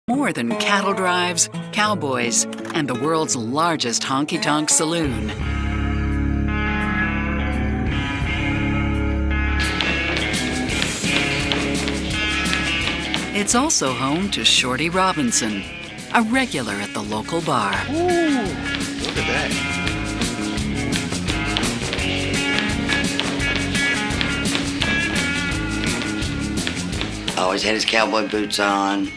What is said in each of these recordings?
More than cattle drives, cowboys, and the world's largest honky-tonk saloon. It's also home to Shorty Robinson, a regular at the local bar. Ooh, look at that. Always had his cowboy boots on,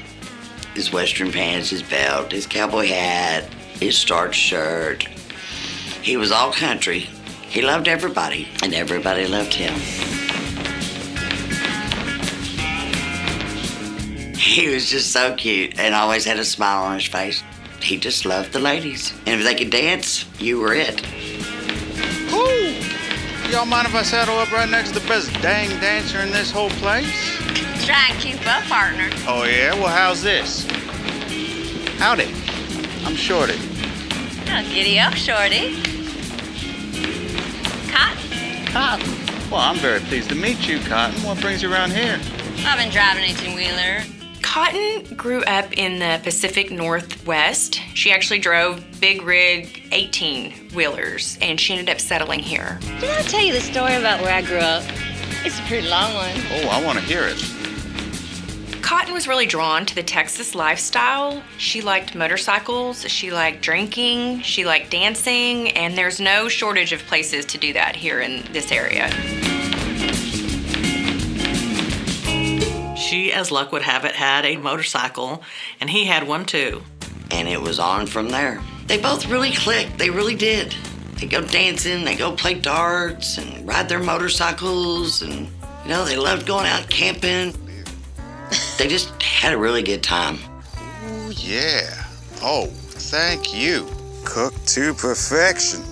his western pants, his belt, his cowboy hat, his starched shirt. He was all country. He loved everybody, and everybody loved him. He was just so cute and always had a smile on his face. He just loved the ladies. And if they could dance, you were it. Ooh! Y'all mind if I saddle up right next to the best dang dancer in this whole place? Try and keep up, partner. Oh, yeah? Well, how's this? Howdy. I'm Shorty. Oh, giddy up, Shorty. Cotton? Cotton? Well, I'm very pleased to meet you, Cotton. What brings you around here? I've been driving 18-wheeler. Cotton grew up in the Pacific Northwest. She actually drove big rig 18-wheelers, and she ended up settling here. Did I tell you the story about where I grew up? It's a pretty long one. Oh, I want to hear it. Cotton was really drawn to the Texas lifestyle. She liked motorcycles, she liked drinking, she liked dancing, and there's no shortage of places to do that here in this area. She, as luck would have it, had a motorcycle, and he had one too. And it was on from there. They both really clicked. They really did. They go dancing, they go play darts and ride their motorcycles, and, they loved going out camping. They just had a really good time. Ooh, yeah. Oh, thank you. Cooked to perfection.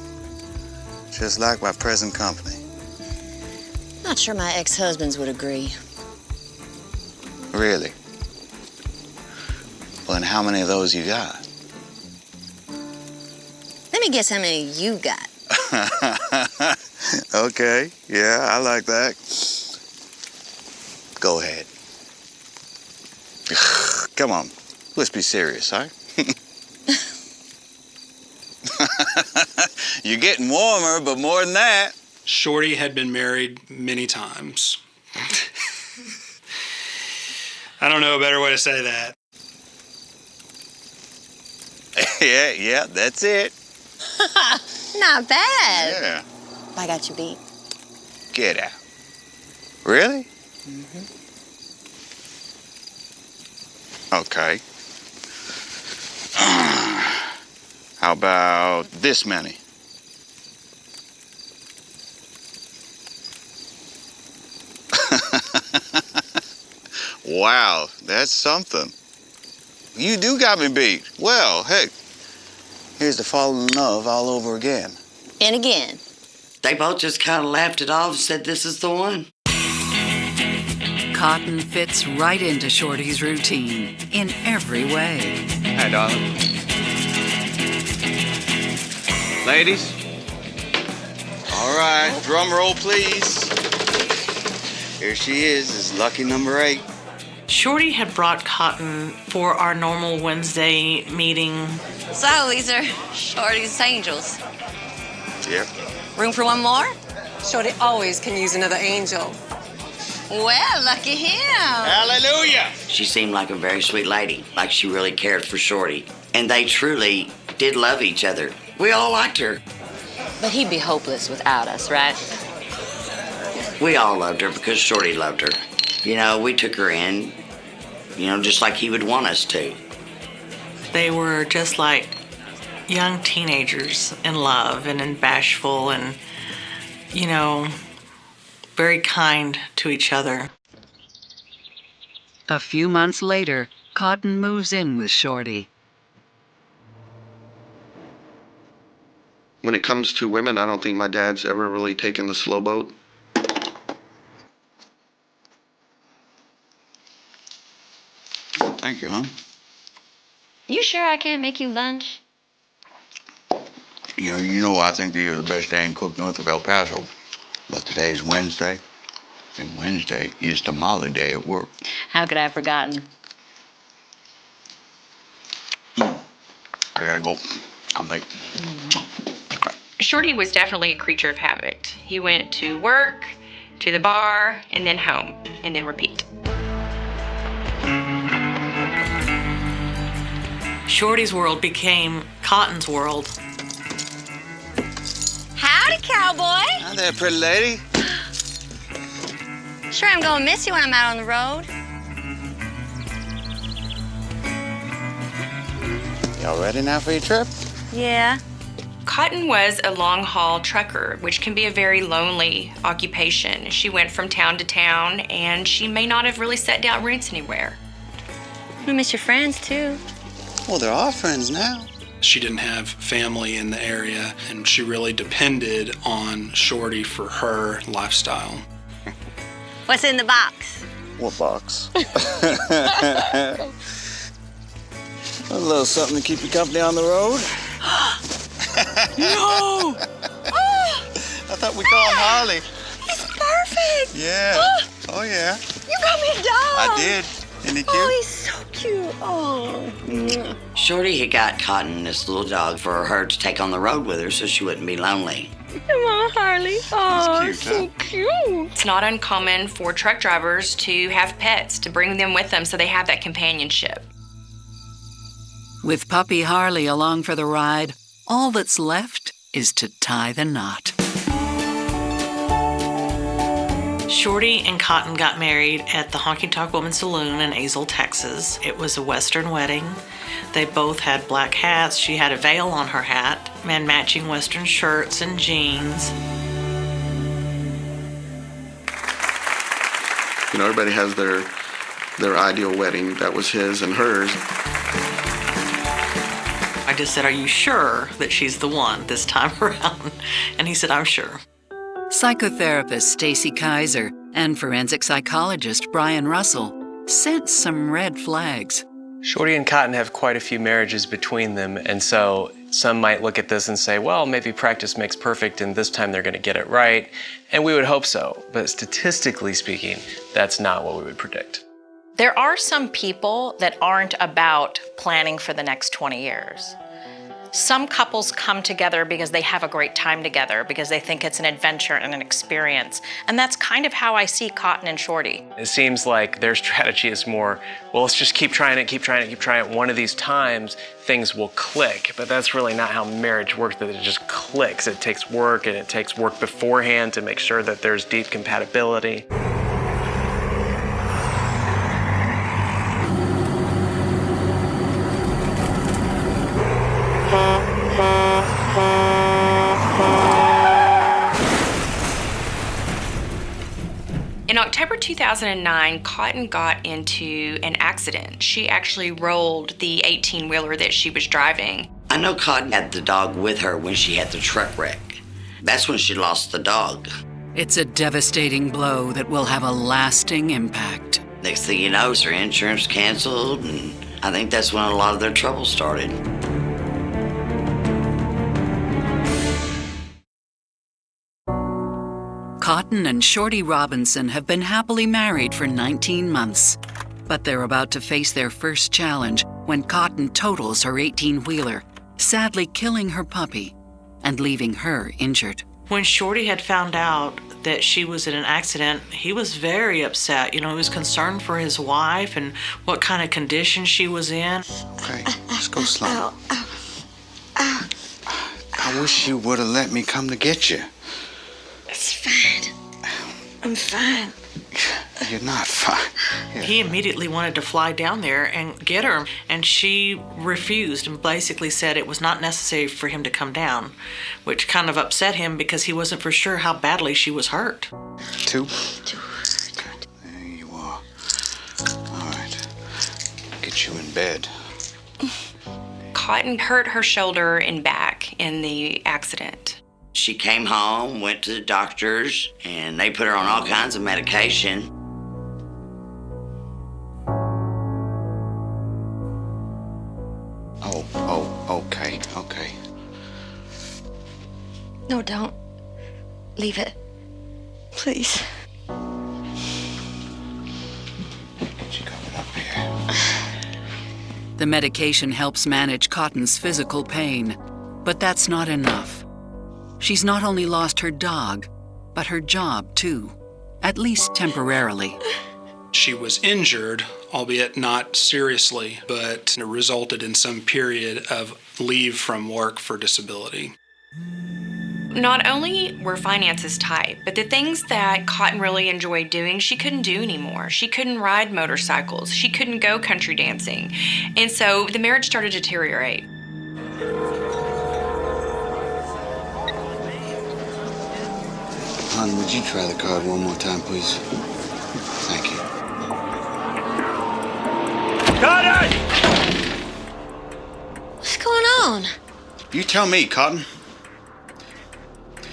Just like my present company. Not sure my ex-husbands would agree. Really? Well, and how many of those you got? Let me guess how many you got. Okay, yeah, I like that. Go ahead. Come on, let's be serious, huh? You're getting warmer, but more than that. Shorty had been married many times. I don't know a better way to say that. Yeah, that's it. Not bad. Yeah. I got you beat. Get out. Really? Mm-hmm. Okay. How about this many? Wow, that's something. You do got me beat. Well, hey, here's the falling in love all over again. And again. They both just kind of laughed it off and said, this is the one. Cotton fits right into Shorty's routine in every way. Hi, darling. Ladies. All right, drum roll, please. Here she is lucky number 8. Shorty had brought Cotton for our normal Wednesday meeting. So, these are Shorty's angels. Yep. Room for one more? Shorty always can use another angel. Well, lucky him. Hallelujah! She seemed like a very sweet lady, like she really cared for Shorty. And they truly did love each other. We all liked her. But he'd be hopeless without us, right? We all loved her because Shorty loved her. We took her in, just like he would want us to. They were just like young teenagers in love and bashful and, very kind to each other. A few months later, Cotton moves in with Shorty. When it comes to women, I don't think my dad's ever really taken the slow boat. Thank you, hon. You sure I can't make you lunch? You know I think you're the best dang cook north of El Paso. But today's Wednesday, and Wednesday is tamale day at work. How could I have forgotten? I gotta go. I'm late. Shorty was definitely a creature of habit. He went to work, to the bar, and then home, and then repeat. Shorty's world became Cotton's world. Howdy, cowboy. Hi there, pretty lady. Sure, I'm gonna miss you when I'm out on the road. Y'all ready now for your trip? Yeah. Cotton was a long-haul trucker, which can be a very lonely occupation. She went from town to town, and she may not have really set down roots anywhere. I miss your friends, too. Well, there are friends now. She didn't have family in the area, and she really depended on Shorty for her lifestyle. What's in the box? What box? A little something to keep you company on the road. No! I thought we called him Harley. He's perfect! Yeah. Oh, yeah. You got me a dog! I did. Isn't he cute? Oh, he's so cute. Oh. Shorty had got Cotton this little dog for her to take on the road with her so she wouldn't be lonely. Mama Harley. Oh, He's cute, so cute. It's not uncommon for truck drivers to have pets, to bring them with them so they have that companionship. With puppy Harley along for the ride, all that's left is to tie the knot. Shorty and Cotton got married at the Honkytonk Women's Saloon in Azle, Texas. It was a Western wedding. They both had black hats. She had a veil on her hat and matching Western shirts and jeans. You know, everybody has their ideal wedding. That was his and hers. I just said, "Are you sure that she's the one this time around?" And he said, "I'm sure." Psychotherapist Stacy Kaiser and forensic psychologist Brian Russell sensed some red flags. Shorty and Cotton have quite a few marriages between them, and so some might look at this and say, well, maybe practice makes perfect and this time they're going to get it right, and we would hope so. But statistically speaking, that's not what we would predict. There are some people that aren't about planning for the next 20 years. Some couples come together because they have a great time together, because they think it's an adventure and an experience. And that's kind of how I see Cotton and Shorty. It seems like their strategy is more, well, let's just keep trying it, keep trying it, keep trying it. One of these times, things will click. But that's really not how marriage works, that it just clicks. It takes work, and it takes work beforehand to make sure that there's deep compatibility. In October 2009, Cotton got into an accident. She actually rolled the 18-wheeler that she was driving. I know Cotton had the dog with her when she had the truck wreck. That's when she lost the dog. It's a devastating blow that will have a lasting impact. Next thing you know, her insurance canceled, and I think that's when a lot of their trouble started. Cotton and Shorty Robinson have been happily married for 19 months, but they're about to face their first challenge when Cotton totals her 18-wheeler, sadly killing her puppy and leaving her injured. When Shorty had found out that she was in an accident, he was very upset. You know, he was concerned for his wife and what kind of condition she was in. Okay, let's go slow. I wish you would have let me come to get you. It's fine. I'm fine. You're not fine. Here. He immediately wanted to fly down there and get her, and she refused and basically said it was not necessary for him to come down, which kind of upset him because he wasn't for sure how badly she was hurt. Two. Okay. There you are. All right. Get you in bed. Cotton hurt her shoulder and back in the accident. She came home, went to the doctors, and they put her on all kinds of medication. Okay. No, don't. Leave it. Please. Get you coming up here. The medication helps manage Cotton's physical pain, but that's not enough. She's not only lost her dog, but her job too, at least temporarily. She was injured, albeit not seriously, but it resulted in some period of leave from work for disability. Not only were finances tight, but the things that Cotton really enjoyed doing, she couldn't do anymore. She couldn't ride motorcycles. She couldn't go country dancing. And so the marriage started to deteriorate. Hon, would you try the card one more time, please? Thank you. Got it! What's going on? You tell me, Cotton.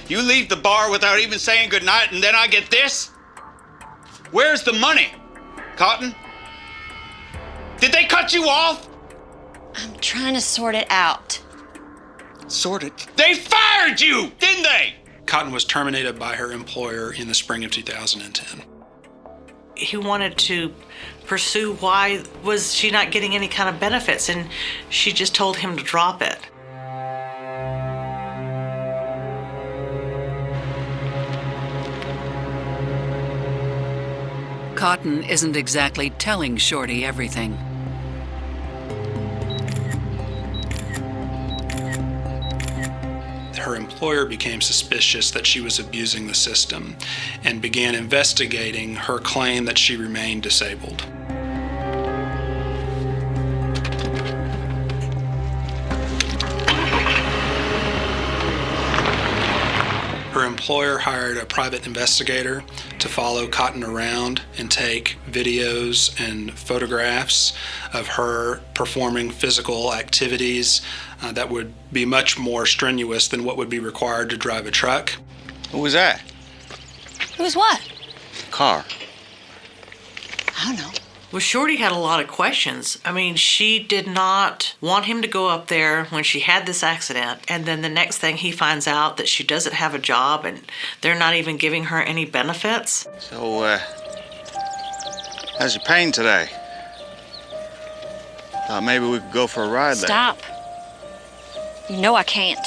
You leave the bar without even saying goodnight, and then I get this? Where's the money, Cotton? Did they cut you off? I'm trying to sort it out. Sort it? They fired you, didn't they? Cotton was terminated by her employer in the spring of 2010. He wanted to pursue why was she not getting any kind of benefits, and she just told him to drop it. Cotton isn't exactly telling Shorty everything. Her employer became suspicious that she was abusing the system and began investigating her claim that she remained disabled. Her employer hired a private investigator to follow Cotton around and take videos and photographs of her performing physical activities that would be much more strenuous than what would be required to drive a truck. Who was that? Who's what? Car. I don't know. Well, Shorty had a lot of questions. I mean, she did not want him to go up there when she had this accident, and then the next thing he finds out that she doesn't have a job and they're not even giving her any benefits. So, how's your pain today? Thought maybe we could go for a ride there. Stop. You know I can't.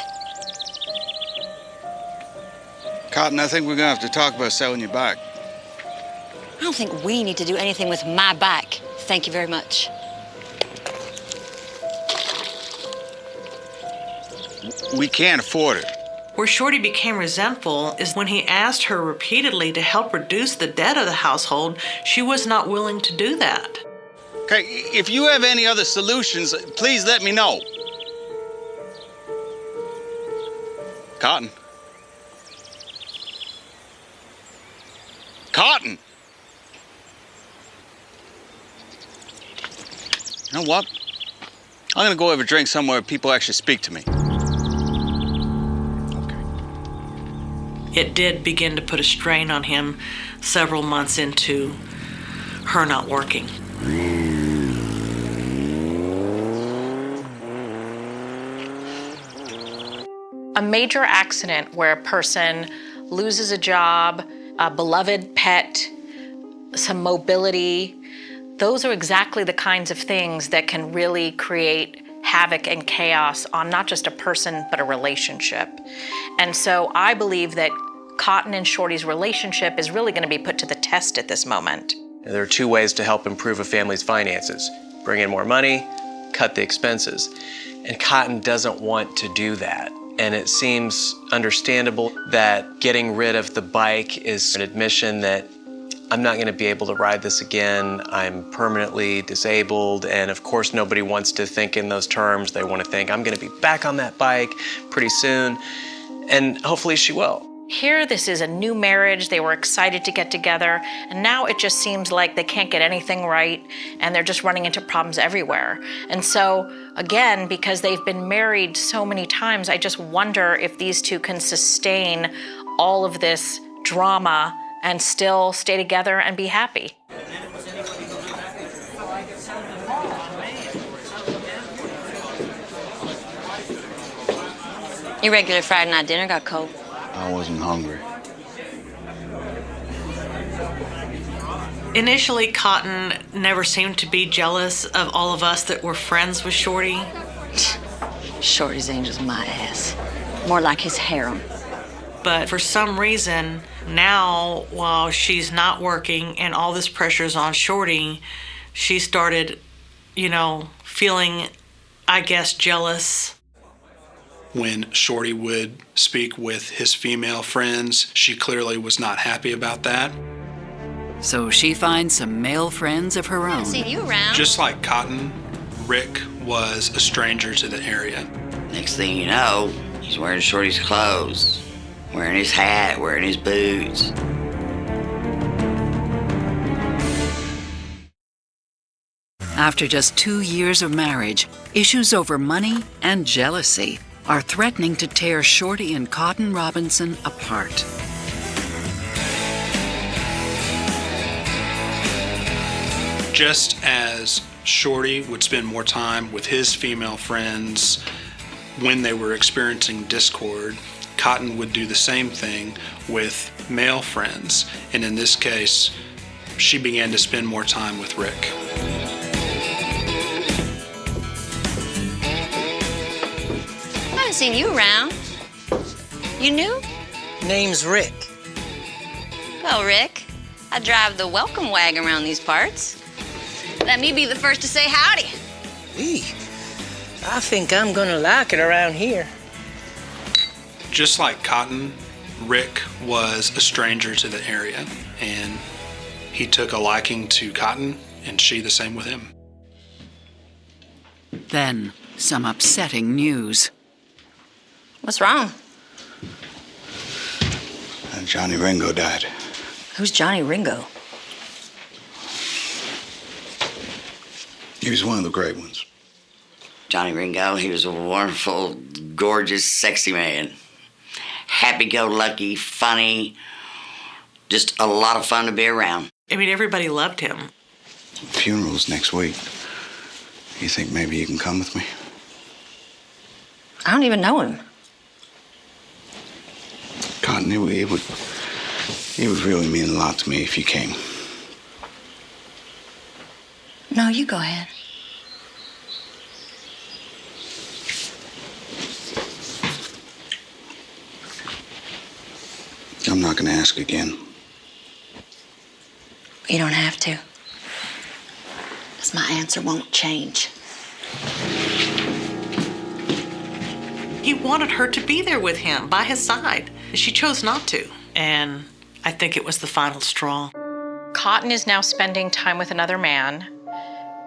Cotton, I think we're gonna have to talk about selling your bike. I don't think we need to do anything with my bike. Thank you very much. We can't afford it. Where Shorty became resentful is when he asked her repeatedly to help reduce the debt of the household. She was not willing to do that. Okay, if you have any other solutions, please let me know. Cotton. Cotton! You know what? I'm gonna go have a drink somewhere people actually speak to me. It did begin to put a strain on him several months into her not working. A major accident where a person loses a job, a beloved pet, some mobility, those are exactly the kinds of things that can really create havoc and chaos on not just a person, but a relationship. And so I believe that Cotton and Shorty's relationship is really going to be put to the test at this moment. There are two ways to help improve a family's finances: bring in more money, cut the expenses. And Cotton doesn't want to do that. And it seems understandable that getting rid of the bike is an admission that I'm not going to be able to ride this again. I'm permanently disabled. And of course, nobody wants to think in those terms. They want to think, I'm going to be back on that bike pretty soon. And hopefully she will. Here, this is a new marriage. They were excited to get together. And now it just seems like they can't get anything right. And they're just running into problems everywhere. And so, again, because they've been married so many times, I just wonder if these two can sustain all of this drama and still stay together and be happy. Your regular Friday night dinner got cold. I wasn't hungry. Initially, Cotton never seemed to be jealous of all of us that were friends with Shorty. Shorty's angel's my ass. More like his harem. But for some reason, now, while she's not working and all this pressure's on Shorty, she started, feeling, I guess, jealous. When Shorty would speak with his female friends, she clearly was not happy about that. So she finds some male friends of her own. Seen you around. Just like Cotton, Rick was a stranger to the area. Next thing you know, he's wearing Shorty's clothes, wearing his hat, wearing his boots. After just 2 years of marriage, issues over money and jealousy are threatening to tear Shorty and Cotton Robinson apart. Just as Shorty would spend more time with his female friends when they were experiencing discord, Cotton would do the same thing with male friends. And in this case, she began to spend more time with Rick. I haven't seen you around. You new? Name's Rick. Well, Rick, I drive the welcome wagon around these parts. Let me be the first to say howdy. I think I'm gonna like it around here. Just like Cotton, Rick was a stranger to the area, and he took a liking to Cotton, and she the same with him. Then, some upsetting news. What's wrong? Johnny Ringo died. Who's Johnny Ringo? He was one of the great ones. Johnny Ringo, he was a wonderful, gorgeous, sexy man. Happy-go-lucky, funny, just a lot of fun to be around. I mean, everybody loved him. Funeral's next week. You think maybe you can come with me? I don't even know him. Cotton, it would really mean a lot to me if you came. No, you go ahead. I'm not gonna ask again. You don't have to. Because my answer won't change. He wanted her to be there with him, by his side. She chose not to. And I think it was the final straw. Cotton is now spending time with another man.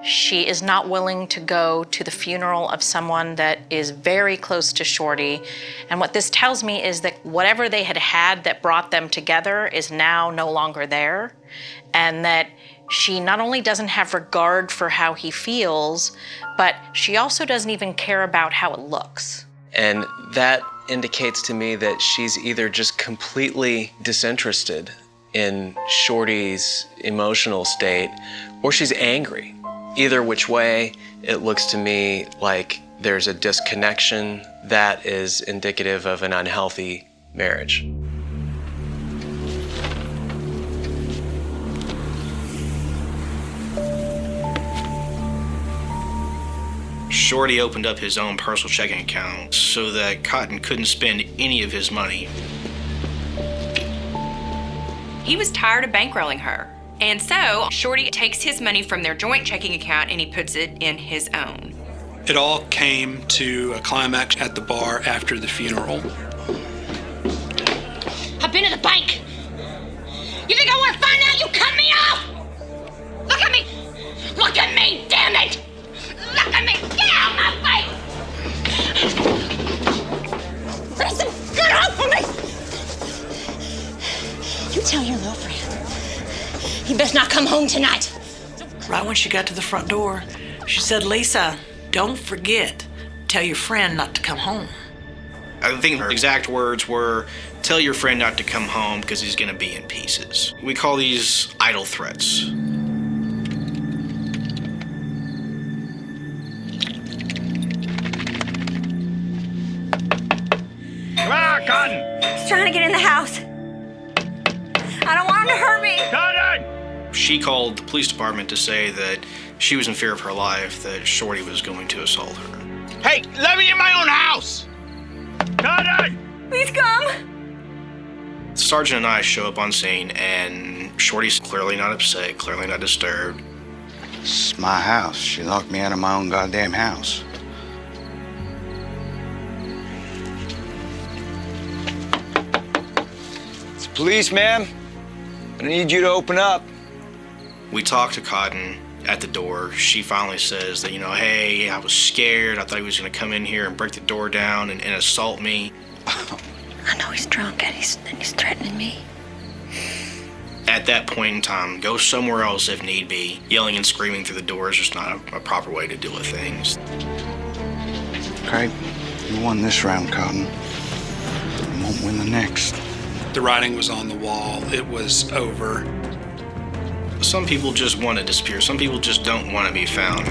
She is not willing to go to the funeral of someone that is very close to Shorty. And what this tells me is that whatever they had that brought them together is now no longer there. And that she not only doesn't have regard for how he feels, but she also doesn't even care about how it looks. And that indicates to me that she's either just completely disinterested in Shorty's emotional state, or she's angry. Either which way, it looks to me like there's a disconnection that is indicative of an unhealthy marriage. Shorty opened up his own personal checking account so that Cotton couldn't spend any of his money. He was tired of bankrolling her. And so, Shorty takes his money from their joint checking account and he puts it in his own. It all came to a climax at the bar after the funeral. I've been to the bank. You think I want to find out you cut me off? Look at me. Look at me, damn it. Look at me. Get out of my face. Listen, get off of me. You tell your little friend. He best not come home tonight. Right when she got to the front door, she said, "Lisa, don't forget, tell your friend not to come home." I think her exact words were, "Tell your friend not to come home because he's going to be in pieces." We call these idle threats. Come on, Cotton. He's trying to get in the house. I don't want him to hurt me. She She called the police department to say that she was in fear of her life, that Shorty was going to assault her. Hey, let me in my own house! Connor! Please come! The sergeant and I show up on scene, and Shorty's clearly not upset, clearly not disturbed. It's my house. She locked me out of my own goddamn house. It's the police, ma'am. I need you to open up. We talk to Cotton at the door. She finally says that, hey, I was scared. I thought he was going to come in here and break the door down and assault me. I know he's drunk and he's threatening me. At that point in time, go somewhere else if need be. Yelling and screaming through the door is just not a proper way to deal with things. Okay, you won this round, Cotton. You won't win the next. The writing was on the wall. It was over. Some people just want to disappear. Some people just don't want to be found.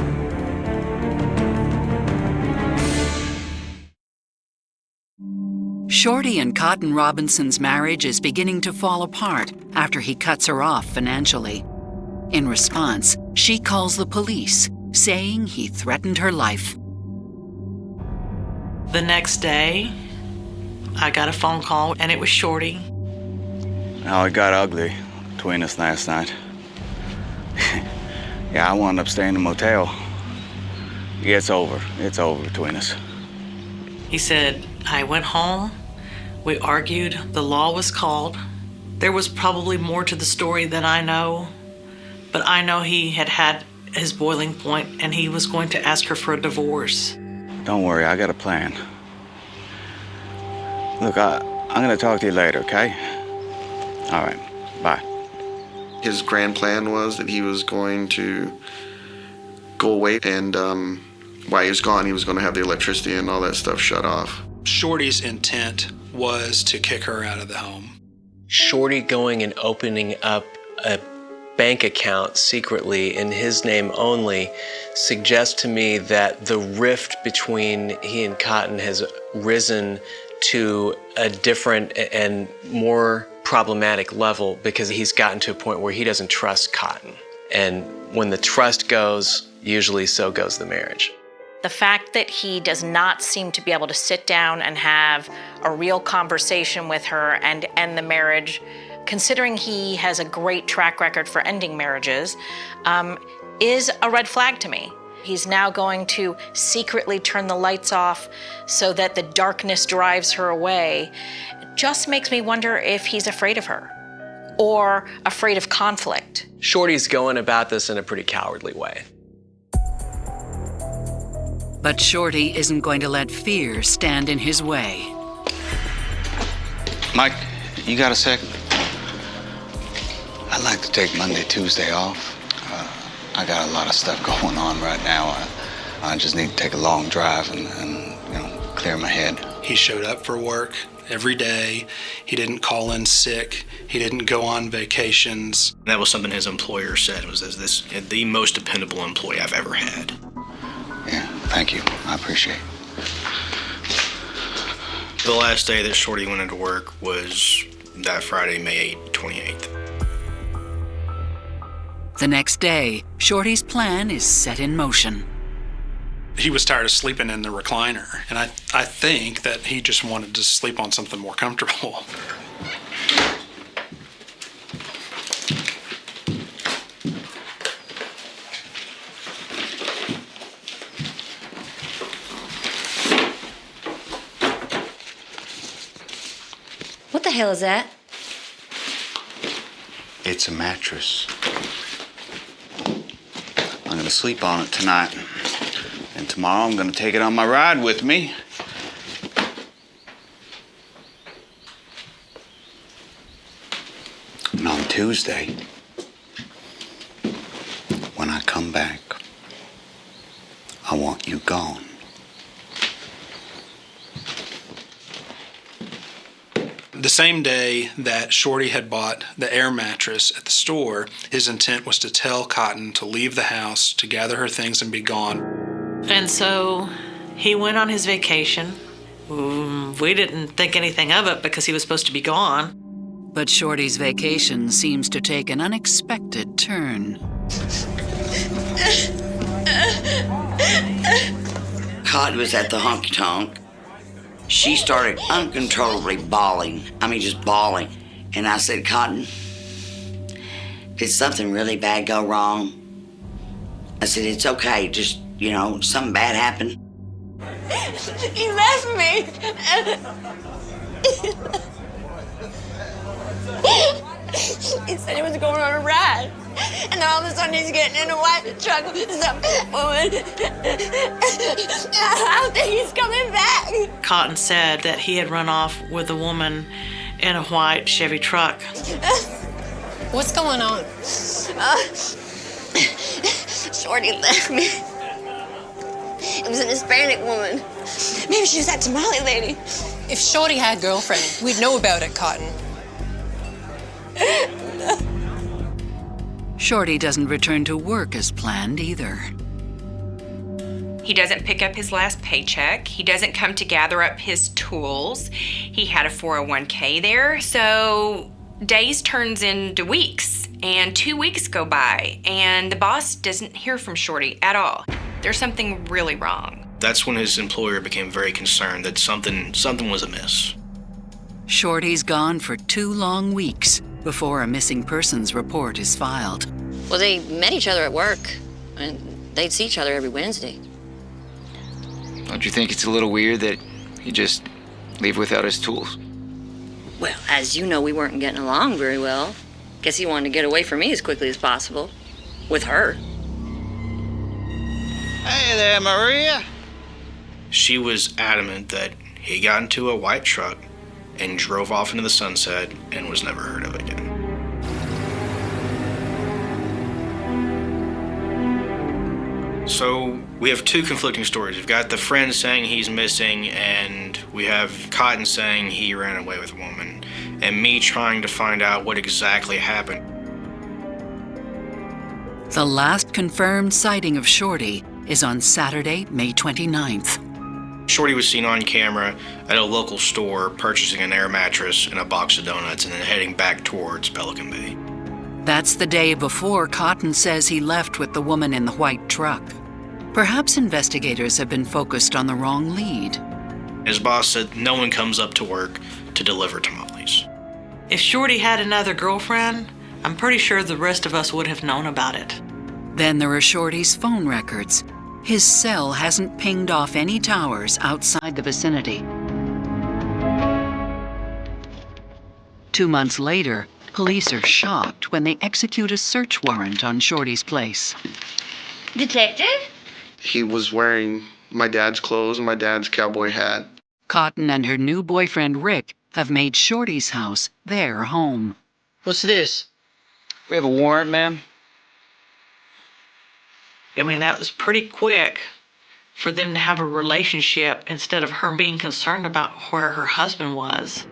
Shorty and Cotton Robinson's marriage is beginning to fall apart after he cuts her off financially. In response, she calls the police, saying he threatened her life. The next day, I got a phone call, and it was Shorty. Oh, it got ugly between us last night. Yeah, I wound up staying in a motel. Yeah, it's over. It's over between us. He said, I went home, we argued, the law was called. There was probably more to the story than I know, but I know he had had his boiling point and he was going to ask her for a divorce. Don't worry, I got a plan. Look, I'm gonna talk to you later, okay? All right, bye. His grand plan was that he was going to go away, and while he was gone, he was going to have the electricity and all that stuff shut off. Shorty's intent was to kick her out of the home. Shorty going and opening up a bank account secretly in his name only suggests to me that the rift between he and Cotton has risen to a different and more problematic level because he's gotten to a point where he doesn't trust Cotton. And when the trust goes, usually so goes the marriage. The fact that he does not seem to be able to sit down and have a real conversation with her and end the marriage, considering he has a great track record for ending marriages, is a red flag to me. He's now going to secretly turn the lights off so that the darkness drives her away. It just makes me wonder if he's afraid of her or afraid of conflict. Shorty's going about this in a pretty cowardly way. But Shorty isn't going to let fear stand in his way. Mike, you got a sec? I'd like to take Monday, Tuesday off. I got a lot of stuff going on right now. I just need to take a long drive and clear my head. He showed up for work every day. He didn't call in sick. He didn't go on vacations. That was something his employer said, was this the most dependable employee I've ever had. Yeah, thank you. I appreciate it. The last day that Shorty went into work was that Friday, May 28th. The next day, Shorty's plan is set in motion. He was tired of sleeping in the recliner, and I think that he just wanted to sleep on something more comfortable. What the hell is that? It's a mattress. I'm gonna sleep on it tonight. And tomorrow I'm gonna take it on my ride with me. And on Tuesday, when I come back, I want you gone. The same day that Shorty had bought the air mattress at the store, his intent was to tell Cotton to leave the house, to gather her things and be gone. And so he went on his vacation. We didn't think anything of it because he was supposed to be gone. But Shorty's vacation seems to take an unexpected turn. Cotton was at the Honkytonk. She started uncontrollably bawling. I mean, just bawling. And I said, Cotton, did something really bad go wrong? I said, it's okay, just, something bad happened. He left me. He said he was going on a ride. And then all of a sudden he's getting in a white truck with some woman. I don't think he's coming back. Cotton said that he had run off with a woman in a white Chevy truck. What's going on? Shorty left me. It was an Hispanic woman. Maybe she was that tamale lady. If Shorty had a girlfriend, we'd know about it, Cotton. Shorty doesn't return to work as planned either. He doesn't pick up his last paycheck. He doesn't come to gather up his tools. He had a 401k there, so days turns into weeks, and 2 weeks go by, and the boss doesn't hear from Shorty at all. There's something really wrong. That's when his employer became very concerned that something was amiss. Shorty's gone for 2 long weeks before a missing persons report is filed. Well, they met each other at work, and they'd see each other every Wednesday. Don't you think it's a little weird that he just leave without his tools? Well, as you know, we weren't getting along very well. Guess he wanted to get away from me as quickly as possible. With her. Hey there, Maria. She was adamant that he got into a white truck and drove off into the sunset and was never heard of again. So we have 2 conflicting stories. We've got the friend saying he's missing, and we have Cotton saying he ran away with a woman, and me trying to find out what exactly happened. The last confirmed sighting of Shorty is on Saturday, May 29th. Shorty was seen on camera at a local store purchasing an air mattress and a box of donuts and then heading back towards Pelican Bay. That's the day before Cotton says he left with the woman in the white truck. Perhaps investigators have been focused on the wrong lead. His boss said no one comes up to work to deliver tamales. If Shorty had another girlfriend, I'm pretty sure the rest of us would have known about it. Then there are Shorty's phone records. His cell hasn't pinged off any towers outside the vicinity. 2 months later, police are shocked when they execute a search warrant on Shorty's place. Detective? He was wearing my dad's clothes and my dad's cowboy hat. Cotton and her new boyfriend Rick have made Shorty's house their home. What's this? We have a warrant, ma'am. I mean, that was pretty quick for them to have a relationship instead of her being concerned about where her husband was.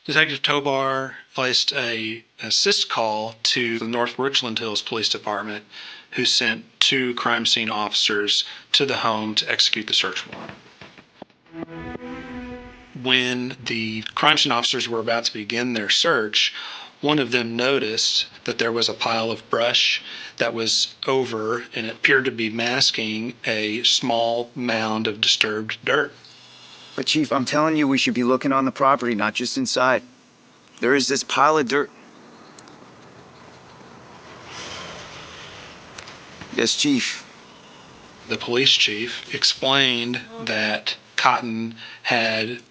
Detective Tobar placed a assist call to the North Richland Hills Police Department, who sent 2 crime scene officers to the home to execute the search warrant. When the crime scene officers were about to begin their search, one of them noticed that there was a pile of brush that was over and it appeared to be masking a small mound of disturbed dirt. But Chief, I'm telling you, we should be looking on the property, not just inside. There is this pile of dirt. Yes, Chief. The police chief explained that Cotton had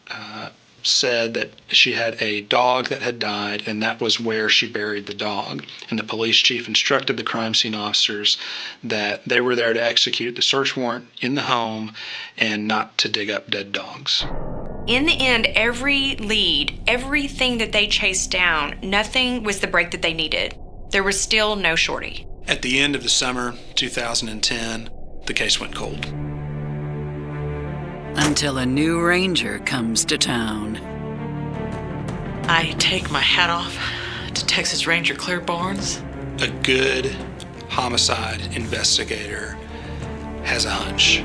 said that she had a dog that had died, and that was where she buried the dog. And the police chief instructed the crime scene officers that they were there to execute the search warrant in the home and not to dig up dead dogs. In the end, every lead, everything that they chased down, nothing was the break that they needed. There was still no Shorty. At the end of the summer 2010, the case went cold. until a new ranger comes to town. I take my hat off to Texas Ranger Claire Barnes. A good homicide investigator has a hunch.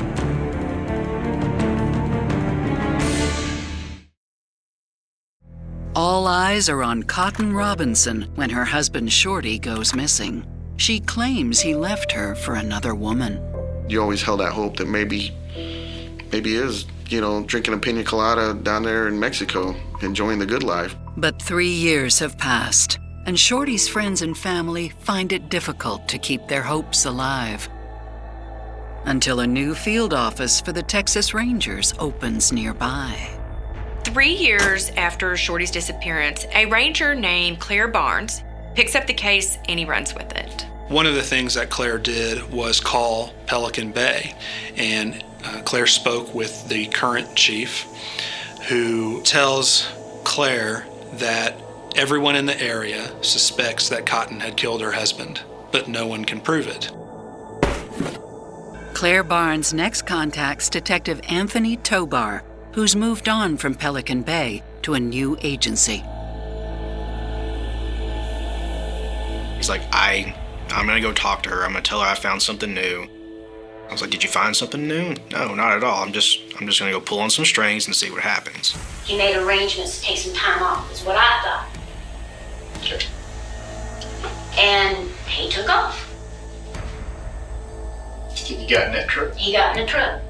All eyes are on Cotton Robinson when her husband Shorty goes missing. She claims he left her for another woman. You always held that hope that maybe he is, drinking a pina colada down there in Mexico, enjoying the good life. But 3 years have passed, and Shorty's friends and family find it difficult to keep their hopes alive. Until a new field office for the Texas Rangers opens nearby. 3 years after Shorty's disappearance, a ranger named Claire Barnes picks up the case and he runs with it. One of the things that Claire did was call Pelican Bay, and Claire spoke with the current chief, who tells Claire that everyone in the area suspects that Cotton had killed her husband, but no one can prove it. Claire Barnes next contacts Detective Anthony Tobar, who's moved on from Pelican Bay to a new agency. He's like, I'm gonna go talk to her. I'm gonna tell her I found something new. I was like, did you find something new? No, not at all. I'm just gonna go pull on some strings and see what happens. He made arrangements to take some time off, is what I thought. Okay. And he took off. He got in that truck? He got in the truck.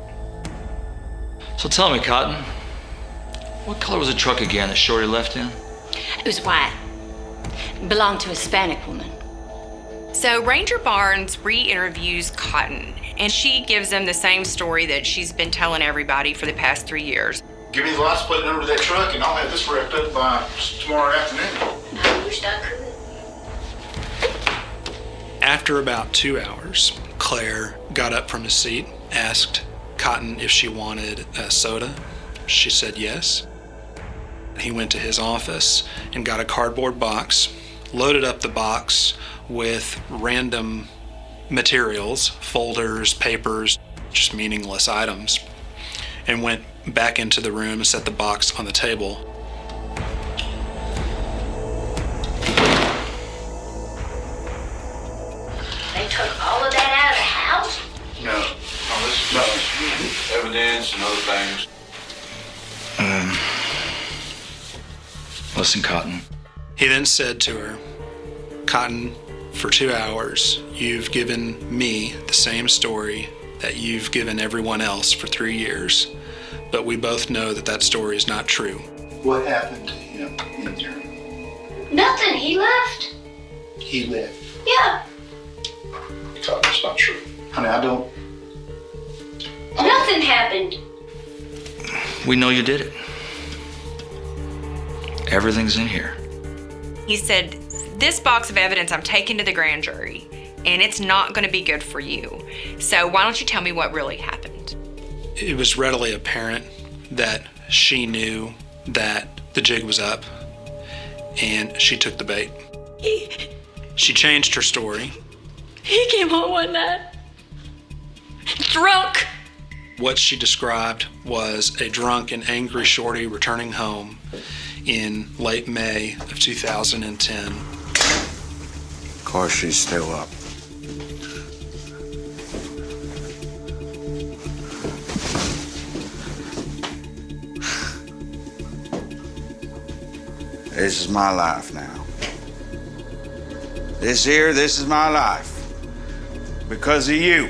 So tell me, Cotton, what color was the truck again that Shorty left in? It was white. It belonged to a Hispanic woman. So Ranger Barnes re-interviews Cotton, and she gives him the same story that she's been telling everybody for the past 3 years. Give me the license plate number to that truck and I'll have this wrapped up by tomorrow afternoon. I wish I could. After about 2 hours, Claire got up from his seat, asked Cotton if she wanted a soda. She said yes. He went to his office and got a cardboard box, loaded up the box with random materials, folders, papers, just meaningless items, and went back into the room and set the box on the table. They took all of that out of the house? No, this is evidence and other things. Listen, Cotton. He then said to her, Cotton, for 2 hours, you've given me the same story that you've given everyone else for 3 years, but we both know that that story is not true. What happened to him in there? Nothing, he left. He left. Yeah. Cotton, that's not true. Honey, I don't. Nothing happened. We know you did it. Everything's in here. He said, this box of evidence I'm taking to the grand jury, and it's not going to be good for you. So why don't you tell me what really happened? It was readily apparent that she knew that the jig was up, and she took the bait. She changed her story. He came home one night, drunk. What she described was a drunk and angry Shorty returning home in late May of 2010. Of course, she's still up. This is my life now. This is my life. Because of you.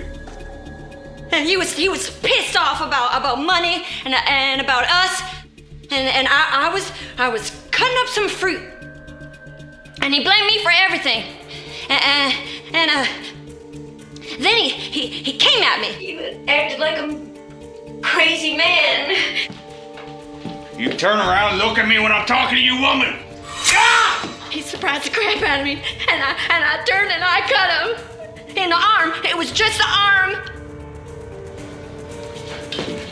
And he was pissed off about money and about us. And I was cutting up some fruit. And he blamed me for everything. And then he came at me. He acted like a crazy man. You turn around and look at me when I'm talking to you, woman. Ah! He surprised the crap out of me. And I turned and I cut him. In the arm. It was just the arm.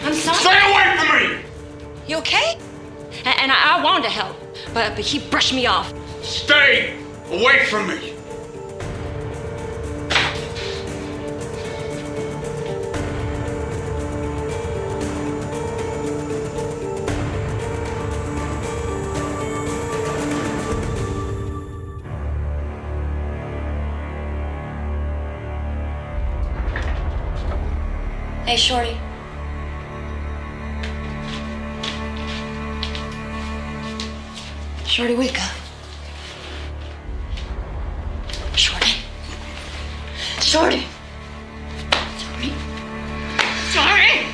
I'm sorry. Stay away from me! You okay? And I wanted to help, but he brushed me off. Stay away from me! Hey, Shorty. Shorty, wake up. Shorty. Shorty. Shorty. Shorty.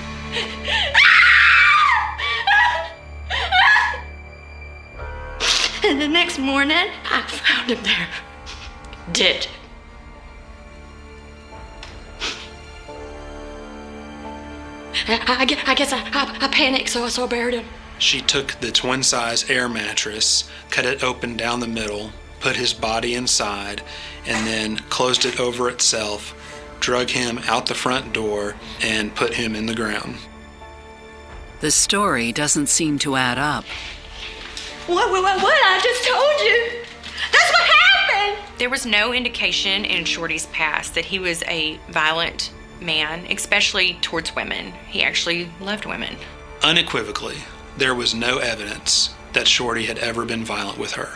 And the next morning, I found him there, dead. I guess I panicked, so I buried him. She took the twin-size air mattress, cut it open down the middle, put his body inside, and then closed it over itself, drug him out the front door, and put him in the ground. The story doesn't seem to add up. What? I just told you. That's what happened. There was no indication in Shorty's past that he was a violent man, especially towards women. He actually loved women. Unequivocally, there was no evidence that Shorty had ever been violent with her.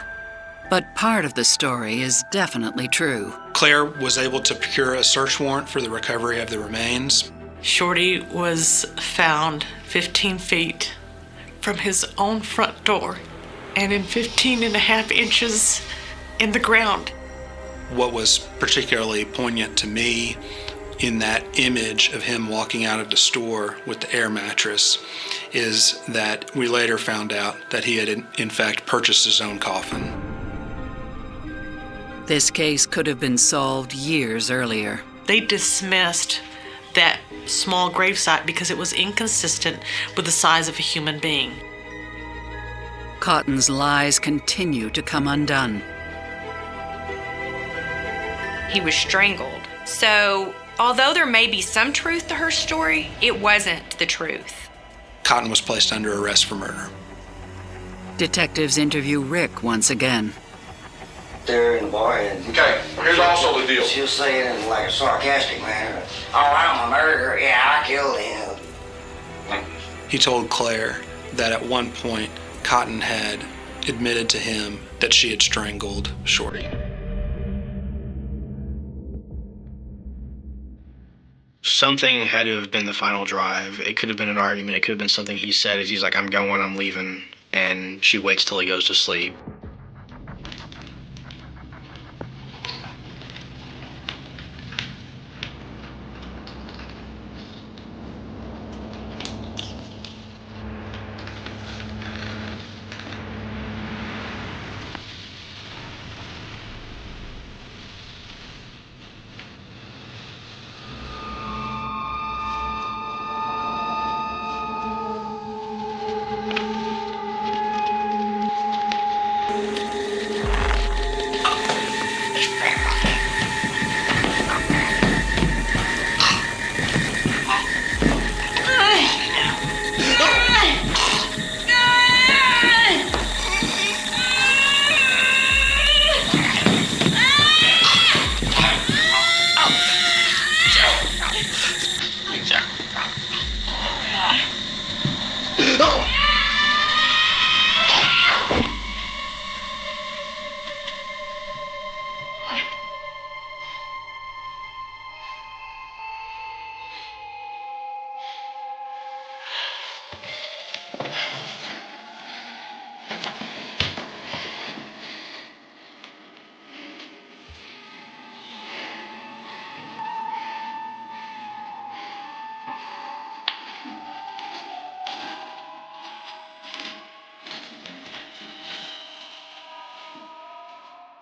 But part of the story is definitely true. Claire was able to procure a search warrant for the recovery of the remains. Shorty was found 15 feet from his own front door and in 15.5 inches in the ground. What was particularly poignant to me in that image of him walking out of the store with the air mattress is that we later found out that he had in fact purchased his own coffin. This case could have been solved years earlier. They dismissed that small gravesite because it was inconsistent with the size of a human being. Cotton's lies continue to come undone. He was strangled. So, although there may be some truth to her story, it wasn't the truth. Cotton was placed under arrest for murder. Detectives interview Rick once again. There in the bar, and okay, here's also the deal. She'll say it in like a sarcastic manner. Oh, I'm a murderer. Yeah, I killed him. He told Claire that at one point, Cotton had admitted to him that she had strangled Shorty. Something had to have been the final drive. It could have been an argument. It could have been something he said as he's like, I'm going, I'm leaving. And she waits till he goes to sleep.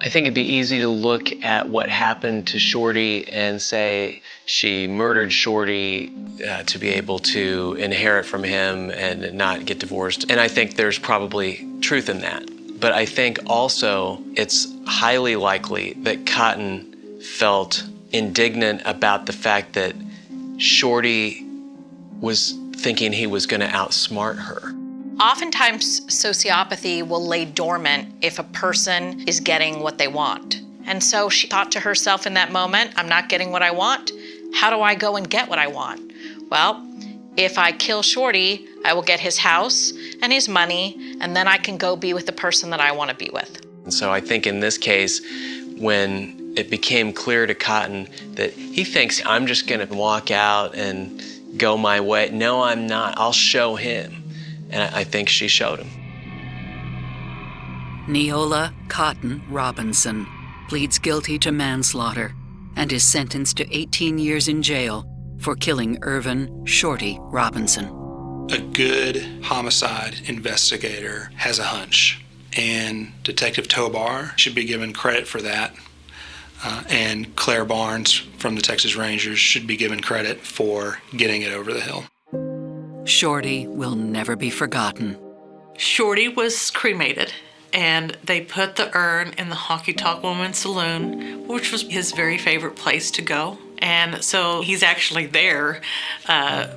I think it'd be easy to look at what happened to Shorty and say she murdered Shorty to be able to inherit from him and not get divorced. And I think there's probably truth in that. But I think also it's highly likely that Cotton felt indignant about the fact that Shorty was thinking he was going to outsmart her. Oftentimes, sociopathy will lay dormant if a person is getting what they want. And so she thought to herself in that moment, I'm not getting what I want. How do I go and get what I want? Well, if I kill Shorty, I will get his house and his money, and then I can go be with the person that I want to be with. And so I think in this case, when it became clear to Cotton that he thinks I'm just going to walk out and go my way. No, I'm not. I'll show him. And I think she showed him. Neola Cotton Robinson pleads guilty to manslaughter and is sentenced to 18 years in jail for killing Irvin Shorty Robinson. A good homicide investigator has a hunch, and Detective Tobar should be given credit for that. And Claire Barnes from the Texas Rangers should be given credit for getting it over the hill. Shorty will never be forgotten. Shorty was cremated, and they put the urn in the Honkytonk Women's Saloon, which was his very favorite place to go. And so he's actually there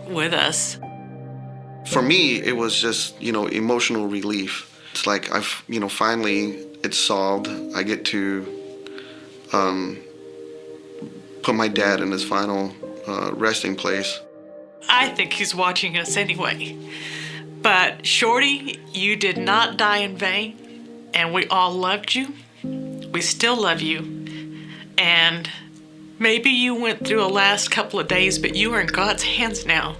with us. For me, it was just, emotional relief. It's like finally it's solved. I get to put my dad in his final resting place. I think he's watching us anyway. But Shorty, you did not die in vain, and we all loved you. We still love you. And maybe you went through a last couple of days, but you are in God's hands now.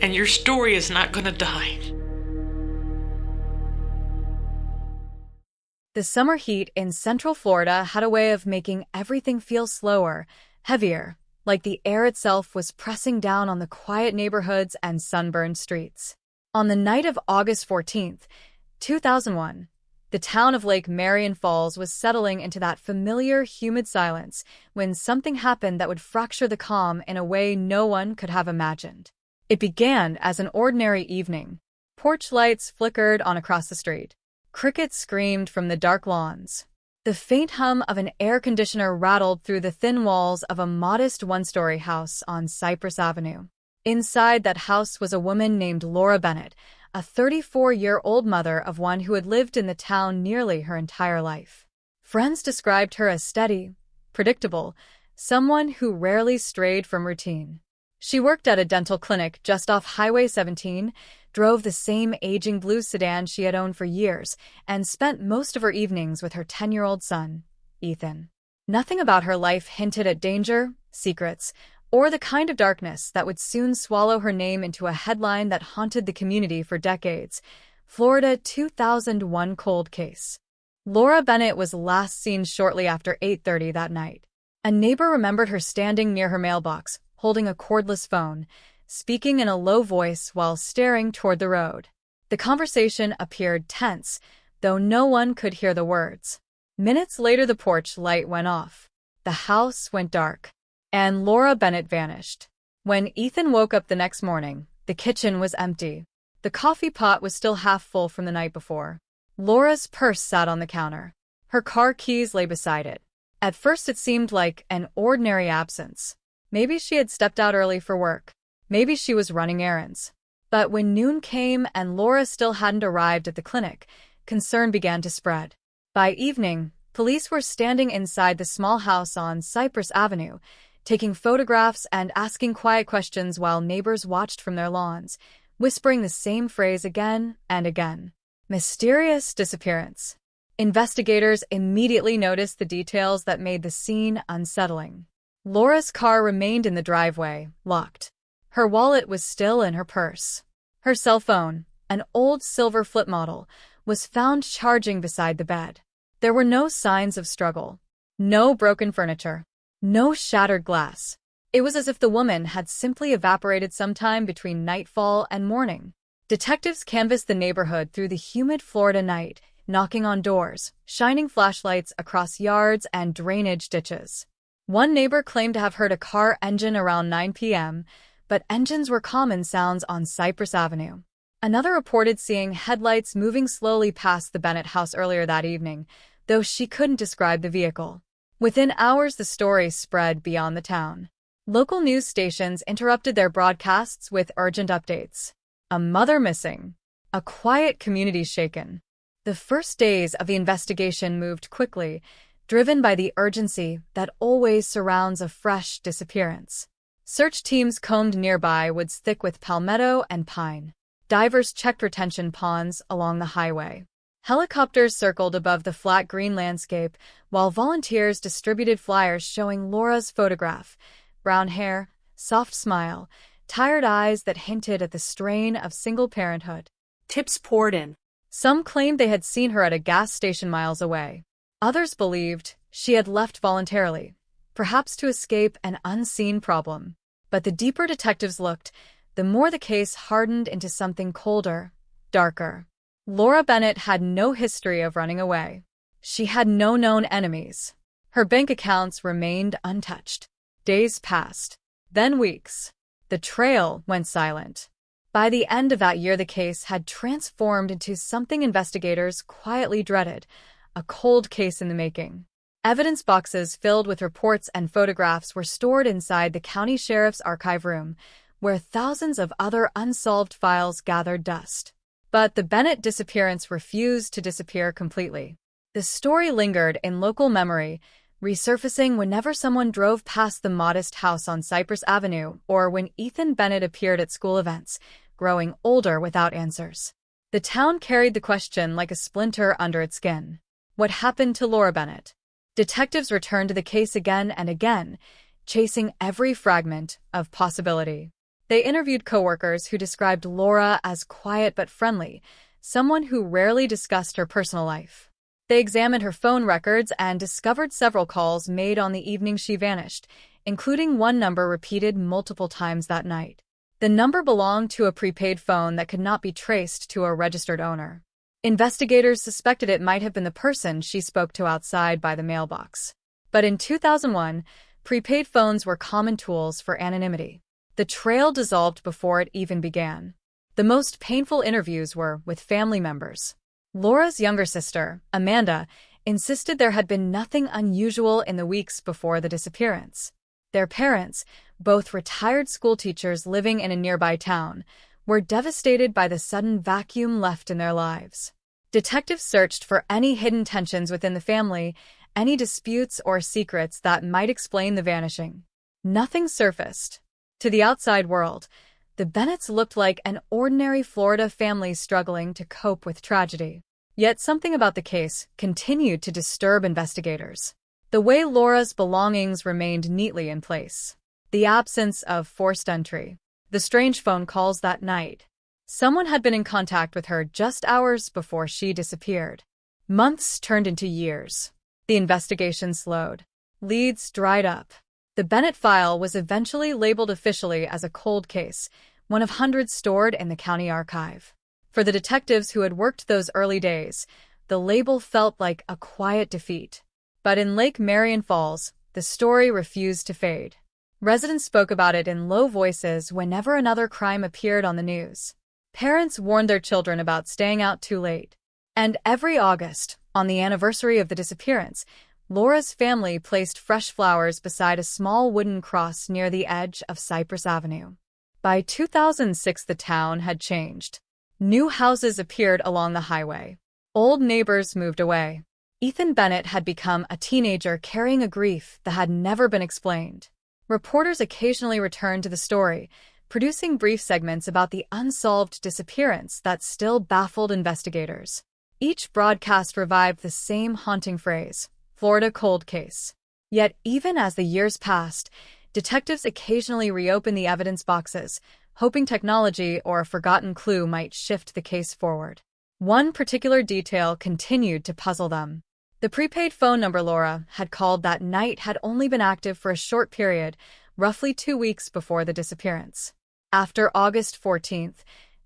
And your story is not going to die. The summer heat in Central Florida had a way of making everything feel slower, heavier, like the air itself was pressing down on the quiet neighborhoods and sunburned streets. On the night of August 14th, 2001, the town of Lake Marion Falls was settling into that familiar, humid silence when something happened that would fracture the calm in a way no one could have imagined. It began as an ordinary evening. Porch lights flickered on across the street. Crickets screamed from the dark lawns. The faint hum of an air conditioner rattled through the thin walls of a modest one-story house on Cypress Avenue. Inside that house was a woman named Laura Bennett, a 34-year-old mother of one who had lived in the town nearly her entire life. Friends described her as steady, predictable, someone who rarely strayed from routine. She worked at a dental clinic just off Highway 17, drove the same aging blue sedan she had owned for years, and spent most of her evenings with her 10-year-old son, Ethan. Nothing about her life hinted at danger, secrets, or the kind of darkness that would soon swallow her name into a headline that haunted the community for decades: Florida 2001 cold case. Laura Bennett was last seen shortly after 8:30 that night. A neighbor remembered her standing near her mailbox, holding a cordless phone, speaking in a low voice while staring toward the road. The conversation appeared tense, though no one could hear the words. Minutes later, the porch light went off. The house went dark, and Laura Bennett vanished. When Ethan woke up the next morning, the kitchen was empty. The coffee pot was still half full from the night before. Laura's purse sat on the counter. Her car keys lay beside it. At first, it seemed like an ordinary absence. Maybe she had stepped out early for work. Maybe she was running errands. But when noon came and Laura still hadn't arrived at the clinic, concern began to spread. By evening, police were standing inside the small house on Cypress Avenue, taking photographs and asking quiet questions while neighbors watched from their lawns, whispering the same phrase again and again: mysterious disappearance. Investigators immediately noticed the details that made the scene unsettling. Laura's car remained in the driveway, locked. Her wallet was still in her purse. Her cell phone, an old silver flip model, was found charging beside the bed. There were no signs of struggle, no broken furniture, no shattered glass. It was as if the woman had simply evaporated sometime between nightfall and morning. Detectives canvassed the neighborhood through the humid Florida night, knocking on doors, shining flashlights across yards and drainage ditches. One neighbor claimed to have heard a car engine around 9 p.m., but engines were common sounds on Cypress Avenue. Another reported seeing headlights moving slowly past the Bennett house earlier that evening, though she couldn't describe the vehicle. Within hours, the story spread beyond the town. Local news stations interrupted their broadcasts with urgent updates. A mother missing. A quiet community shaken. The first days of the investigation moved quickly, driven by the urgency that always surrounds a fresh disappearance. Search teams combed nearby woods thick with palmetto and pine. Divers checked retention ponds along the highway. Helicopters circled above the flat green landscape, while volunteers distributed flyers showing Laura's photograph: brown hair, soft smile, tired eyes that hinted at the strain of single parenthood. Tips poured in. Some claimed they had seen her at a gas station miles away. Others believed she had left voluntarily, perhaps to escape an unseen problem. But the deeper detectives looked, the more the case hardened into something colder, darker. Laura Bennett had no history of running away. She had no known enemies. Her bank accounts remained untouched. Days passed, then weeks. The trail went silent. By the end of that year, the case had transformed into something investigators quietly dreaded, a cold case in the making. Evidence boxes filled with reports and photographs were stored inside the county sheriff's archive room, where thousands of other unsolved files gathered dust. But the Bennett disappearance refused to disappear completely. The story lingered in local memory, resurfacing whenever someone drove past the modest house on Cypress Avenue or when Ethan Bennett appeared at school events, growing older without answers. The town carried the question like a splinter under its skin. What happened to Laura Bennett? Detectives returned to the case again and again, chasing every fragment of possibility. They interviewed coworkers who described Laura as quiet but friendly, someone who rarely discussed her personal life. They examined her phone records and discovered several calls made on the evening she vanished, including one number repeated multiple times that night. The number belonged to a prepaid phone that could not be traced to a registered owner. Investigators suspected it might have been the person she spoke to outside by the mailbox. But in 2001, prepaid phones were common tools for anonymity. The trail dissolved before it even began. The most painful interviews were with family members. Laura's younger sister, Amanda, insisted there had been nothing unusual in the weeks before the disappearance. Their parents, both retired schoolteachers living in a nearby town, were devastated by the sudden vacuum left in their lives. Detectives searched for any hidden tensions within the family, any disputes or secrets that might explain the vanishing. Nothing surfaced. To the outside world, the Bennetts looked like an ordinary Florida family struggling to cope with tragedy. Yet something about the case continued to disturb investigators. The way Laura's belongings remained neatly in place. The absence of forced entry. The strange phone calls that night. Someone had been in contact with her just hours before she disappeared. Months turned into years. The investigation slowed. Leads dried up. The Bennett file was eventually labeled officially as a cold case, one of hundreds stored in the county archive. For the detectives who had worked those early days, the label felt like a quiet defeat. But in Lake Marion Falls, the story refused to fade. Residents spoke about it in low voices whenever another crime appeared on the news. Parents warned their children about staying out too late. And every August, on the anniversary of the disappearance, Laura's family placed fresh flowers beside a small wooden cross near the edge of Cypress Avenue. By 2006, the town had changed. New houses appeared along the highway. Old neighbors moved away. Ethan Bennett had become a teenager carrying a grief that had never been explained. Reporters occasionally returned to the story, producing brief segments about the unsolved disappearance that still baffled investigators. Each broadcast revived the same haunting phrase, Florida cold case. Yet even as the years passed, detectives occasionally reopened the evidence boxes, hoping technology or a forgotten clue might shift the case forward. One particular detail continued to puzzle them. The prepaid phone number Laura had called that night had only been active for a short period, roughly 2 weeks before the disappearance. After August 14,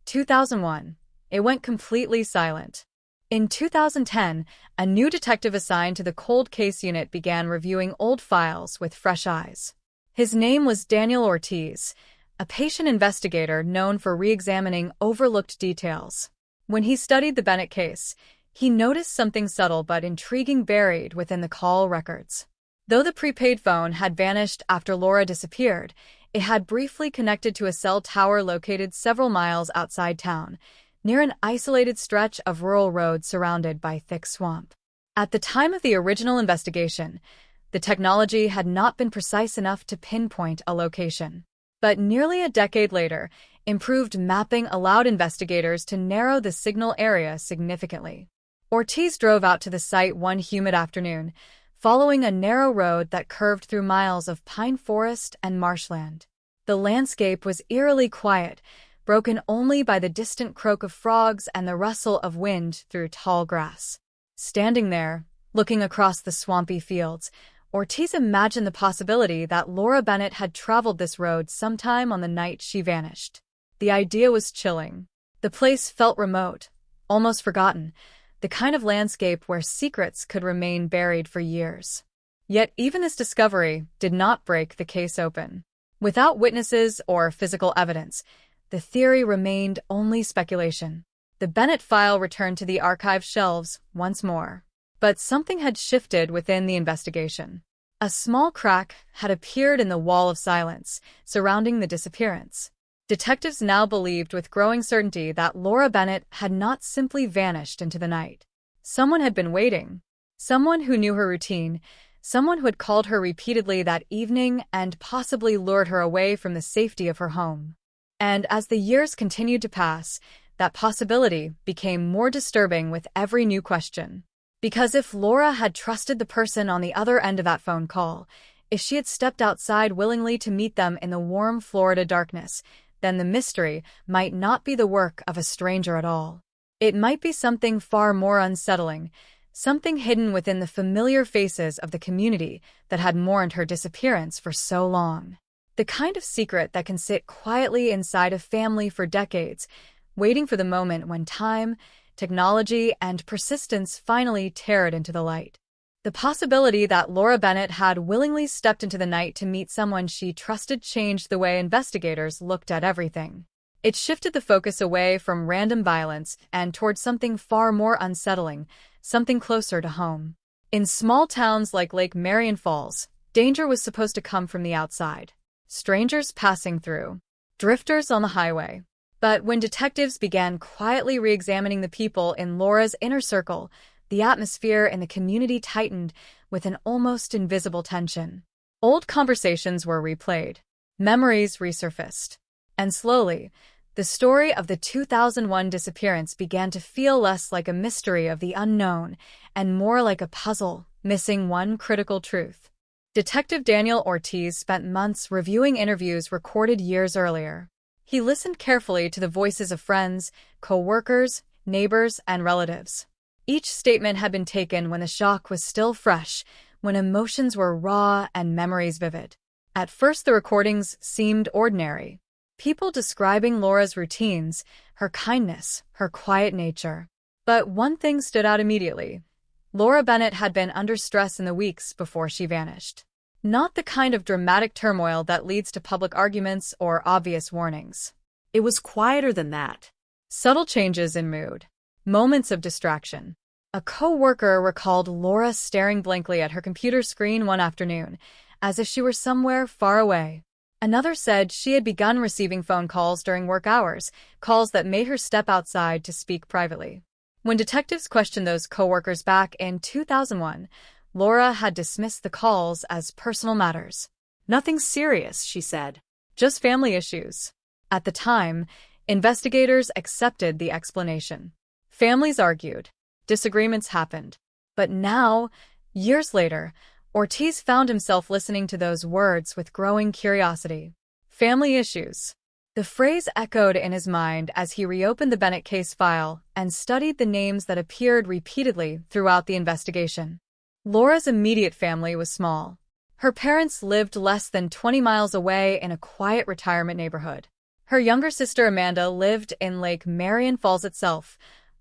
2001, it went completely silent. In 2010, a new detective assigned to the cold case unit began reviewing old files with fresh eyes. His name was Daniel Ortiz, a patient investigator known for re-examining overlooked details. When he studied the Bennett case, he noticed something subtle but intriguing buried within the call records. Though the prepaid phone had vanished after Laura disappeared, it had briefly connected to a cell tower located several miles outside town, near an isolated stretch of rural road surrounded by thick swamp. At the time of the original investigation, the technology had not been precise enough to pinpoint a location. But nearly a decade later, improved mapping allowed investigators to narrow the signal area significantly. Ortiz drove out to the site one humid afternoon, following a narrow road that curved through miles of pine forest and marshland. The landscape was eerily quiet, broken only by the distant croak of frogs and the rustle of wind through tall grass. Standing there, looking across the swampy fields, Ortiz imagined the possibility that Laura Bennett had traveled this road sometime on the night she vanished. The idea was chilling. The place felt remote, almost forgotten, the kind of landscape where secrets could remain buried for years. Yet even this discovery did not break the case open. Without witnesses or physical evidence, the theory remained only speculation. The Bennett file returned to the archive shelves once more. But something had shifted within the investigation. A small crack had appeared in the wall of silence surrounding the disappearance. Detectives now believed with growing certainty that Laura Bennett had not simply vanished into the night. Someone had been waiting. Someone who knew her routine. Someone who had called her repeatedly that evening and possibly lured her away from the safety of her home. And as the years continued to pass, that possibility became more disturbing with every new question. Because if Laura had trusted the person on the other end of that phone call, if she had stepped outside willingly to meet them in the warm Florida darkness, then the mystery might not be the work of a stranger at all. It might be something far more unsettling, something hidden within the familiar faces of the community that had mourned her disappearance for so long. The kind of secret that can sit quietly inside a family for decades, waiting for the moment when time, technology, and persistence finally tear it into the light. The possibility that Laura Bennett had willingly stepped into the night to meet someone she trusted changed the way investigators looked at everything. It shifted the focus away from random violence and towards something far more unsettling, something closer to home. In small towns like Lake Marion Falls, danger was supposed to come from the outside. Strangers passing through, drifters on the highway. But when detectives began quietly re-examining the people in Laura's inner circle, the atmosphere in the community tightened with an almost invisible tension. Old conversations were replayed, memories resurfaced, and slowly, the story of the 2001 disappearance began to feel less like a mystery of the unknown and more like a puzzle, missing one critical truth. Detective Daniel Ortiz spent months reviewing interviews recorded years earlier. He listened carefully to the voices of friends, co-workers, neighbors, and relatives. Each statement had been taken when the shock was still fresh, when emotions were raw and memories vivid. At first, the recordings seemed ordinary. People describing Laura's routines, her kindness, her quiet nature. But one thing stood out immediately. Laura Bennett had been under stress in the weeks before she vanished. Not the kind of dramatic turmoil that leads to public arguments or obvious warnings. It was quieter than that. Subtle changes in mood. Moments of distraction. A co-worker recalled Laura staring blankly at her computer screen one afternoon, as if she were somewhere far away. Another said she had begun receiving phone calls during work hours, calls that made her step outside to speak privately. When detectives questioned those co-workers back in 2001, Laura had dismissed the calls as personal matters. Nothing serious, she said. Just family issues. At the time, investigators accepted the explanation. Families argued. Disagreements happened. But now, years later, Ortiz found himself listening to those words with growing curiosity. Family issues. The phrase echoed in his mind as he reopened the Bennett case file and studied the names that appeared repeatedly throughout the investigation. Laura's immediate family was small. Her parents lived less than 20 miles away in a quiet retirement neighborhood. Her younger sister Amanda lived in Lake Marion Falls itself,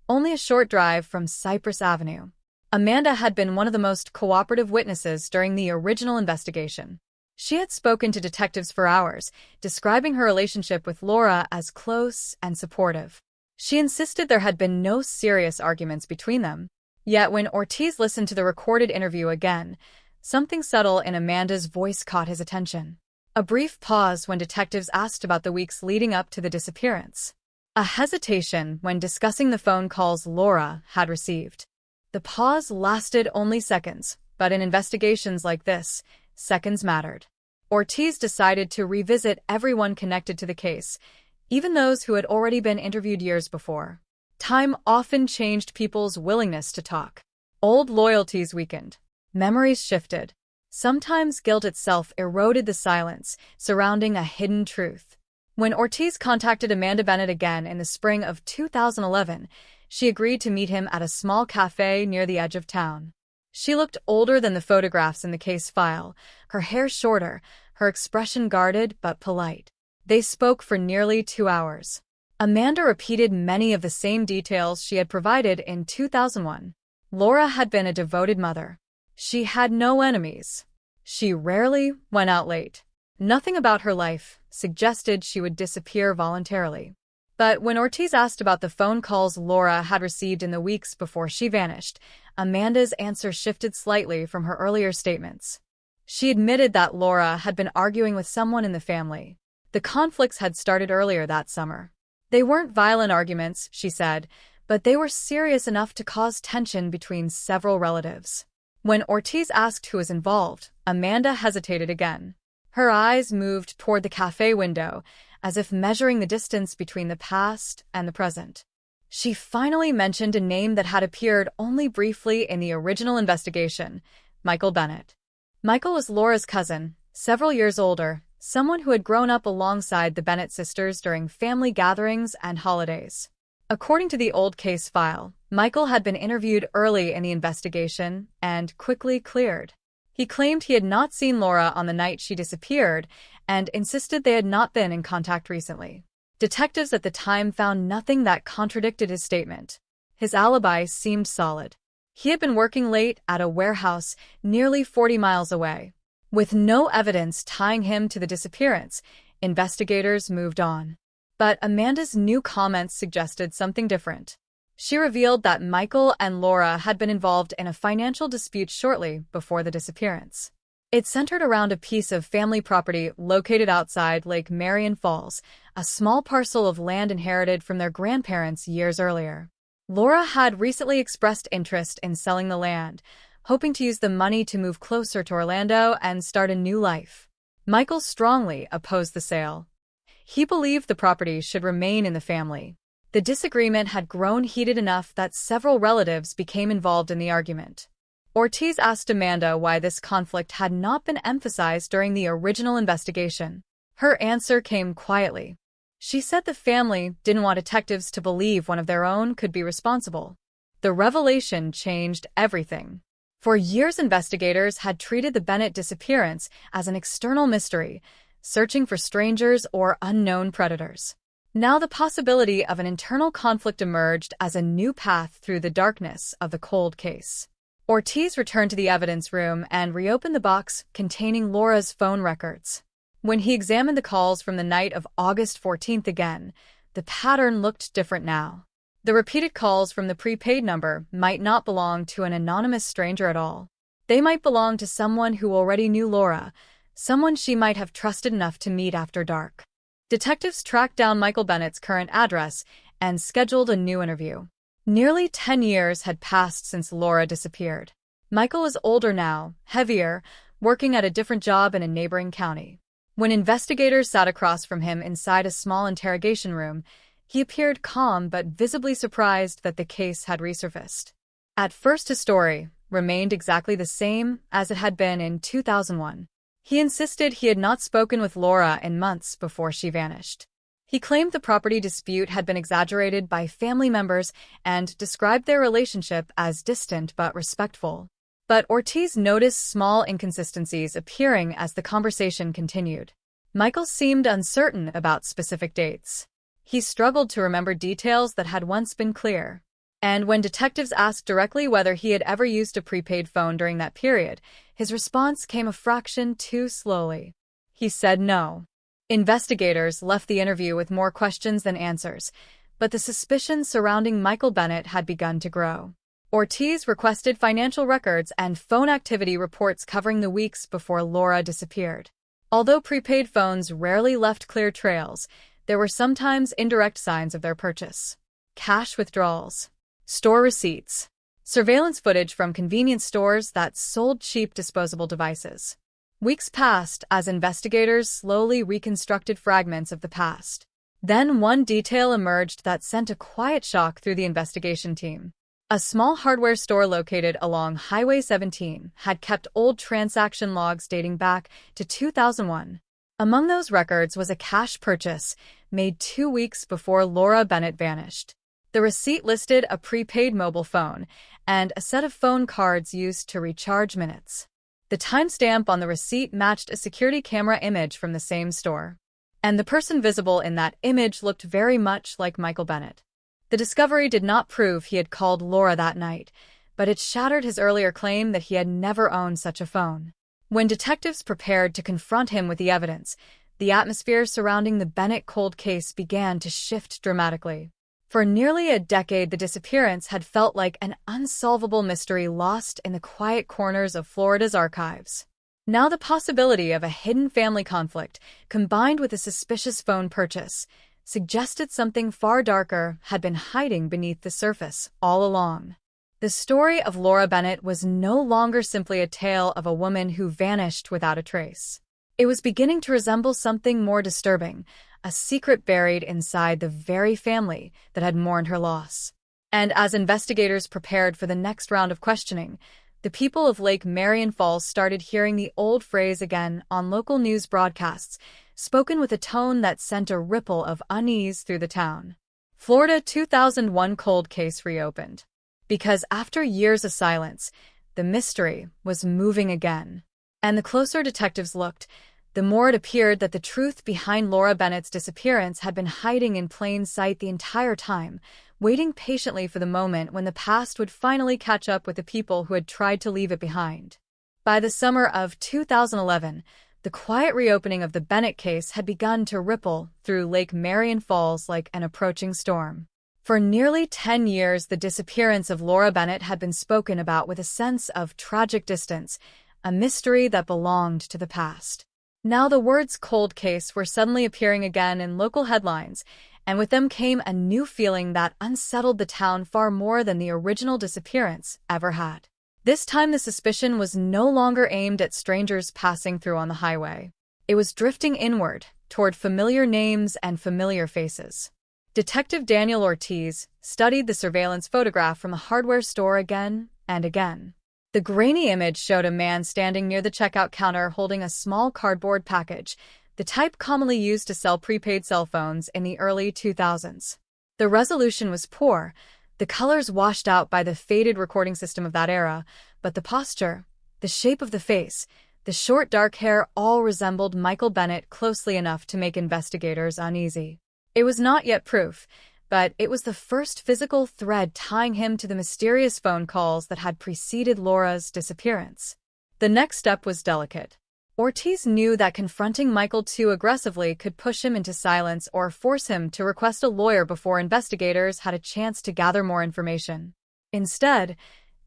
only a short drive from Cypress Avenue. Amanda had been one of the most cooperative witnesses during the original investigation. She had spoken to detectives for hours, describing her relationship with Laura as close and supportive. She insisted there had been no serious arguments between them. Yet when Ortiz listened to the recorded interview again, something subtle in Amanda's voice caught his attention. A brief pause when detectives asked about the weeks leading up to the disappearance. A hesitation when discussing the phone calls Laura had received. The pause lasted only seconds, but in investigations like this, seconds mattered. Ortiz decided to revisit everyone connected to the case, even those who had already been interviewed years before. Time often changed people's willingness to talk. Old loyalties weakened. Memories shifted. Sometimes guilt itself eroded the silence surrounding a hidden truth. When Ortiz contacted Amanda Bennett again in the spring of 2011, she agreed to meet him at a small cafe near the edge of town. She looked older than the photographs in the case file, her hair shorter, her expression guarded but polite. They spoke for nearly 2 hours. Amanda repeated many of the same details she had provided in 2001. Laura had been a devoted mother. She had no enemies. She rarely went out late. Nothing about her life suggested she would disappear voluntarily. But when Ortiz asked about the phone calls Laura had received in the weeks before she vanished, Amanda's answer shifted slightly from her earlier statements. She admitted that Laura had been arguing with someone in the family. The conflicts had started earlier that summer. They weren't violent arguments, she said, but they were serious enough to cause tension between several relatives. When Ortiz asked who was involved, Amanda hesitated again. Her eyes moved toward the cafe window, as if measuring the distance between the past and the present. She finally mentioned a name that had appeared only briefly in the original investigation, Michael Bennett. Michael was Laura's cousin, several years older, someone who had grown up alongside the Bennett sisters during family gatherings and holidays. According to the old case file, Michael had been interviewed early in the investigation and quickly cleared. He claimed he had not seen Laura on the night she disappeared and insisted they had not been in contact recently. Detectives at the time found nothing that contradicted his statement. His alibi seemed solid. He had been working late at a warehouse nearly 40 miles away. With no evidence tying him to the disappearance, investigators moved on. But Amanda's new comments suggested something different. She revealed that Michael and Laura had been involved in a financial dispute shortly before the disappearance. It centered around a piece of family property located outside Lake Marion Falls, a small parcel of land inherited from their grandparents years earlier. Laura had recently expressed interest in selling the land, hoping to use the money to move closer to Orlando and start a new life. Michael strongly opposed the sale. He believed the property should remain in the family. The disagreement had grown heated enough that several relatives became involved in the argument. Ortiz asked Amanda why this conflict had not been emphasized during the original investigation. Her answer came quietly. She said the family didn't want detectives to believe one of their own could be responsible. The revelation changed everything. For years, investigators had treated the Bennett disappearance as an external mystery, searching for strangers or unknown predators. Now the possibility of an internal conflict emerged as a new path through the darkness of the cold case. Ortiz returned to the evidence room and reopened the box containing Laura's phone records. When he examined the calls from the night of August 14th again, the pattern looked different now. The repeated calls from the prepaid number might not belong to an anonymous stranger at all. They might belong to someone who already knew Laura, someone she might have trusted enough to meet after dark. Detectives tracked down Michael Bennett's current address and scheduled a new interview. Nearly 10 years had passed since Laura disappeared. Michael was older now, heavier, working at a different job in a neighboring county. When investigators sat across from him inside a small interrogation room, he appeared calm but visibly surprised that the case had resurfaced. At first, his story remained exactly the same as it had been in 2001. He insisted he had not spoken with Laura in months before she vanished. He claimed the property dispute had been exaggerated by family members and described their relationship as distant but respectful. But Ortiz noticed small inconsistencies appearing as the conversation continued. Michael seemed uncertain about specific dates. He struggled to remember details that had once been clear. And when detectives asked directly whether he had ever used a prepaid phone during that period, his response came a fraction too slowly. He said no. Investigators left the interview with more questions than answers, but the suspicions surrounding Michael Bennett had begun to grow. Ortiz requested financial records and phone activity reports covering the weeks before Laura disappeared. Although prepaid phones rarely left clear trails, there were sometimes indirect signs of their purchase. Cash withdrawals, store receipts, surveillance footage from convenience stores that sold cheap disposable devices. Weeks passed as investigators slowly reconstructed fragments of the past. Then one detail emerged that sent a quiet shock through the investigation team. A small hardware store located along Highway 17 had kept old transaction logs dating back to 2001. Among those records was a cash purchase made 2 weeks before Laura Bennett vanished. The receipt listed a prepaid mobile phone and a set of phone cards used to recharge minutes. The timestamp on the receipt matched a security camera image from the same store, and the person visible in that image looked very much like Michael Bennett. The discovery did not prove he had called Laura that night, but it shattered his earlier claim that he had never owned such a phone. When detectives prepared to confront him with the evidence, the atmosphere surrounding the Bennett cold case began to shift dramatically. For nearly a decade, the disappearance had felt like an unsolvable mystery lost in the quiet corners of Florida's archives. Now the possibility of a hidden family conflict, combined with a suspicious phone purchase, suggested something far darker had been hiding beneath the surface all along. The story of Laura Bennett was no longer simply a tale of a woman who vanished without a trace. It was beginning to resemble something more disturbing, a secret buried inside the very family that had mourned her loss. And as investigators prepared for the next round of questioning, the people of Lake Marion Falls started hearing the old phrase again on local news broadcasts, spoken with a tone that sent a ripple of unease through the town. Florida 2001 cold case reopened. Because after years of silence, the mystery was moving again. And the closer detectives looked, the more it appeared that the truth behind Laura Bennett's disappearance had been hiding in plain sight the entire time, waiting patiently for the moment when the past would finally catch up with the people who had tried to leave it behind. By the summer of 2011, the quiet reopening of the Bennett case had begun to ripple through Lake Marion Falls like an approaching storm. For nearly 10 years, the disappearance of Laura Bennett had been spoken about with a sense of tragic distance, a mystery that belonged to the past. Now the words cold case were suddenly appearing again in local headlines, and with them came a new feeling that unsettled the town far more than the original disappearance ever had. This time the suspicion was no longer aimed at strangers passing through on the highway. It was drifting inward, toward familiar names and familiar faces. Detective Daniel Ortiz studied the surveillance photograph from a hardware store again and again. The grainy image showed a man standing near the checkout counter holding a small cardboard package, the type commonly used to sell prepaid cell phones in the early 2000s. The resolution was poor, the colors washed out by the faded recording system of that era, but the posture, the shape of the face, the short dark hair all resembled Michael Bennett closely enough to make investigators uneasy. It was not yet proof, but it was the first physical thread tying him to the mysterious phone calls that had preceded Laura's disappearance. The next step was delicate. Ortiz knew that confronting Michael too aggressively could push him into silence or force him to request a lawyer before investigators had a chance to gather more information. Instead,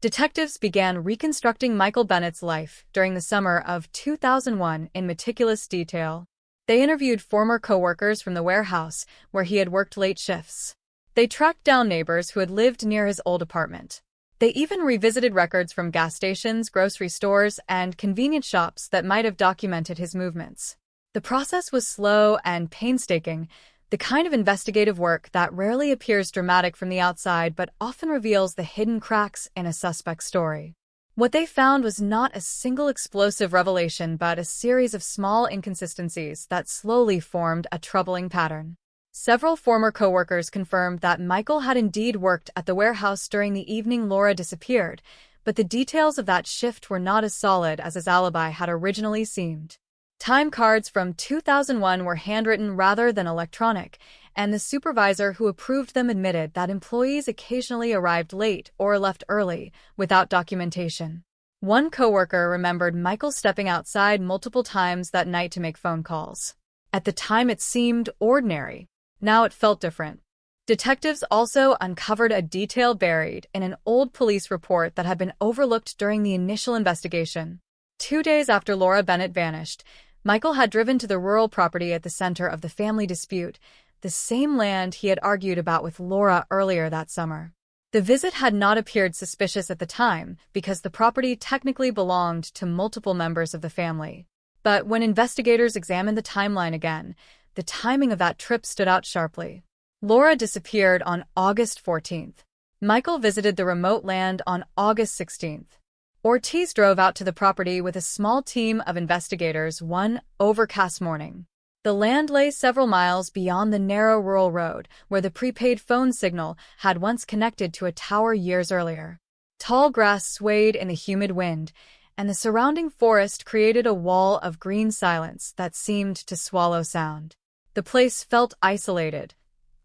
detectives began reconstructing Michael Bennett's life during the summer of 2001 in meticulous detail. They interviewed former co-workers from the warehouse where he had worked late shifts. They tracked down neighbors who had lived near his old apartment. They even revisited records from gas stations, grocery stores, and convenience shops that might have documented his movements. The process was slow and painstaking, the kind of investigative work that rarely appears dramatic from the outside but often reveals the hidden cracks in a suspect's story. What they found was not a single explosive revelation but a series of small inconsistencies that slowly formed a troubling pattern. Several former co-workers confirmed that Michael had indeed worked at the warehouse during the evening Laura disappeared, but the details of that shift were not as solid as his alibi had originally seemed. Time cards from 2001 were handwritten rather than electronic, and the supervisor who approved them admitted that employees occasionally arrived late or left early without documentation. One coworker remembered Michael stepping outside multiple times that night to make phone calls. At the time it seemed ordinary. Now it felt different. Detectives also uncovered a detail buried in an old police report that had been overlooked during the initial investigation. 2 days after Laura Bennett vanished, Michael had driven to the rural property at the center of the family dispute, the same land he had argued about with Laura earlier that summer. The visit had not appeared suspicious at the time because the property technically belonged to multiple members of the family. But when investigators examined the timeline again, the timing of that trip stood out sharply. Laura disappeared on August 14th. Michael visited the remote land on August 16th. Ortiz drove out to the property with a small team of investigators one overcast morning. The land lay several miles beyond the narrow rural road where the prepaid phone signal had once connected to a tower years earlier. Tall grass swayed in the humid wind, and the surrounding forest created a wall of green silence that seemed to swallow sound. The place felt isolated,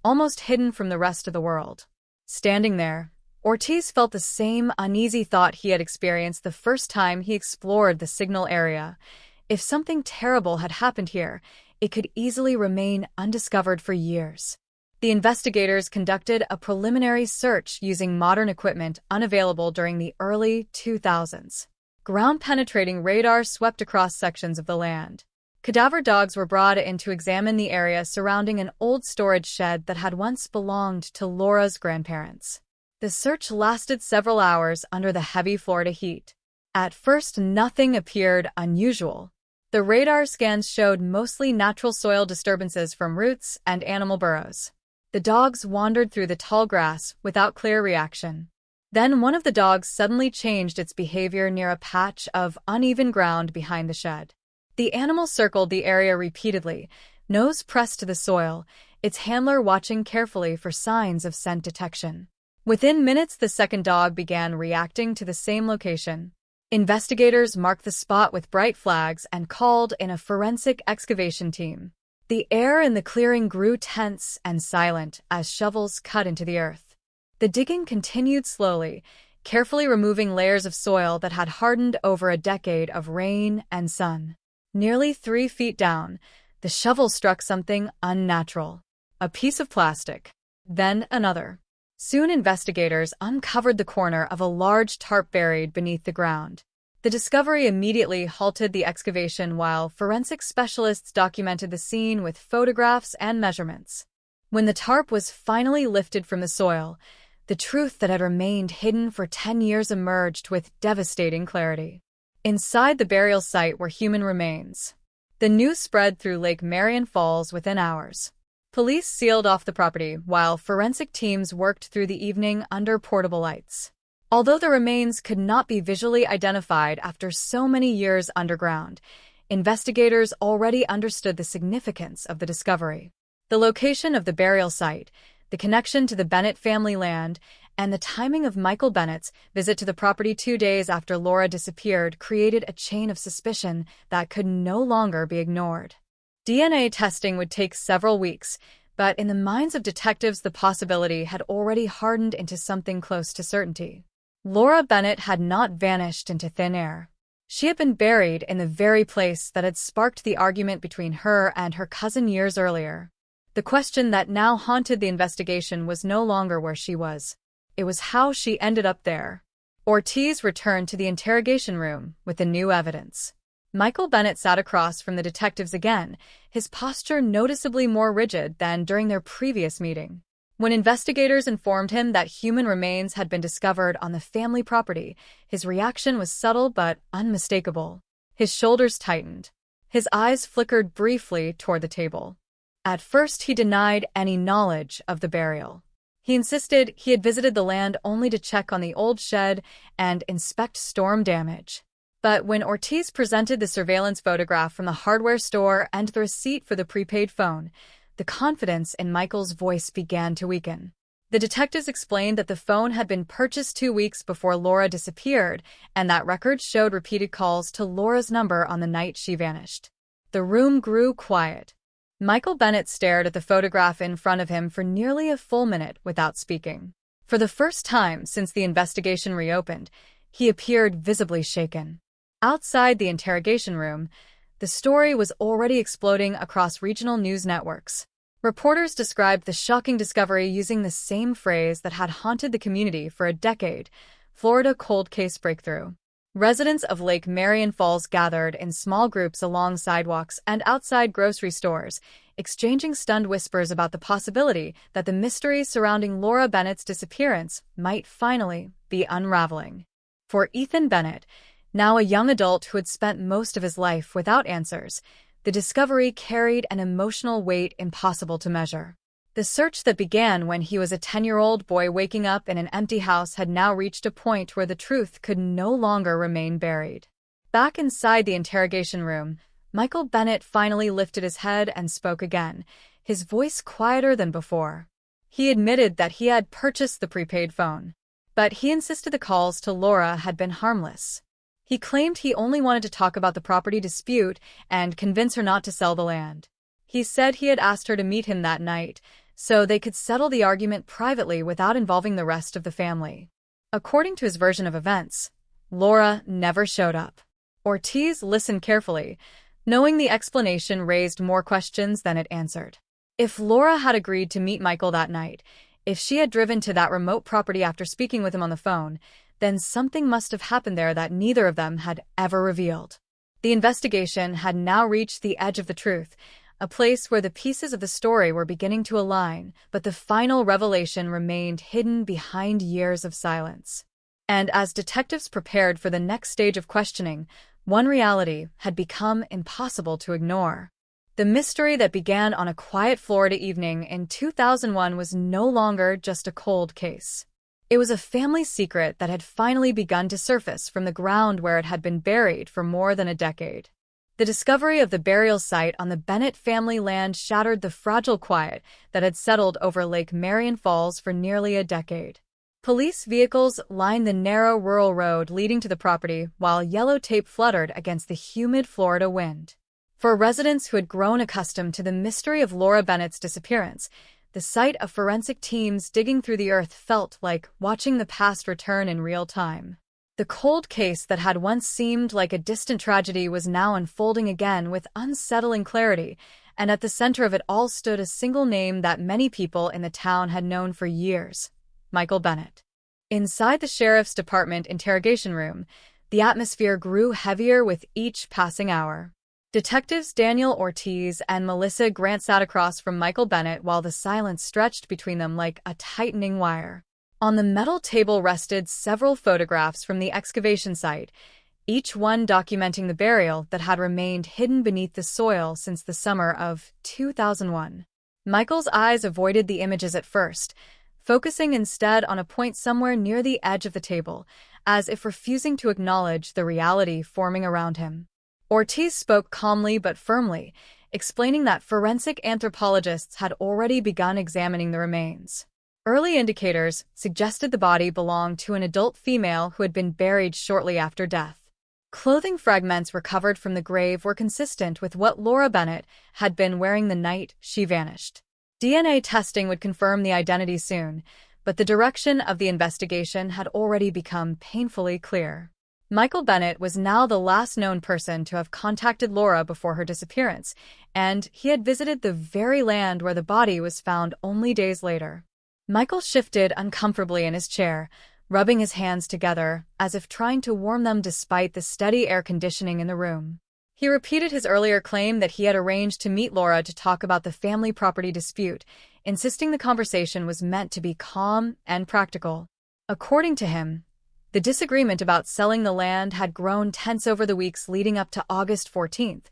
almost hidden from the rest of the world. Standing there, Ortiz felt the same uneasy thought he had experienced the first time he explored the signal area. If something terrible had happened here, it could easily remain undiscovered for years. The investigators conducted a preliminary search using modern equipment unavailable during the early 2000s. Ground-penetrating radar swept across sections of the land. Cadaver dogs were brought in to examine the area surrounding an old storage shed that had once belonged to Laura's grandparents. The search lasted several hours under the heavy Florida heat. At first, nothing appeared unusual. The radar scans showed mostly natural soil disturbances from roots and animal burrows. The dogs wandered through the tall grass without clear reaction. Then one of the dogs suddenly changed its behavior near a patch of uneven ground behind the shed. The animal circled the area repeatedly, nose pressed to the soil, its handler watching carefully for signs of scent detection. Within minutes, the second dog began reacting to the same location. Investigators marked the spot with bright flags and called in a forensic excavation team. The air in the clearing grew tense and silent as shovels cut into the earth. The digging continued slowly, carefully removing layers of soil that had hardened over a decade of rain and sun. Nearly 3 feet down, the shovel struck something unnatural. A piece of plastic. Then another. Soon investigators uncovered the corner of a large tarp buried beneath the ground. The discovery immediately halted the excavation while forensic specialists documented the scene with photographs and measurements. When the tarp was finally lifted from the soil, the truth that had remained hidden for 10 years emerged with devastating clarity. Inside the burial site were human remains. The news spread through Lake Marion Falls within hours. Police sealed off the property while forensic teams worked through the evening under portable lights. Although the remains could not be visually identified after so many years underground, investigators already understood the significance of the discovery. The location of the burial site, the connection to the Bennett family land, and the timing of Michael Bennett's visit to the property 2 days after Laura disappeared created a chain of suspicion that could no longer be ignored. DNA testing would take several weeks, but in the minds of detectives the possibility had already hardened into something close to certainty. Laura Bennett had not vanished into thin air. She had been buried in the very place that had sparked the argument between her and her cousin years earlier. The question that now haunted the investigation was no longer where she was. It was how she ended up there. Ortiz returned to the interrogation room with the new evidence. Michael Bennett sat across from the detectives again, his posture noticeably more rigid than during their previous meeting. When investigators informed him that human remains had been discovered on the family property, his reaction was subtle but unmistakable. His shoulders tightened. His eyes flickered briefly toward the table. At first, he denied any knowledge of the burial. He insisted he had visited the land only to check on the old shed and inspect storm damage. But when Ortiz presented the surveillance photograph from the hardware store and the receipt for the prepaid phone, the confidence in Michael's voice began to weaken. The detectives explained that the phone had been purchased 2 weeks before Laura disappeared, and that records showed repeated calls to Laura's number on the night she vanished. The room grew quiet. Michael Bennett stared at the photograph in front of him for nearly a full minute without speaking. For the first time since the investigation reopened, he appeared visibly shaken. Outside the interrogation room, the story was already exploding across regional news networks. Reporters described the shocking discovery using the same phrase that had haunted the community for a decade: Florida cold case breakthrough. Residents of Lake Marion Falls gathered in small groups along sidewalks and outside grocery stores, exchanging stunned whispers about the possibility that the mystery surrounding Laura Bennett's disappearance might finally be unraveling. For Ethan Bennett, now a young adult who had spent most of his life without answers, the discovery carried an emotional weight impossible to measure. The search that began when he was a 10-year-old boy waking up in an empty house had now reached a point where the truth could no longer remain buried. Back inside the interrogation room, Michael Bennett finally lifted his head and spoke again, his voice quieter than before. He admitted that he had purchased the prepaid phone, but he insisted the calls to Laura had been harmless. He claimed he only wanted to talk about the property dispute and convince her not to sell the land. He said he had asked her to meet him that night, so they could settle the argument privately without involving the rest of the family. According to his version of events, Laura never showed up. Ortiz listened carefully, knowing the explanation raised more questions than it answered. If Laura had agreed to meet Michael that night, if she had driven to that remote property after speaking with him on the phone, then something must have happened there that neither of them had ever revealed. The investigation had now reached the edge of the truth, a place where the pieces of the story were beginning to align, but the final revelation remained hidden behind years of silence. And as detectives prepared for the next stage of questioning, one reality had become impossible to ignore. The mystery that began on a quiet Florida evening in 2001 was no longer just a cold case. It was a family secret that had finally begun to surface from the ground where it had been buried for more than a decade. The discovery of the burial site on the Bennett family land shattered the fragile quiet that had settled over Lake Marion Falls for nearly a decade. Police vehicles lined the narrow rural road leading to the property while yellow tape fluttered against the humid Florida wind. For residents who had grown accustomed to the mystery of Laura Bennett's disappearance, the sight of forensic teams digging through the earth felt like watching the past return in real time. The cold case that had once seemed like a distant tragedy was now unfolding again with unsettling clarity, and at the center of it all stood a single name that many people in the town had known for years: Michael Bennett. Inside the sheriff's department interrogation room, the atmosphere grew heavier with each passing hour. Detectives Daniel Ortiz and Melissa Grant sat across from Michael Bennett while the silence stretched between them like a tightening wire. On the metal table rested several photographs from the excavation site, each one documenting the burial that had remained hidden beneath the soil since the summer of 2001. Michael's eyes avoided the images at first, focusing instead on a point somewhere near the edge of the table, as if refusing to acknowledge the reality forming around him. Ortiz spoke calmly but firmly, explaining that forensic anthropologists had already begun examining the remains. Early indicators suggested the body belonged to an adult female who had been buried shortly after death. Clothing fragments recovered from the grave were consistent with what Laura Bennett had been wearing the night she vanished. DNA testing would confirm the identity soon, but the direction of the investigation had already become painfully clear. Michael Bennett was now the last known person to have contacted Laura before her disappearance, and he had visited the very land where the body was found only days later. Michael shifted uncomfortably in his chair, rubbing his hands together as if trying to warm them despite the steady air conditioning in the room. He repeated his earlier claim that he had arranged to meet Laura to talk about the family property dispute, insisting the conversation was meant to be calm and practical. According to him, the disagreement about selling the land had grown tense over the weeks leading up to August 14th,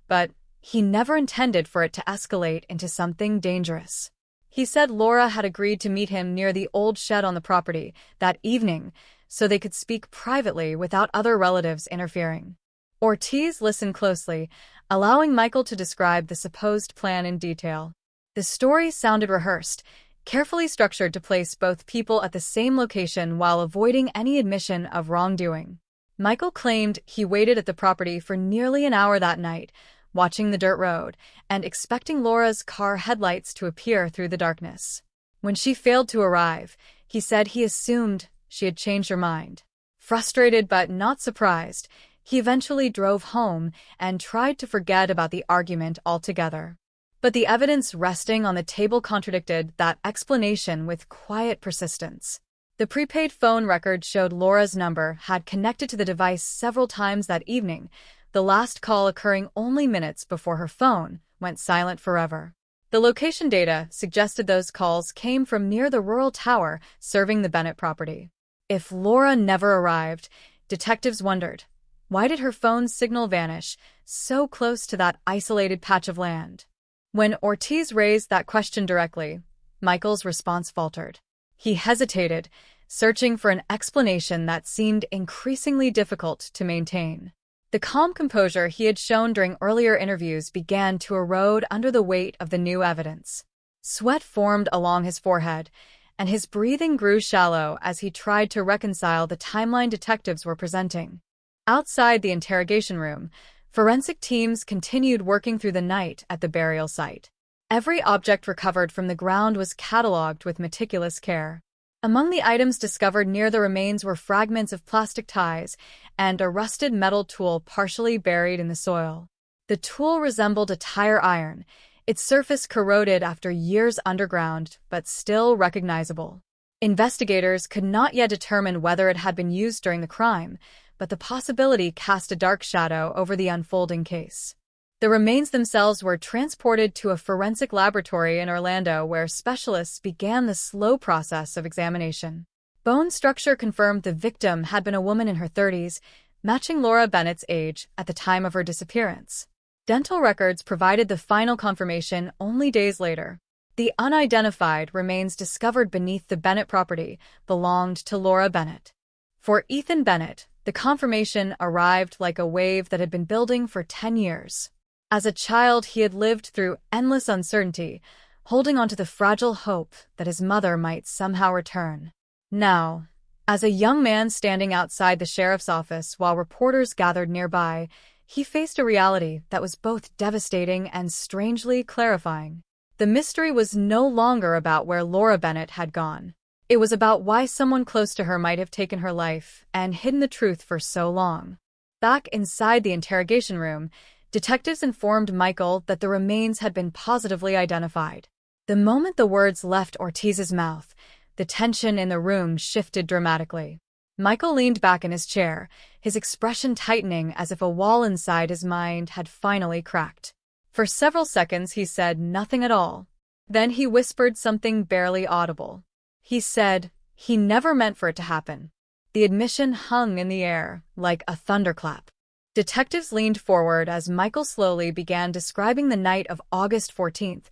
but he never intended for it to escalate into something dangerous. He said Laura had agreed to meet him near the old shed on the property that evening so they could speak privately without other relatives interfering. Ortiz listened closely, allowing Michael to describe the supposed plan in detail. The story sounded rehearsed, carefully structured to place both people at the same location while avoiding any admission of wrongdoing. Michael claimed he waited at the property for nearly an hour that night, watching the dirt road and expecting Laura's car headlights to appear through the darkness. When she failed to arrive, he said he assumed she had changed her mind. Frustrated but not surprised, he eventually drove home and tried to forget about the argument altogether. But the evidence resting on the table contradicted that explanation with quiet persistence. The prepaid phone record showed Laura's number had connected to the device several times that evening, the last call occurring only minutes before her phone went silent forever. The location data suggested those calls came from near the rural tower serving the Bennett property. If Laura never arrived, detectives wondered, why did her phone's signal vanish so close to that isolated patch of land? When Ortiz raised that question directly, Michael's response faltered. He hesitated, searching for an explanation that seemed increasingly difficult to maintain. The calm composure he had shown during earlier interviews began to erode under the weight of the new evidence. Sweat formed along his forehead, and his breathing grew shallow as he tried to reconcile the timeline detectives were presenting. Outside the interrogation room, forensic teams continued working through the night at the burial site. Every object recovered from the ground was catalogued with meticulous care. Among the items discovered near the remains were fragments of plastic ties and a rusted metal tool partially buried in the soil. The tool resembled a tire iron, its surface corroded after years underground, but still recognizable. Investigators could not yet determine whether it had been used during the crime, but the possibility cast a dark shadow over the unfolding case. The remains themselves were transported to a forensic laboratory in Orlando where specialists began the slow process of examination. Bone structure confirmed the victim had been a woman in her 30s, matching Laura Bennett's age at the time of her disappearance. Dental records provided the final confirmation only days later. The unidentified remains discovered beneath the Bennett property belonged to Laura Bennett. For Ethan Bennett, the confirmation arrived like a wave that had been building for 10 years. As a child, he had lived through endless uncertainty, holding on to the fragile hope that his mother might somehow return. Now, as a young man standing outside the sheriff's office while reporters gathered nearby, he faced a reality that was both devastating and strangely clarifying. The mystery was no longer about where Laura Bennett had gone. It was about why someone close to her might have taken her life and hidden the truth for so long. Back inside the interrogation room, detectives informed Michael that the remains had been positively identified. The moment the words left Ortiz's mouth, the tension in the room shifted dramatically. Michael leaned back in his chair, his expression tightening as if a wall inside his mind had finally cracked. For several seconds he said nothing at all. Then he whispered something barely audible. He said, "He never meant for it to happen." The admission hung in the air, like a thunderclap. Detectives leaned forward as Michael slowly began describing the night of August 14,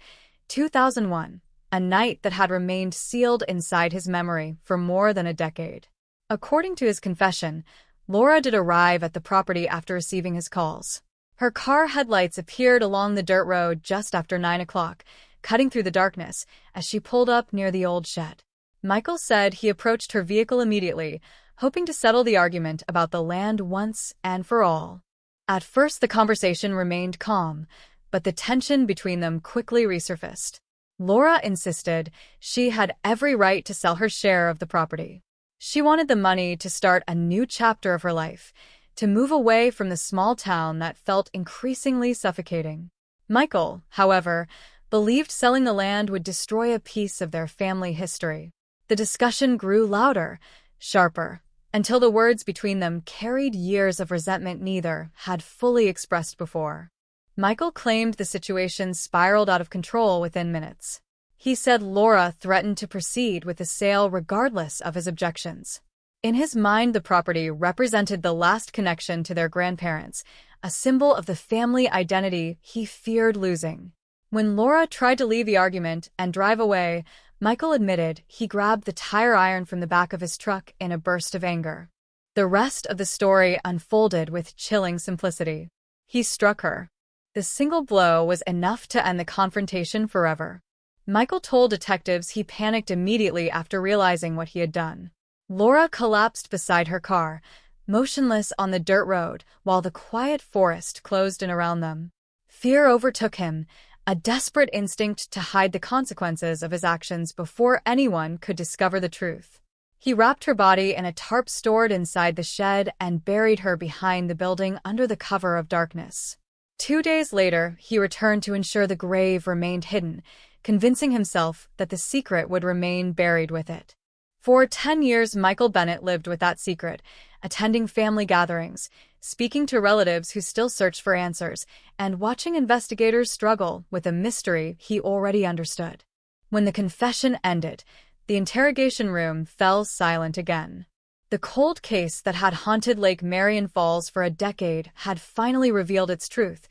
2001, a night that had remained sealed inside his memory for more than a decade. According to his confession, Laura did arrive at the property after receiving his calls. Her car headlights appeared along the dirt road just after 9 o'clock, cutting through the darkness as she pulled up near the old shed. Michael said he approached her vehicle immediately, hoping to settle the argument about the land once and for all. At first, the conversation remained calm, but the tension between them quickly resurfaced. Laura insisted she had every right to sell her share of the property. She wanted the money to start a new chapter of her life, to move away from the small town that felt increasingly suffocating. Michael, however, believed selling the land would destroy a piece of their family history. The discussion grew louder, sharper, until the words between them carried years of resentment neither had fully expressed before. Michael claimed the situation spiraled out of control within minutes. He said Laura threatened to proceed with the sale regardless of his objections. In his mind, the property represented the last connection to their grandparents, a symbol of the family identity he feared losing. When Laura tried to leave the argument and drive away, Michael admitted he grabbed the tire iron from the back of his truck in a burst of anger. The rest of the story unfolded with chilling simplicity. He struck her. The single blow was enough to end the confrontation forever. Michael told detectives he panicked immediately after realizing what he had done. Laura collapsed beside her car, motionless on the dirt road, while the quiet forest closed in around them. Fear overtook him, a desperate instinct to hide the consequences of his actions before anyone could discover the truth. He wrapped her body in a tarp stored inside the shed and buried her behind the building under the cover of darkness. 2 days later, he returned to ensure the grave remained hidden, convincing himself that the secret would remain buried with it. For 10 years, Michael Bennett lived with that secret, attending family gatherings, speaking to relatives who still searched for answers, and watching investigators struggle with a mystery he already understood. When the confession ended, the interrogation room fell silent again. The cold case that had haunted Lake Marion Falls for a decade had finally revealed its truth,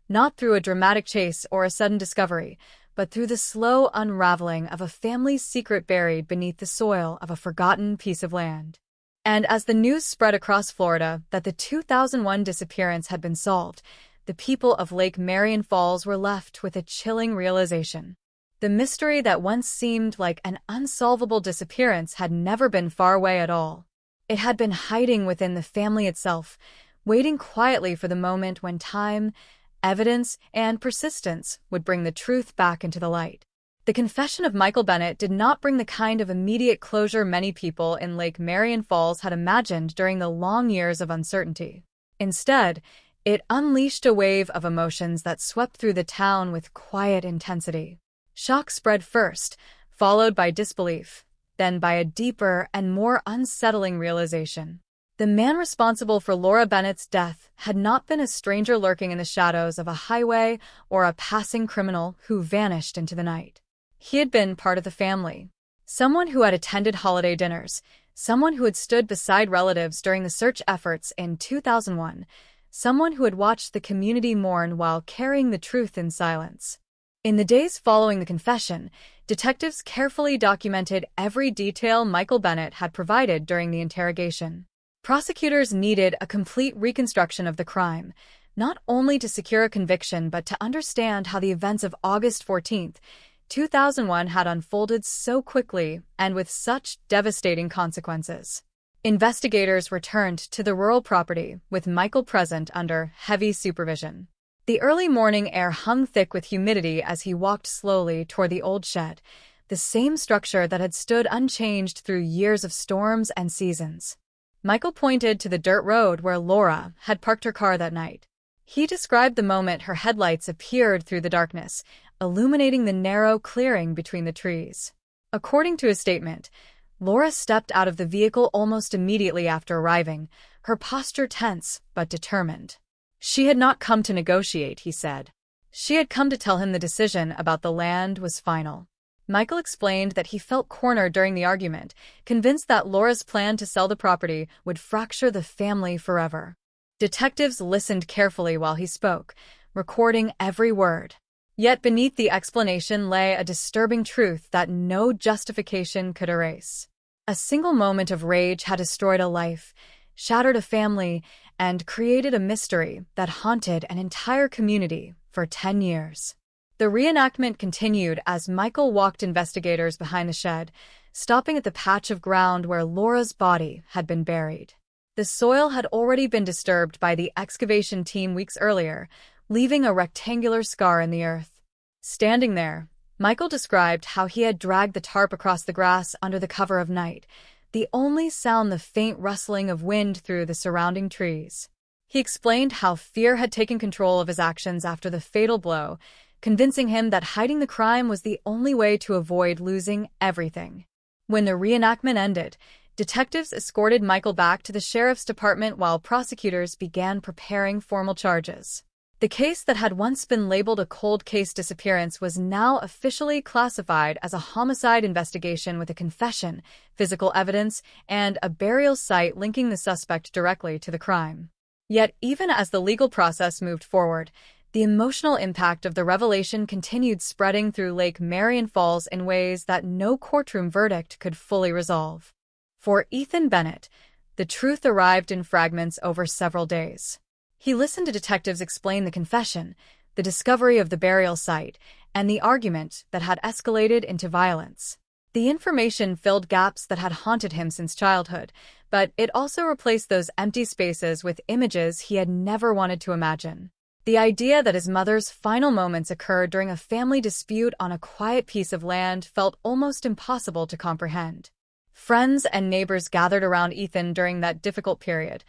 not through a dramatic chase or a sudden discovery, but through the slow unraveling of a family's secret buried beneath the soil of a forgotten piece of land. And as the news spread across Florida that the 2001 disappearance had been solved, the people of Lake Marion Falls were left with a chilling realization. The mystery that once seemed like an unsolvable disappearance had never been far away at all. It had been hiding within the family itself, waiting quietly for the moment when time, evidence, and persistence would bring the truth back into the light. The confession of Michael Bennett did not bring the kind of immediate closure many people in Lake Marion Falls had imagined during the long years of uncertainty. Instead, it unleashed a wave of emotions that swept through the town with quiet intensity. Shock spread first, followed by disbelief, then by a deeper and more unsettling realization. The man responsible for Laura Bennett's death had not been a stranger lurking in the shadows of a highway or a passing criminal who vanished into the night. He had been part of the family, someone who had attended holiday dinners, someone who had stood beside relatives during the search efforts in 2001, someone who had watched the community mourn while carrying the truth in silence. In the days following the confession, detectives carefully documented every detail Michael Bennett had provided during the interrogation. Prosecutors needed a complete reconstruction of the crime, not only to secure a conviction but to understand how the events of August 14, 2001 had unfolded so quickly and with such devastating consequences. Investigators returned to the rural property with Michael present under heavy supervision. The early morning air hung thick with humidity as he walked slowly toward the old shed, the same structure that had stood unchanged through years of storms and seasons. Michael pointed to the dirt road where Laura had parked her car that night. He described the moment her headlights appeared through the darkness, illuminating the narrow clearing between the trees. According to his statement, Laura stepped out of the vehicle almost immediately after arriving, her posture tense but determined. She had not come to negotiate, he said. She had come to tell him the decision about the land was final. Michael explained that he felt cornered during the argument, convinced that Laura's plan to sell the property would fracture the family forever. Detectives listened carefully while he spoke, recording every word. Yet beneath the explanation lay a disturbing truth that no justification could erase. A single moment of rage had destroyed a life, shattered a family, and created a mystery that haunted an entire community for 10 years. The reenactment continued as Michael walked investigators behind the shed, stopping at the patch of ground where Laura's body had been buried. The soil had already been disturbed by the excavation team weeks earlier, leaving a rectangular scar in the earth. Standing there, Michael described how he had dragged the tarp across the grass under the cover of night, the only sound the faint rustling of wind through the surrounding trees. He explained how fear had taken control of his actions after the fatal blow, convincing him that hiding the crime was the only way to avoid losing everything. When the reenactment ended, detectives escorted Michael back to the sheriff's department while prosecutors began preparing formal charges. The case that had once been labeled a cold case disappearance was now officially classified as a homicide investigation with a confession, physical evidence, and a burial site linking the suspect directly to the crime. Yet, even as the legal process moved forward, the emotional impact of the revelation continued spreading through Lake Marion Falls in ways that no courtroom verdict could fully resolve. For Ethan Bennett, the truth arrived in fragments over several days. He listened to detectives explain the confession, the discovery of the burial site, and the argument that had escalated into violence. The information filled gaps that had haunted him since childhood, but it also replaced those empty spaces with images he had never wanted to imagine. The idea that his mother's final moments occurred during a family dispute on a quiet piece of land felt almost impossible to comprehend. Friends and neighbors gathered around Ethan during that difficult period,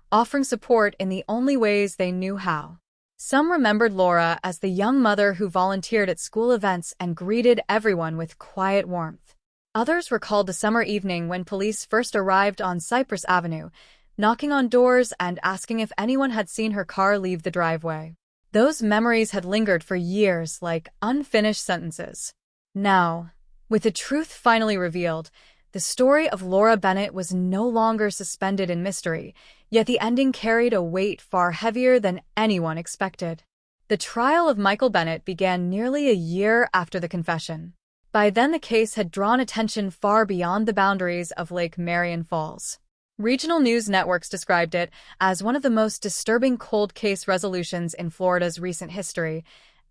offering support in the only ways they knew how. Some remembered Laura as the young mother who volunteered at school events and greeted everyone with quiet warmth. Others recalled the summer evening when police first arrived on Cypress Avenue, knocking on doors and asking if anyone had seen her car leave the driveway. Those memories had lingered for years like unfinished sentences. Now, with the truth finally revealed, the story of Laura Bennett was no longer suspended in mystery, yet the ending carried a weight far heavier than anyone expected. The trial of Michael Bennett began nearly a year after the confession. By then, the case had drawn attention far beyond the boundaries of Lake Marion Falls. Regional news networks described it as one of the most disturbing cold case resolutions in Florida's recent history,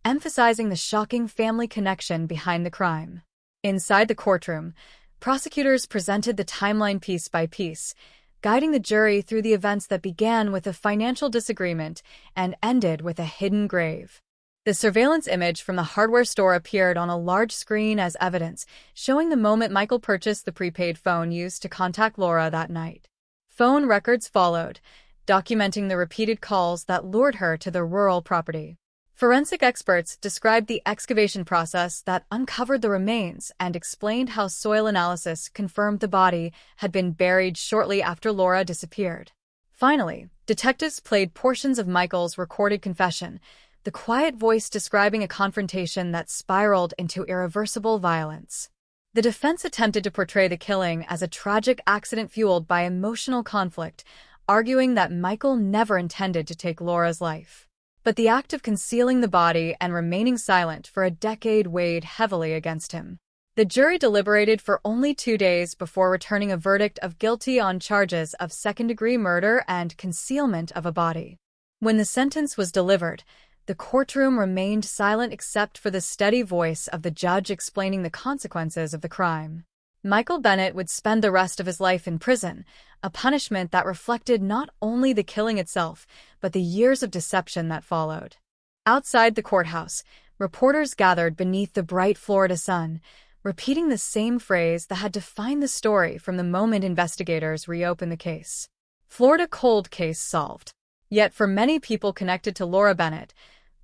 emphasizing the shocking family connection behind the crime. Inside the courtroom, prosecutors presented the timeline piece by piece, guiding the jury through the events that began with a financial disagreement and ended with a hidden grave. The surveillance image from the hardware store appeared on a large screen as evidence, showing the moment Michael purchased the prepaid phone used to contact Laura that night. Phone records followed, documenting the repeated calls that lured her to the rural property. Forensic experts described the excavation process that uncovered the remains and explained how soil analysis confirmed the body had been buried shortly after Laura disappeared. Finally, detectives played portions of Michael's recorded confession, the quiet voice describing a confrontation that spiraled into irreversible violence. The defense attempted to portray the killing as a tragic accident fueled by emotional conflict, arguing that Michael never intended to take Laura's life. But the act of concealing the body and remaining silent for a decade weighed heavily against him. The jury deliberated for only 2 days before returning a verdict of guilty on charges of second-degree murder and concealment of a body. When the sentence was delivered, the courtroom remained silent except for the steady voice of the judge explaining the consequences of the crime. Michael Bennett would spend the rest of his life in prison, a punishment that reflected not only the killing itself, but the years of deception that followed. Outside the courthouse, reporters gathered beneath the bright Florida sun, repeating the same phrase that had defined the story from the moment investigators reopened the case. Florida cold case solved. Yet for many people connected to Laura Bennett,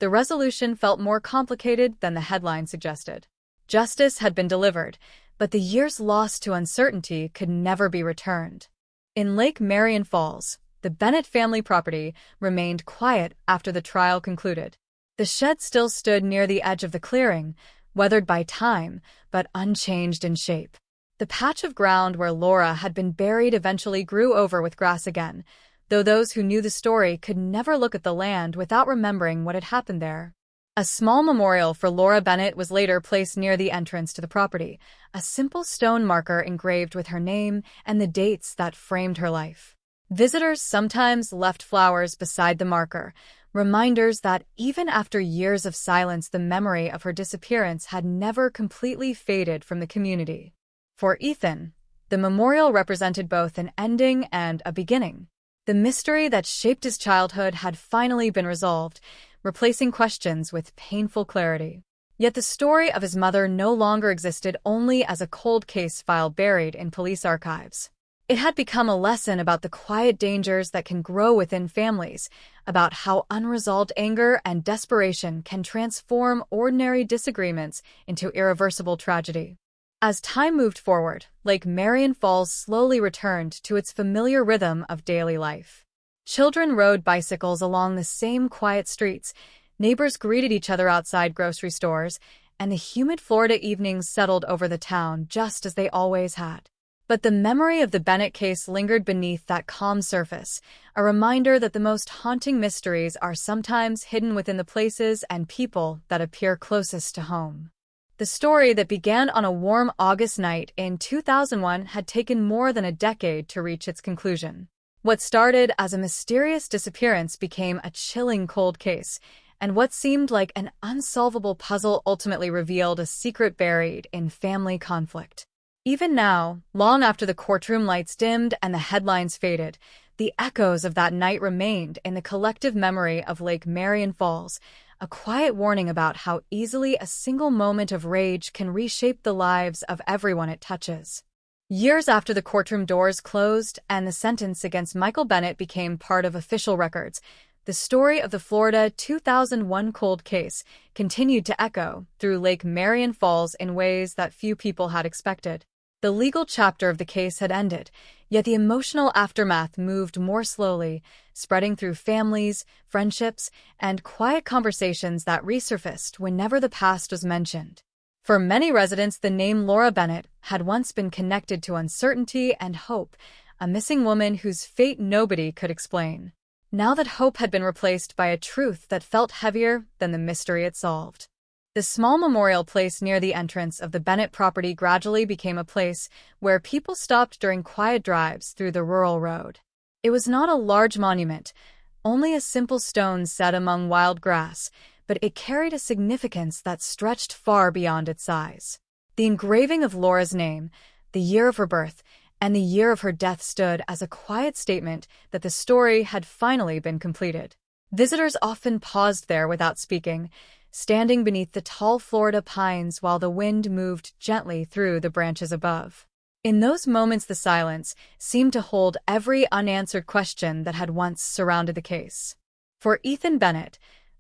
the resolution felt more complicated than the headline suggested. Justice had been delivered, but the years lost to uncertainty could never be returned. In Lake Marion Falls, the Bennett family property remained quiet after the trial concluded. The shed still stood near the edge of the clearing, weathered by time, but unchanged in shape. The patch of ground where Laura had been buried eventually grew over with grass again, though those who knew the story could never look at the land without remembering what had happened there. A small memorial for Laura Bennett was later placed near the entrance to the property, a simple stone marker engraved with her name and the dates that framed her life. Visitors sometimes left flowers beside the marker, reminders that even after years of silence, the memory of her disappearance had never completely faded from the community. For Ethan, the memorial represented both an ending and a beginning. The mystery that shaped his childhood had finally been resolved, replacing questions with painful clarity. Yet the story of his mother no longer existed only as a cold case file buried in police archives. It had become a lesson about the quiet dangers that can grow within families, about how unresolved anger and desperation can transform ordinary disagreements into irreversible tragedy. As time moved forward, Lake Marion Falls slowly returned to its familiar rhythm of daily life. Children rode bicycles along the same quiet streets, neighbors greeted each other outside grocery stores, and the humid Florida evenings settled over the town just as they always had. But the memory of the Bennett case lingered beneath that calm surface, a reminder that the most haunting mysteries are sometimes hidden within the places and people that appear closest to home. The story that began on a warm August night in 2001 had taken more than a decade to reach its conclusion. What started as a mysterious disappearance became a chilling cold case, and what seemed like an unsolvable puzzle ultimately revealed a secret buried in family conflict. Even now, long after the courtroom lights dimmed and the headlines faded, the echoes of that night remained in the collective memory of Lake Marion Falls, a quiet warning about how easily a single moment of rage can reshape the lives of everyone it touches. Years after the courtroom doors closed and the sentence against Michael Bennett became part of official records, the story of the Florida 2001 cold case continued to echo through Lake Marion Falls in ways that few people had expected. The legal chapter of the case had ended, yet the emotional aftermath moved more slowly, spreading through families, friendships, and quiet conversations that resurfaced whenever the past was mentioned. For many residents, the name Laura Bennett had once been connected to uncertainty and hope, a missing woman whose fate nobody could explain. now that hope had been replaced by a truth that felt heavier than the mystery it solved. The small memorial placed near the entrance of the Bennett property gradually became a place where people stopped during quiet drives through the rural road. It was not a large monument, only a simple stone set among wild grass, but it carried a significance that stretched far beyond its size. The engraving of Laura's name, the year of her birth, and the year of her death stood as a quiet statement that the story had finally been completed. Visitors often paused there without speaking, standing beneath the tall Florida pines while the wind moved gently through the branches above. In those moments, the silence seemed to hold every unanswered question that had once surrounded the case. For Ethan Bennett,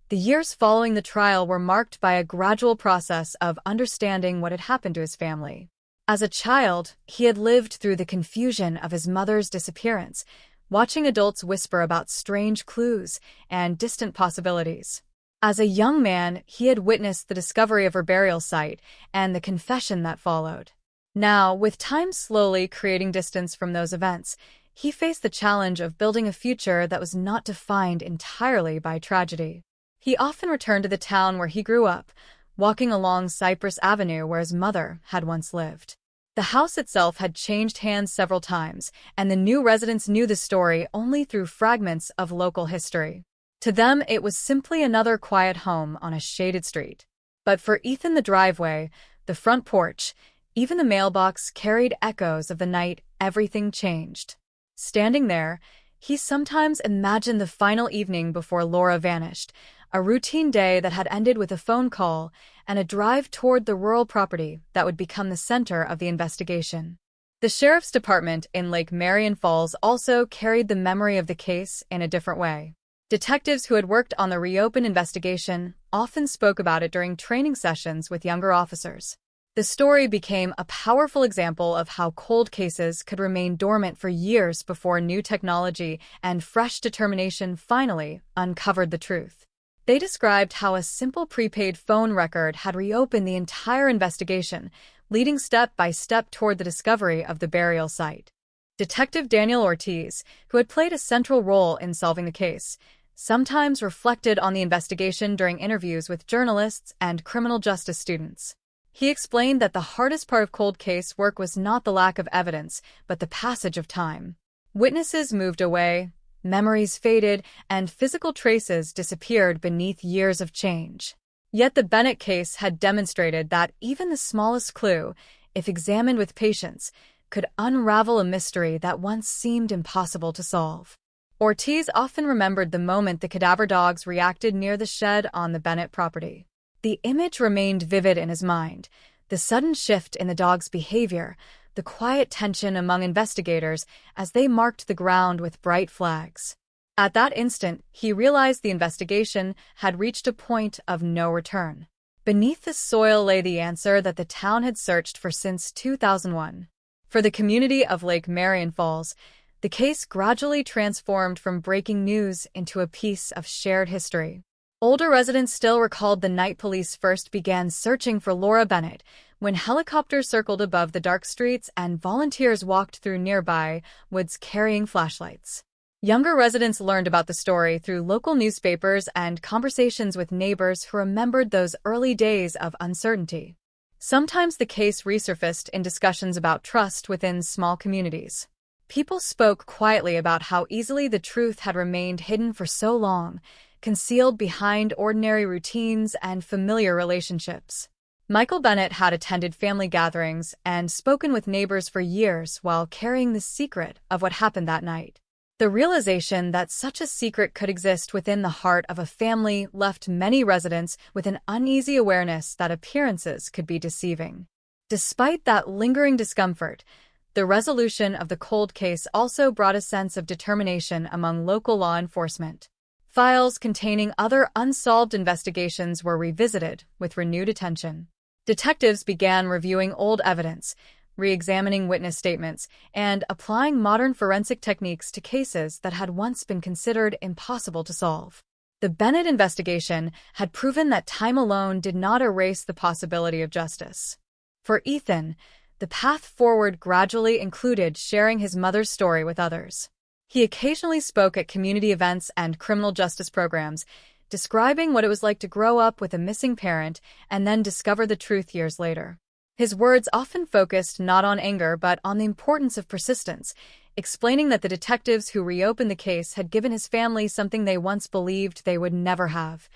the years following the trial were marked by a gradual process of understanding what had happened to his family. As a child, he had lived through the confusion of his mother's disappearance, watching adults whisper about strange clues and distant possibilities. As a young man, he had witnessed the discovery of her burial site and the confession that followed. Now, with time slowly creating distance from those events, he faced the challenge of building a future that was not defined entirely by tragedy. He often returned to the town where he grew up, walking along Cypress Avenue where his mother had once lived. The house itself had changed hands several times, and the new residents knew the story only through fragments of local history. To them, it was simply another quiet home on a shaded street. But for Ethan, the driveway, the front porch, even the mailbox carried echoes of the night everything changed. Standing there, he sometimes imagined the final evening before Laura vanished, a routine day that had ended with a phone call and a drive toward the rural property that would become the center of the investigation. The sheriff's department in Lake Marion Falls also carried the memory of the case in a different way. Detectives who had worked on the reopened investigation often spoke about it during training sessions with younger officers. The story became a powerful example of how cold cases could remain dormant for years before new technology and fresh determination finally uncovered the truth. They described how a simple prepaid phone record had reopened the entire investigation, leading step by step toward the discovery of the burial site. Detective Daniel Ortiz, who had played a central role in solving the case, sometimes reflected on the investigation during interviews with journalists and criminal justice students. He explained that the hardest part of cold case work was not the lack of evidence, but the passage of time. Witnesses moved away, memories faded, and physical traces disappeared beneath years of change. Yet the Bennett case had demonstrated that even the smallest clue, if examined with patience, could unravel a mystery that once seemed impossible to solve. Ortiz often remembered the moment the cadaver dogs reacted near the shed on the Bennett property. The image remained vivid in his mind, the sudden shift in the dogs' behavior, the quiet tension among investigators as they marked the ground with bright flags. At that instant, he realized the investigation had reached a point of no return. Beneath the soil lay the answer that the town had searched for since 2001. For the community of Lake Marion Falls, the case gradually transformed from breaking news into a piece of shared history. Older residents still recalled the night police first began searching for Laura Bennett, when helicopters circled above the dark streets and volunteers walked through nearby woods carrying flashlights. Younger residents learned about the story through local newspapers and conversations with neighbors who remembered those early days of uncertainty. Sometimes the case resurfaced in discussions about trust within small communities. People spoke quietly about how easily the truth had remained hidden for so long, concealed behind ordinary routines and familiar relationships. Michael Bennett had attended family gatherings and spoken with neighbors for years while carrying the secret of what happened that night. The realization that such a secret could exist within the heart of a family left many residents with an uneasy awareness that appearances could be deceiving. Despite that lingering discomfort, the resolution of the cold case also brought a sense of determination among local law enforcement. Files containing other unsolved investigations were revisited with renewed attention. Detectives began reviewing old evidence, re-examining witness statements, and applying modern forensic techniques to cases that had once been considered impossible to solve. The Bennett investigation had proven that time alone did not erase the possibility of justice. For Ethan, the path forward gradually included sharing his mother's story with others. He occasionally spoke at community events and criminal justice programs, describing what it was like to grow up with a missing parent and then discover the truth years later. His words often focused not on anger but on the importance of persistence, explaining that the detectives who reopened the case had given his family something they once believed they would never have: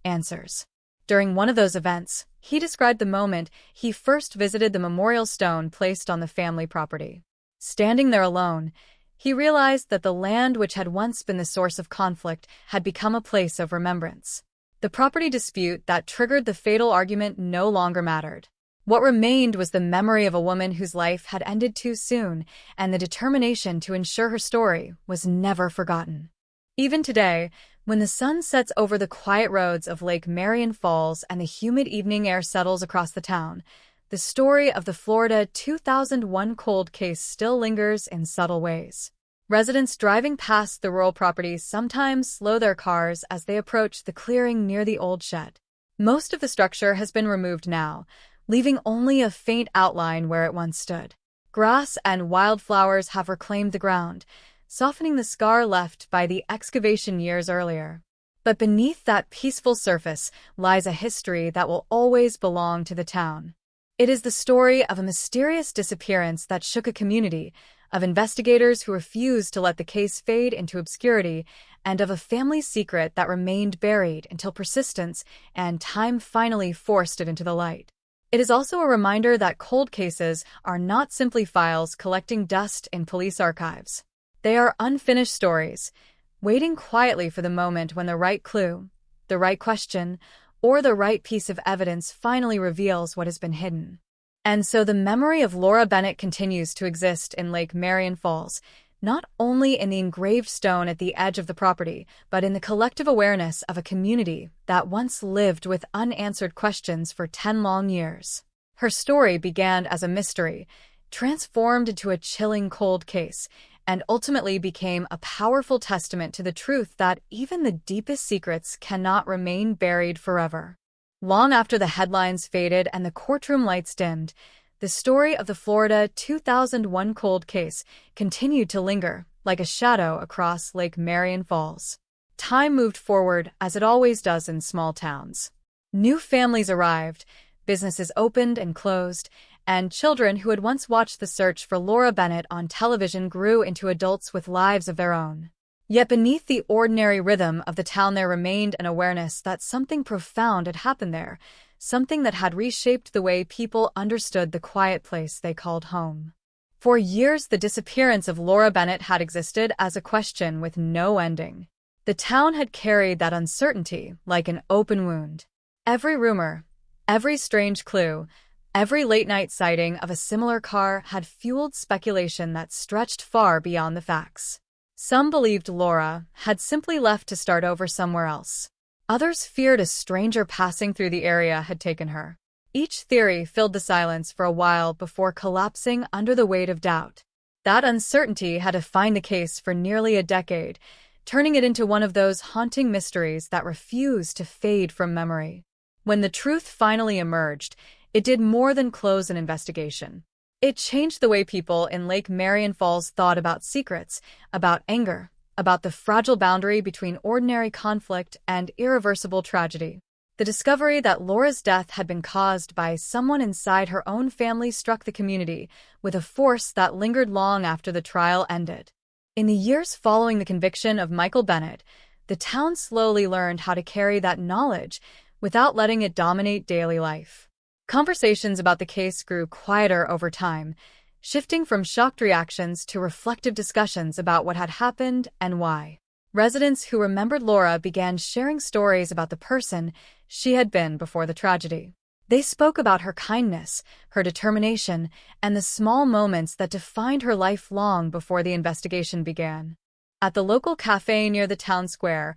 answers. During one of those events, he described the moment he first visited the memorial stone placed on the family property. Standing there alone, he realized that the land which had once been the source of conflict had become a place of remembrance. The property dispute that triggered the fatal argument no longer mattered. What remained was the memory of a woman whose life had ended too soon, and the determination to ensure her story was never forgotten. Even today, when the sun sets over the quiet roads of Lake Marion Falls and the humid evening air settles across the town, the story of the Florida 2001 cold case still lingers in subtle ways. Residents driving past the rural properties sometimes slow their cars as they approach the clearing near the old shed. Most of the structure has been removed now, leaving only a faint outline where it once stood. Grass and wildflowers have reclaimed the ground, softening the scar left by the excavation years earlier. But beneath that peaceful surface lies a history that will always belong to the town. It is the story of a mysterious disappearance that shook a community, of investigators who refused to let the case fade into obscurity, and of a family secret that remained buried until persistence and time finally forced it into the light. It is also a reminder that cold cases are not simply files collecting dust in police archives. They are unfinished stories, waiting quietly for the moment when the right clue, the right question, or the right piece of evidence finally reveals what has been hidden. And so the memory of Laura Bennett continues to exist in Lake Marion Falls, not only in the engraved stone at the edge of the property, but in the collective awareness of a community that once lived with unanswered questions for 10 long years. Her story began as a mystery, transformed into a chilling cold case, and ultimately became a powerful testament to the truth that even the deepest secrets cannot remain buried forever. Long after the headlines faded and the courtroom lights dimmed, the story of the Florida 2001 cold case continued to linger like a shadow across Lake Marion Falls. Time moved forward as it always does in small towns. New families arrived, businesses opened and closed, and children who had once watched the search for Laura Bennett on television grew into adults with lives of their own. Yet beneath the ordinary rhythm of the town there remained an awareness that something profound had happened there, something that had reshaped the way people understood the quiet place they called home. For years, the disappearance of Laura Bennett had existed as a question with no ending. The town had carried that uncertainty like an open wound. Every rumor, every strange clue, every late-night sighting of a similar car had fueled speculation that stretched far beyond the facts. Some believed Laura had simply left to start over somewhere else. Others feared a stranger passing through the area had taken her. Each theory filled the silence for a while before collapsing under the weight of doubt. That uncertainty had defined the case for nearly a decade, turning it into one of those haunting mysteries that refuse to fade from memory. When the truth finally emerged, it did more than close an investigation. It changed the way people in Lake Marion Falls thought about secrets, about anger, about the fragile boundary between ordinary conflict and irreversible tragedy. The discovery that Laura's death had been caused by someone inside her own family struck the community with a force that lingered long after the trial ended. In the years following the conviction of Michael Bennett, the town slowly learned how to carry that knowledge without letting it dominate daily life. Conversations about the case grew quieter over time, shifting from shocked reactions to reflective discussions about what had happened and why. Residents who remembered Laura began sharing stories about the person she had been before the tragedy. They spoke about her kindness, her determination, and the small moments that defined her life long before the investigation began. At the local cafe near the town square,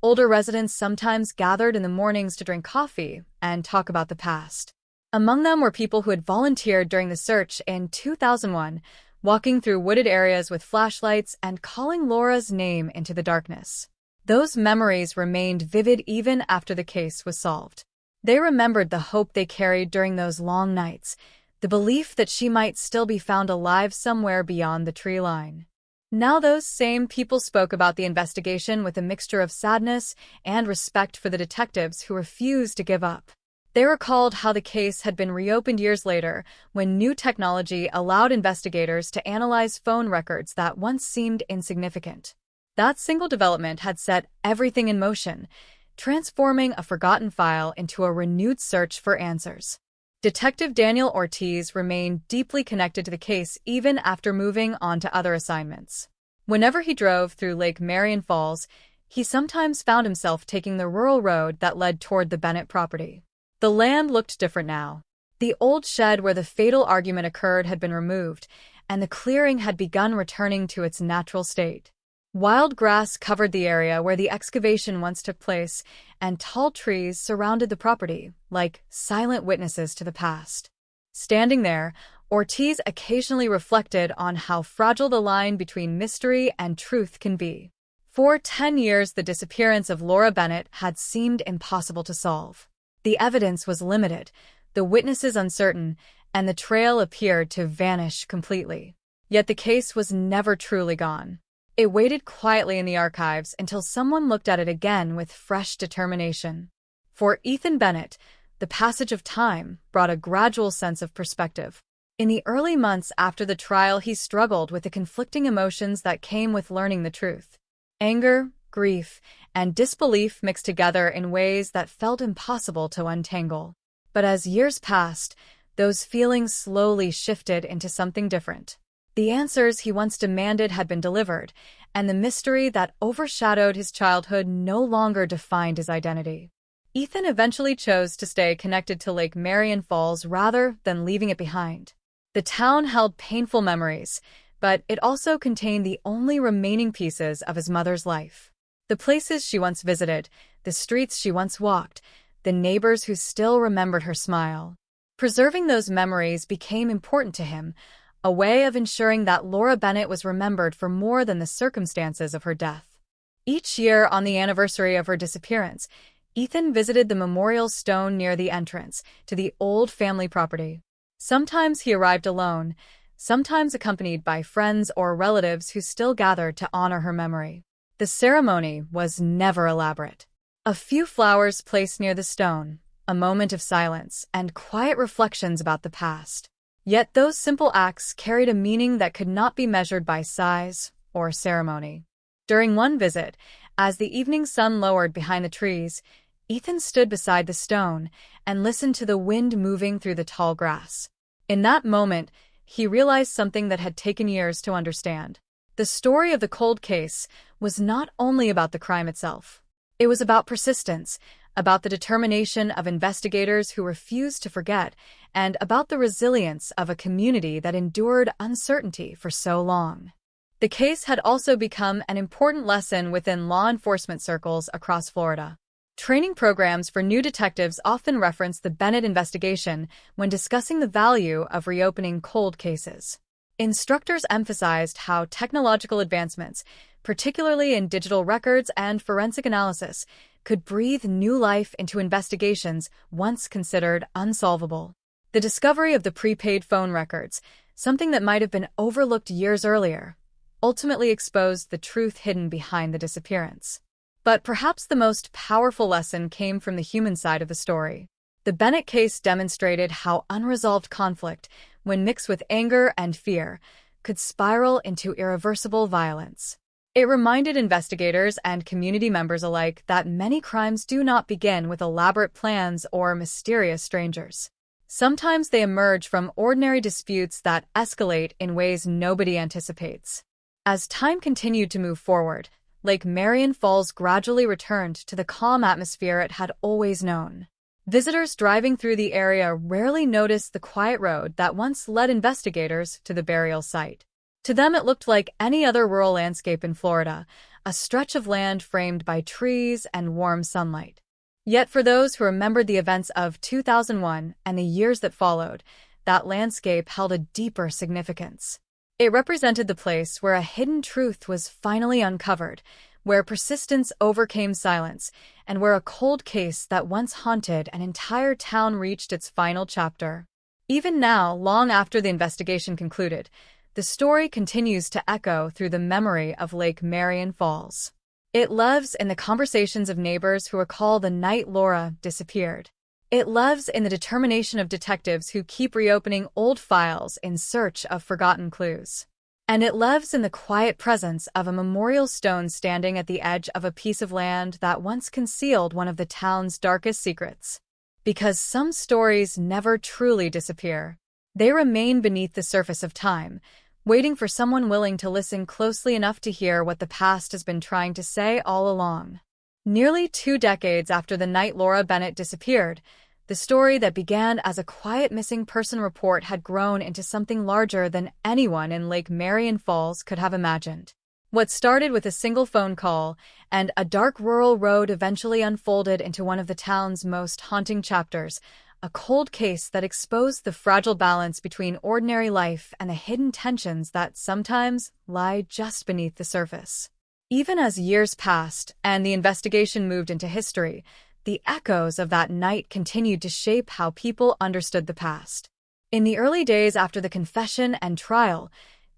older residents sometimes gathered in the mornings to drink coffee and talk about the past. Among them were people who had volunteered during the search in 2001, walking through wooded areas with flashlights and calling Laura's name into the darkness. Those memories remained vivid even after the case was solved. They remembered the hope they carried during those long nights, the belief that she might still be found alive somewhere beyond the tree line. Now those same people spoke about the investigation with a mixture of sadness and respect for the detectives who refused to give up. They recalled how the case had been reopened years later when new technology allowed investigators to analyze phone records that once seemed insignificant. That single development had set everything in motion, transforming a forgotten file into a renewed search for answers. Detective Daniel Ortiz remained deeply connected to the case even after moving on to other assignments. Whenever he drove through Lake Marion Falls, he sometimes found himself taking the rural road that led toward the Bennett property. The land looked different now. The old shed where the fatal argument occurred had been removed, and the clearing had begun returning to its natural state. Wild grass covered the area where the excavation once took place, and tall trees surrounded the property, like silent witnesses to the past. Standing there, Ortiz occasionally reflected on how fragile the line between mystery and truth can be. For 10 years, the disappearance of Laura Bennett had seemed impossible to solve. The evidence was limited, the witnesses uncertain, and the trail appeared to vanish completely. Yet the case was never truly gone. It waited quietly in the archives until someone looked at it again with fresh determination. For Ethan Bennett, the passage of time brought a gradual sense of perspective. In the early months after the trial, he struggled with the conflicting emotions that came with learning the truth. Anger, grief, and disbelief mixed together in ways that felt impossible to untangle. But as years passed, those feelings slowly shifted into something different. The answers he once demanded had been delivered, and the mystery that overshadowed his childhood no longer defined his identity. Ethan eventually chose to stay connected to Lake Marion Falls rather than leaving it behind. The town held painful memories, but it also contained the only remaining pieces of his mother's life. The places she once visited, the streets she once walked, the neighbors who still remembered her smile. Preserving those memories became important to him, a way of ensuring that Laura Bennett was remembered for more than the circumstances of her death. Each year, on the anniversary of her disappearance, Ethan visited the memorial stone near the entrance to the old family property. Sometimes he arrived alone, sometimes accompanied by friends or relatives who still gathered to honor her memory. The ceremony was never elaborate. A few flowers placed near the stone, a moment of silence, and quiet reflections about the past. Yet those simple acts carried a meaning that could not be measured by size or ceremony. During one visit, as the evening sun lowered behind the trees, Ethan stood beside the stone and listened to the wind moving through the tall grass. In that moment, he realized something that had taken years to understand. The story of the cold case was not only about the crime itself. It was about persistence, about the determination of investigators who refused to forget, and about the resilience of a community that endured uncertainty for so long. The case had also become an important lesson within law enforcement circles across Florida. Training programs for new detectives often reference the Bennett investigation when discussing the value of reopening cold cases. Instructors emphasized how technological advancements, particularly in digital records and forensic analysis, could breathe new life into investigations once considered unsolvable. The discovery of the prepaid phone records, something that might have been overlooked years earlier, ultimately exposed the truth hidden behind the disappearance. But perhaps the most powerful lesson came from the human side of the story. The Bennett case demonstrated how unresolved conflict, when mixed with anger and fear, could spiral into irreversible violence. It reminded investigators and community members alike that many crimes do not begin with elaborate plans or mysterious strangers. Sometimes they emerge from ordinary disputes that escalate in ways nobody anticipates. As time continued to move forward, Lake Marion Falls gradually returned to the calm atmosphere it had always known. Visitors driving through the area rarely noticed the quiet road that once led investigators to the burial site. To them, it looked like any other rural landscape in Florida, a stretch of land framed by trees and warm sunlight. Yet for those who remembered the events of 2001 and the years that followed, that landscape held a deeper significance. It represented the place where a hidden truth was finally uncovered, where persistence overcame silence, and where a cold case that once haunted an entire town reached its final chapter. Even now, long after the investigation concluded, the story continues to echo through the memory of Lake Marion Falls. It lives in the conversations of neighbors who recall the night Laura disappeared. It lives in the determination of detectives who keep reopening old files in search of forgotten clues. And it lives in the quiet presence of a memorial stone standing at the edge of a piece of land that once concealed one of the town's darkest secrets. Because some stories never truly disappear. They remain beneath the surface of time, waiting for someone willing to listen closely enough to hear what the past has been trying to say all along. Nearly 2 decades after the night Laura Bennett disappeared, the story that began as a quiet missing person report had grown into something larger than anyone in Lake Marion Falls could have imagined. What started with a single phone call and a dark rural road eventually unfolded into one of the town's most haunting chapters, a cold case that exposed the fragile balance between ordinary life and the hidden tensions that sometimes lie just beneath the surface. Even as years passed and the investigation moved into history, the echoes of that night continued to shape how people understood the past. In the early days after the confession and trial,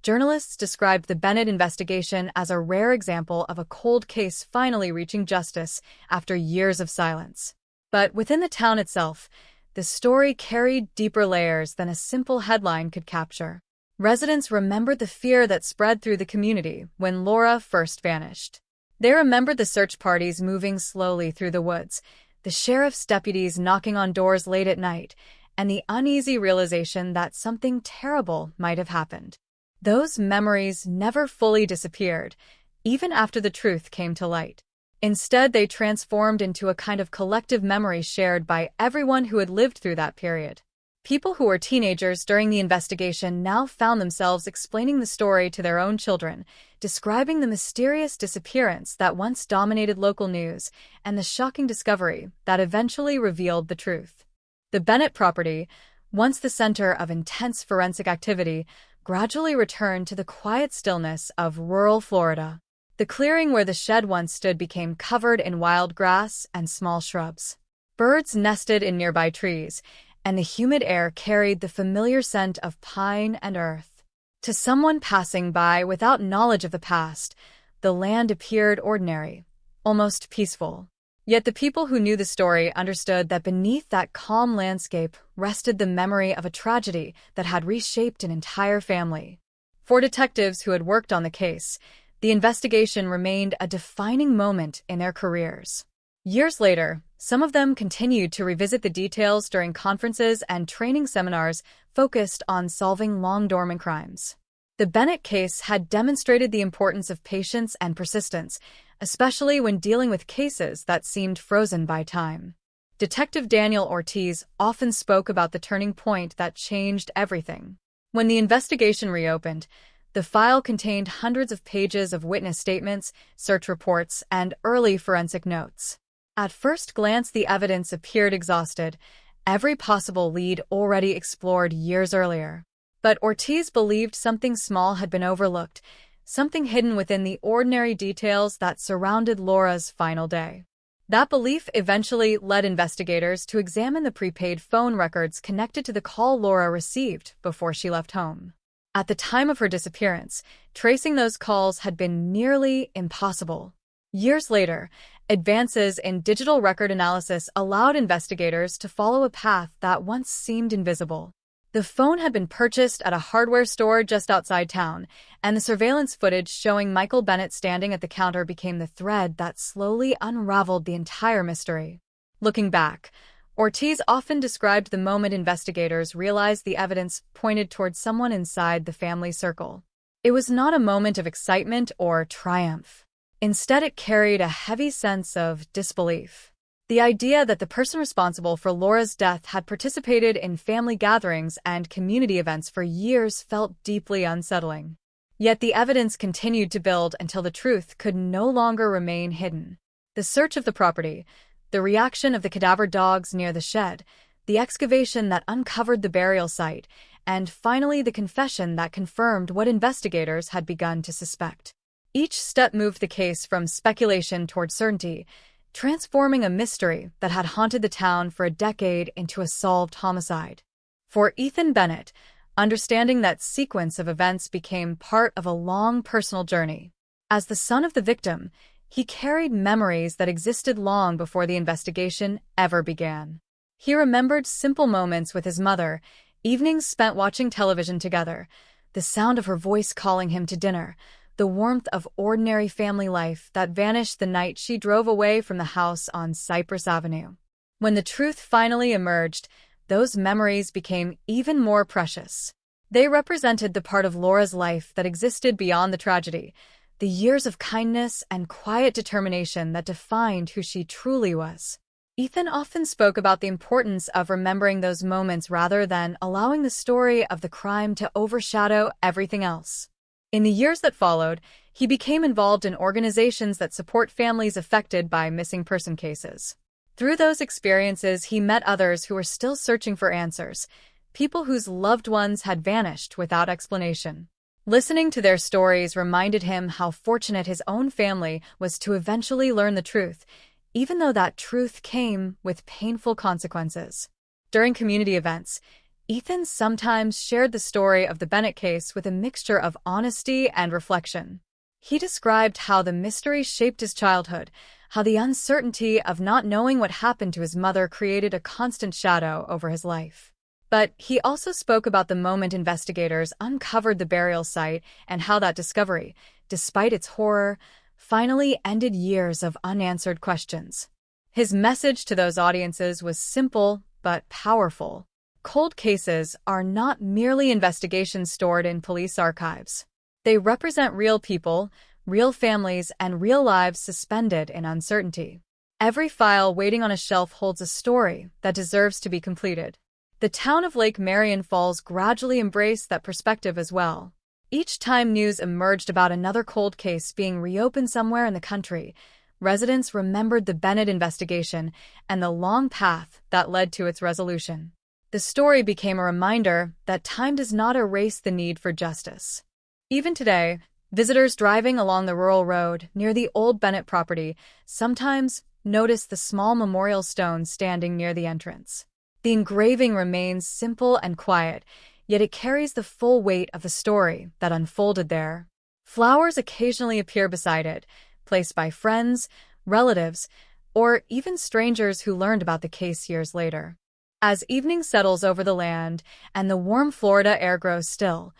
journalists described the Bennett investigation as a rare example of a cold case finally reaching justice after years of silence. But within the town itself, the story carried deeper layers than a simple headline could capture. Residents remembered the fear that spread through the community when Laura first vanished. They remembered the search parties moving slowly through the woods, the sheriff's deputies knocking on doors late at night, and the uneasy realization that something terrible might have happened. Those memories never fully disappeared, even after the truth came to light. Instead, they transformed into a kind of collective memory shared by everyone who had lived through that period. People who were teenagers during the investigation now found themselves explaining the story to their own children, describing the mysterious disappearance that once dominated local news and the shocking discovery that eventually revealed the truth. The Bennett property, once the center of intense forensic activity, gradually returned to the quiet stillness of rural Florida. The clearing where the shed once stood became covered in wild grass and small shrubs. Birds nested in nearby trees, and the humid air carried the familiar scent of pine and earth. To someone passing by without knowledge of the past, the land appeared ordinary, almost peaceful. Yet the people who knew the story understood that beneath that calm landscape rested the memory of a tragedy that had reshaped an entire family. For detectives who had worked on the case, the investigation remained a defining moment in their careers. Years later, some of them continued to revisit the details during conferences and training seminars focused on solving long-dormant crimes. The Bennett case had demonstrated the importance of patience and persistence, especially when dealing with cases that seemed frozen by time. Detective Daniel Ortiz often spoke about the turning point that changed everything. When the investigation reopened, the file contained hundreds of pages of witness statements, search reports, and early forensic notes. At first glance, the evidence appeared exhausted, every possible lead already explored years earlier. But Ortiz believed something small had been overlooked, something hidden within the ordinary details that surrounded Laura's final day. That belief eventually led investigators to examine the prepaid phone records connected to the call Laura received before she left home. At the time of her disappearance, tracing those calls had been nearly impossible. Years later, advances in digital record analysis allowed investigators to follow a path that once seemed invisible. The phone had been purchased at a hardware store just outside town, and the surveillance footage showing Michael Bennett standing at the counter became the thread that slowly unraveled the entire mystery. Looking back, Ortiz often described the moment investigators realized the evidence pointed towards someone inside the family circle. It was not a moment of excitement or triumph. Instead, it carried a heavy sense of disbelief. The idea that the person responsible for Laura's death had participated in family gatherings and community events for years felt deeply unsettling. Yet the evidence continued to build until the truth could no longer remain hidden. The search of the property, the reaction of the cadaver dogs near the shed, the excavation that uncovered the burial site, and finally the confession that confirmed what investigators had begun to suspect. Each step moved the case from speculation toward certainty, transforming a mystery that had haunted the town for a decade into a solved homicide. For Ethan Bennett, understanding that sequence of events became part of a long personal journey. As the son of the victim, he carried memories that existed long before the investigation ever began. He remembered simple moments with his mother, evenings spent watching television together, the sound of her voice calling him to dinner, the warmth of ordinary family life that vanished the night she drove away from the house on Cypress Avenue. When the truth finally emerged, those memories became even more precious. They represented the part of Laura's life that existed beyond the tragedy, the years of kindness and quiet determination that defined who she truly was. Ethan often spoke about the importance of remembering those moments rather than allowing the story of the crime to overshadow everything else. In the years that followed, he became involved in organizations that support families affected by missing person cases. Through those experiences, he met others who were still searching for answers, people whose loved ones had vanished without explanation. Listening to their stories reminded him how fortunate his own family was to eventually learn the truth, even though that truth came with painful consequences. During community events, Ethan sometimes shared the story of the Bennett case with a mixture of honesty and reflection. He described how the mystery shaped his childhood, how the uncertainty of not knowing what happened to his mother created a constant shadow over his life. But he also spoke about the moment investigators uncovered the burial site and how that discovery, despite its horror, finally ended years of unanswered questions. His message to those audiences was simple but powerful. Cold cases are not merely investigations stored in police archives. They represent real people, real families, and real lives suspended in uncertainty. Every file waiting on a shelf holds a story that deserves to be completed. The town of Lake Marion Falls gradually embraced that perspective as well. Each time news emerged about another cold case being reopened somewhere in the country, residents remembered the Bennett investigation and the long path that led to its resolution. The story became a reminder that time does not erase the need for justice. Even today, visitors driving along the rural road near the old Bennett property sometimes notice the small memorial stone standing near the entrance. The engraving remains simple and quiet, yet it carries the full weight of the story that unfolded there. Flowers occasionally appear beside it, placed by friends, relatives, or even strangers who learned about the case years later. As evening settles over the land and the warm Florida air grows still,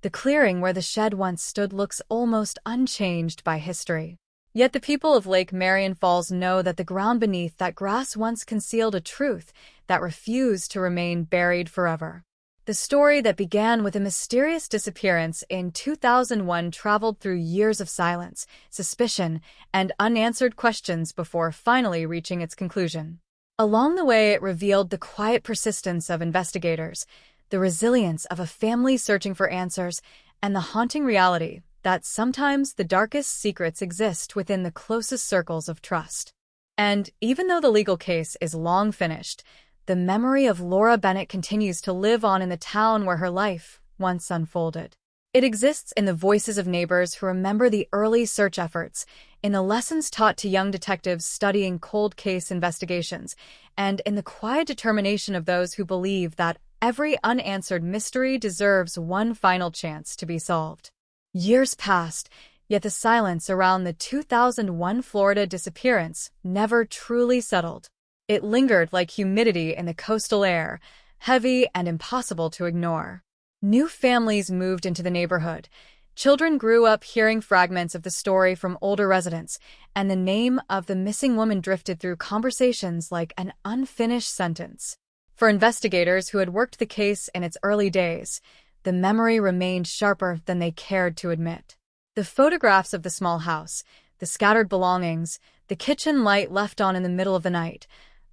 the clearing where the shed once stood looks almost unchanged by history. Yet the people of Lake Marion Falls know that the ground beneath that grass once concealed a truth that refused to remain buried forever. The story that began with a mysterious disappearance in 2001 traveled through years of silence, suspicion, and unanswered questions before finally reaching its conclusion. Along the way, it revealed the quiet persistence of investigators, the resilience of a family searching for answers, and the haunting reality that sometimes the darkest secrets exist within the closest circles of trust. And even though the legal case is long finished, the memory of Laura Bennett continues to live on in the town where her life once unfolded. It exists in the voices of neighbors who remember the early search efforts, in the lessons taught to young detectives studying cold case investigations, and in the quiet determination of those who believe that every unanswered mystery deserves one final chance to be solved. Years passed, yet the silence around the 2001 Florida disappearance never truly settled. It lingered like humidity in the coastal air, heavy and impossible to ignore. New families moved into the neighborhood. Children grew up hearing fragments of the story from older residents, and the name of the missing woman drifted through conversations like an unfinished sentence. For investigators who had worked the case in its early days, the memory remained sharper than they cared to admit. The photographs of the small house, the scattered belongings, the kitchen light left on in the middle of the night,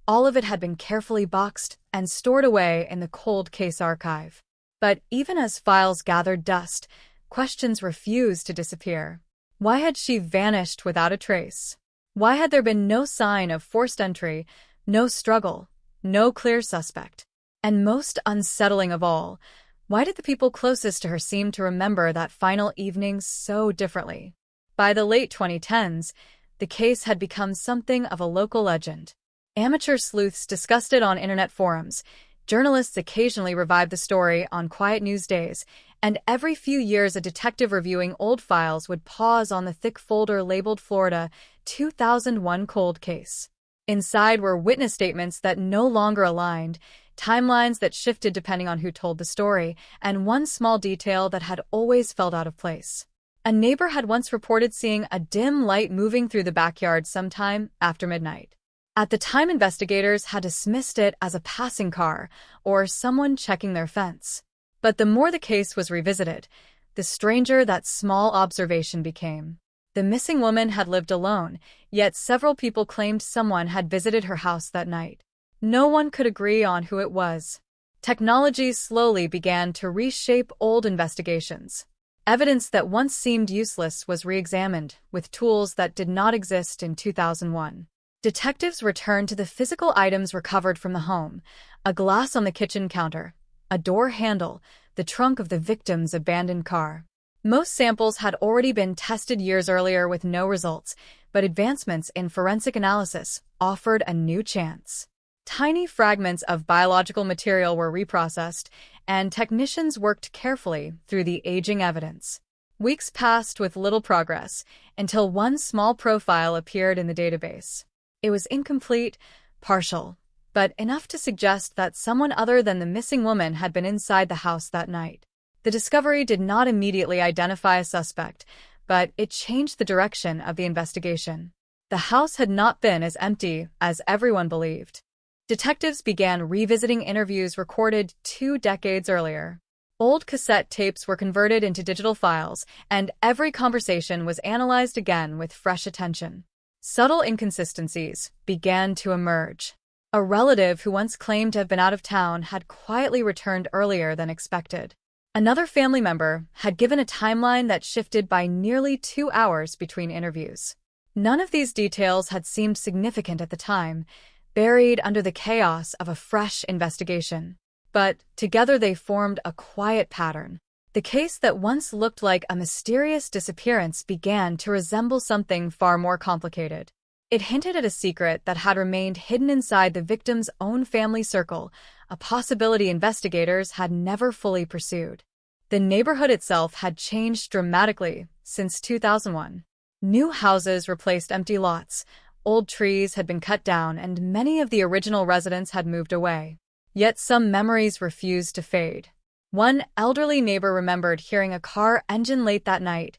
all of it had been carefully boxed and stored away in the cold case archive. But even as files gathered dust, questions refused to disappear. Why had she vanished without a trace? Why had there been no sign of forced entry, no struggle, no clear suspect? And most unsettling of all, why did the people closest to her seem to remember that final evening so differently? By the late 2010s, the case had become something of a local legend. Amateur sleuths discussed it on internet forums, Journalists occasionally revived the story on quiet news days, and every few years a detective reviewing old files would pause on the thick folder labeled Florida 2001 Cold Case. Inside were witness statements that no longer aligned, timelines that shifted depending on who told the story, and one small detail that had always felt out of place. A neighbor had once reported seeing a dim light moving through the backyard sometime after midnight. At the time, investigators had dismissed it as a passing car or someone checking their fence. But the more the case was revisited, the stranger that small observation became. The missing woman had lived alone, yet several people claimed someone had visited her house that night. No one could agree on who it was. Technology slowly began to reshape old investigations. Evidence that once seemed useless was re-examined with tools that did not exist in 2001. Detectives returned to the physical items recovered from the home: a glass on the kitchen counter, a door handle, the trunk of the victim's abandoned car. Most samples had already been tested years earlier with no results, but advancements in forensic analysis offered a new chance. Tiny fragments of biological material were reprocessed, and technicians worked carefully through the aging evidence. Weeks passed with little progress until one small profile appeared in the database. It was incomplete, partial, but enough to suggest that someone other than the missing woman had been inside the house that night. The discovery did not immediately identify a suspect, but it changed the direction of the investigation. The house had not been as empty as everyone believed. Detectives began revisiting interviews recorded 2 decades earlier. Old cassette tapes were converted into digital files, and every conversation was analyzed again with fresh attention. Subtle inconsistencies began to emerge. A relative who once claimed to have been out of town had quietly returned earlier than expected. Another family member had given a timeline that shifted by nearly 2 hours between interviews. None of these details had seemed significant at the time, buried under the chaos of a fresh investigation. But together they formed a quiet pattern. The case that once looked like a mysterious disappearance began to resemble something far more complicated. It hinted at a secret that had remained hidden inside the victim's own family circle, a possibility investigators had never fully pursued. The neighborhood itself had changed dramatically since 2001. New houses replaced empty lots, old trees had been cut down, and many of the original residents had moved away. Yet some memories refused to fade. One elderly neighbor remembered hearing a car engine late that night,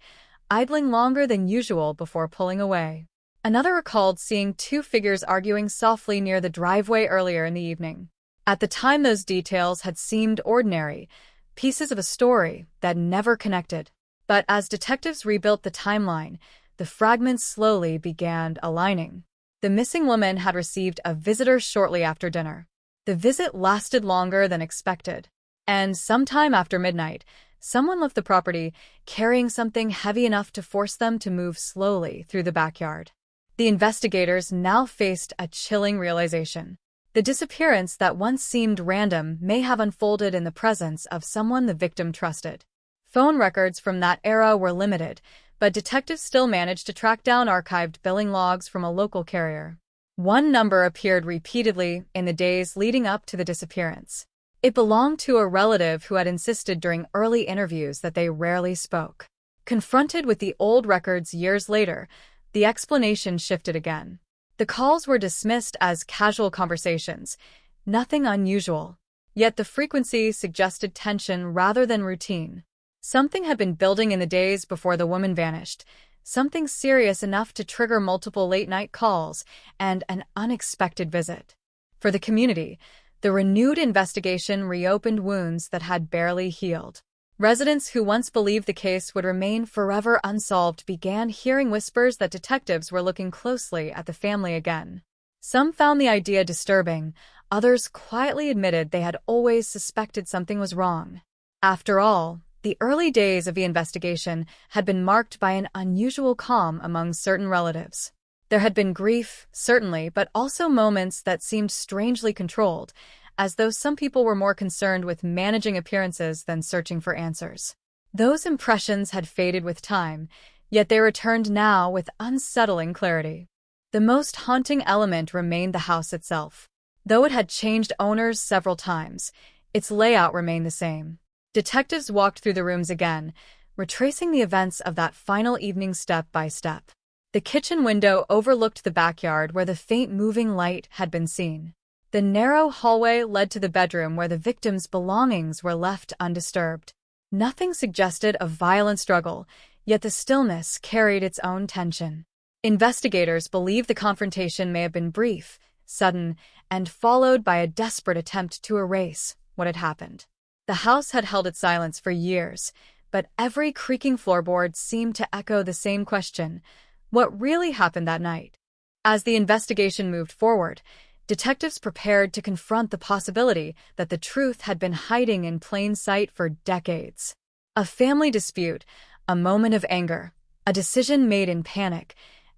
idling longer than usual before pulling away. Another recalled seeing 2 figures arguing softly near the driveway earlier in the evening. At the time, those details had seemed ordinary, pieces of a story that never connected. But as detectives rebuilt the timeline, the fragments slowly began aligning. The missing woman had received a visitor shortly after dinner. The visit lasted longer than expected. And sometime after midnight, someone left the property carrying something heavy enough to force them to move slowly through the backyard. The investigators now faced a chilling realization. The disappearance that once seemed random may have unfolded in the presence of someone the victim trusted. Phone records from that era were limited, but detectives still managed to track down archived billing logs from a local carrier. One number appeared repeatedly in the days leading up to the disappearance. It belonged to a relative who had insisted during early interviews that they rarely spoke. Confronted with the old records years later, the explanation shifted again. The calls were dismissed as casual conversations, nothing unusual. Yet the frequency suggested tension rather than routine. Something had been building in the days before the woman vanished, something serious enough to trigger multiple late-night calls and an unexpected visit. For the community, the renewed investigation reopened wounds that had barely healed. Residents who once believed the case would remain forever unsolved began hearing whispers that detectives were looking closely at the family again. Some found the idea disturbing, others quietly admitted they had always suspected something was wrong. After all, the early days of the investigation had been marked by an unusual calm among certain relatives. There had been grief, certainly, but also moments that seemed strangely controlled, as though some people were more concerned with managing appearances than searching for answers. Those impressions had faded with time, yet they returned now with unsettling clarity. The most haunting element remained the house itself. Though it had changed owners several times, its layout remained the same. Detectives walked through the rooms again, retracing the events of that final evening step by step. The kitchen window overlooked the backyard where the faint moving light had been seen. The narrow hallway led to the bedroom where the victim's belongings were left undisturbed. Nothing suggested a violent struggle, yet the stillness carried its own tension. Investigators believe the confrontation may have been brief, sudden, and followed by a desperate attempt to erase what had happened. The house had held its silence for years, but every creaking floorboard seemed to echo the same question: what really happened that night? As the investigation moved forward, detectives prepared to confront the possibility that the truth had been hiding in plain sight for decades. A family dispute, a moment of anger, a decision made in panic,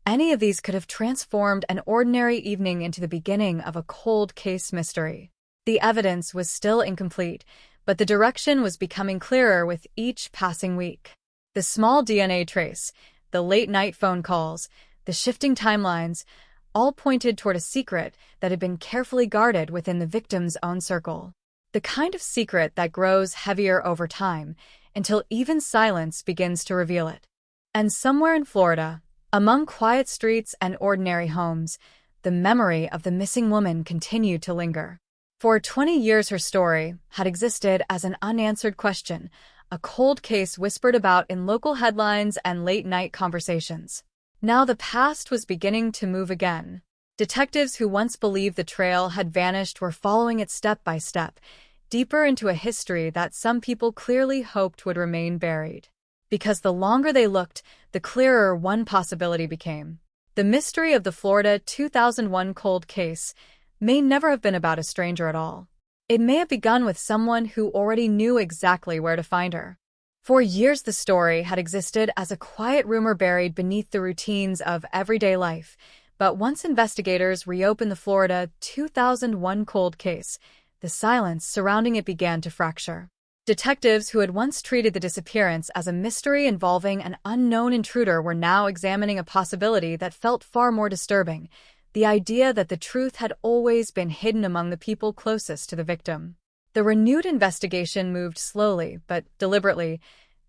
any of these could have transformed an ordinary evening into the beginning of a cold case mystery. The evidence was still incomplete, but the direction was becoming clearer with each passing week. The small DNA trace, the late-night phone calls, the shifting timelines, all pointed toward a secret that had been carefully guarded within the victim's own circle. The kind of secret that grows heavier over time, until even silence begins to reveal it. And somewhere in Florida, among quiet streets and ordinary homes, the memory of the missing woman continued to linger. For 20 years her story had existed as an unanswered question, a cold case whispered about in local headlines and late-night conversations. Now the past was beginning to move again. Detectives who once believed the trail had vanished were following it step by step, deeper into a history that some people clearly hoped would remain buried. Because the longer they looked, the clearer one possibility became. The mystery of the Florida 2001 cold case may never have been about a stranger at all. It may have begun with someone who already knew exactly where to find her. For years the story had existed as a quiet rumor buried beneath the routines of everyday life, but once investigators reopened the Florida 2001 cold case, the silence surrounding it began to fracture. Detectives who had once treated the disappearance as a mystery involving an unknown intruder were now examining a possibility that felt far more disturbing: the idea that the truth had always been hidden among the people closest to the victim. The renewed investigation moved slowly but deliberately,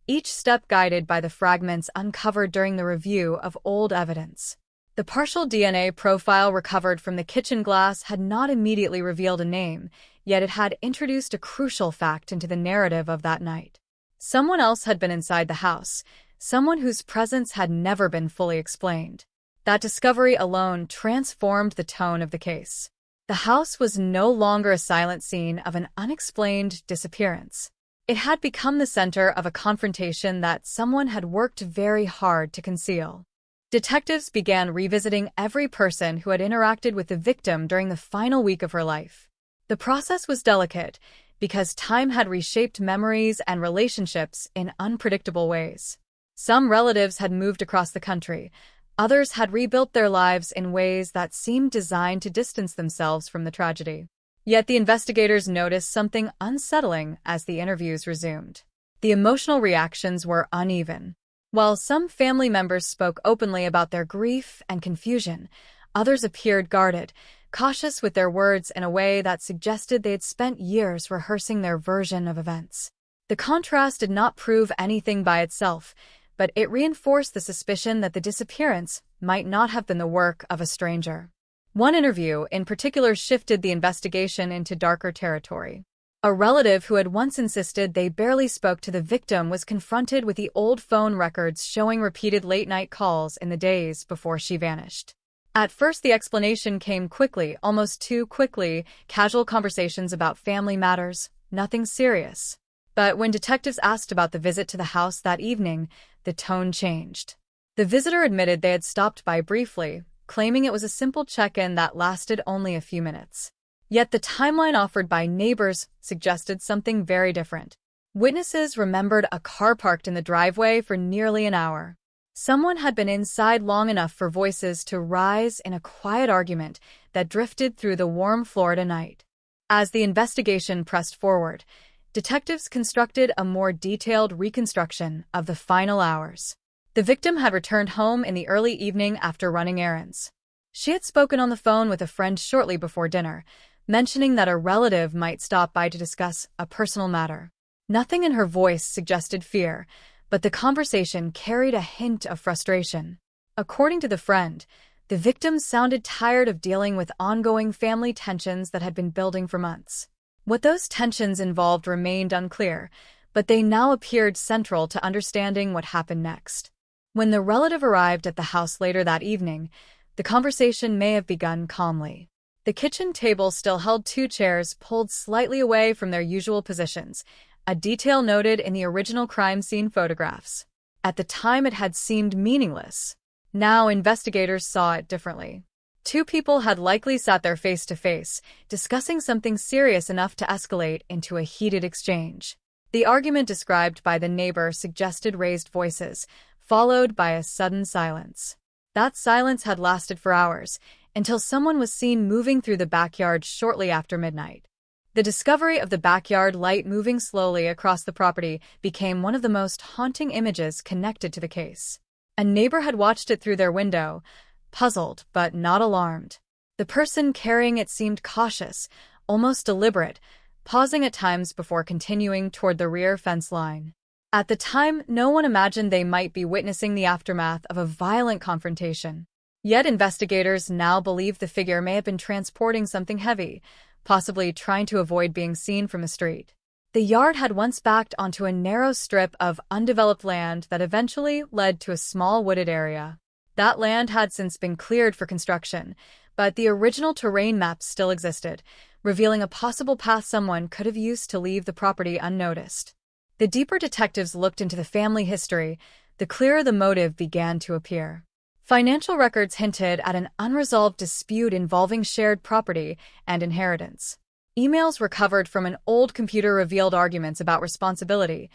each step guided by the fragments uncovered during the review of old evidence. The partial DNA profile recovered from the kitchen glass had not immediately revealed a name, yet it had introduced a crucial fact into the narrative of that night. Someone else had been inside the house, someone whose presence had never been fully explained. That discovery alone transformed the tone of the case. The house was no longer a silent scene of an unexplained disappearance. It had become the center of a confrontation that someone had worked very hard to conceal. Detectives began revisiting every person who had interacted with the victim during the final week of her life. The process was delicate because time had reshaped memories and relationships in unpredictable ways. Some relatives had moved across the country. Others had rebuilt their lives in ways that seemed designed to distance themselves from the tragedy. Yet the investigators noticed something unsettling as the interviews resumed. The emotional reactions were uneven. While some family members spoke openly about their grief and confusion, others appeared guarded, cautious with their words in a way that suggested they had spent years rehearsing their version of events. The contrast did not prove anything by itself, but it reinforced the suspicion that the disappearance might not have been the work of a stranger. One interview in particular shifted the investigation into darker territory. A relative who had once insisted they barely spoke to the victim was confronted with the old phone records showing repeated late-night calls in the days before she vanished. At first, the explanation came quickly, almost too quickly: casual conversations about family matters, nothing serious. But when detectives asked about the visit to the house that evening, the tone changed. The visitor admitted they had stopped by briefly, claiming it was a simple check-in that lasted only a few minutes. Yet the timeline offered by neighbors suggested something very different. Witnesses remembered a car parked in the driveway for nearly an hour. Someone had been inside long enough for voices to rise in a quiet argument that drifted through the warm Florida night. As the investigation pressed forward, detectives constructed a more detailed reconstruction of the final hours. The victim had returned home in the early evening after running errands. She had spoken on the phone with a friend shortly before dinner, mentioning that a relative might stop by to discuss a personal matter. Nothing in her voice suggested fear, but the conversation carried a hint of frustration. According to the friend, the victim sounded tired of dealing with ongoing family tensions that had been building for months. What those tensions involved remained unclear, but they now appeared central to understanding what happened next. When the relative arrived at the house later that evening, the conversation may have begun calmly. The kitchen table still held 2 chairs pulled slightly away from their usual positions, a detail noted in the original crime scene photographs. At the time, it had seemed meaningless. Now, investigators saw it differently. 2 people had likely sat there face to face, discussing something serious enough to escalate into a heated exchange. The argument described by the neighbor suggested raised voices, followed by a sudden silence. That silence had lasted for hours, until someone was seen moving through the backyard shortly after midnight. The discovery of the backyard light moving slowly across the property became one of the most haunting images connected to the case. A neighbor had watched it through their window, puzzled but not alarmed. The person carrying it seemed cautious, almost deliberate, pausing at times before continuing toward the rear fence line. At the time, no one imagined they might be witnessing the aftermath of a violent confrontation. Yet investigators now believe the figure may have been transporting something heavy, possibly trying to avoid being seen from a street. The yard had once backed onto a narrow strip of undeveloped land that eventually led to a small wooded area. That land had since been cleared for construction, but the original terrain map still existed, revealing a possible path someone could have used to leave the property unnoticed. The deeper detectives looked into the family history, the clearer the motive began to appear. Financial records hinted at an unresolved dispute involving shared property and inheritance. Emails recovered from an old computer revealed arguments about responsibility,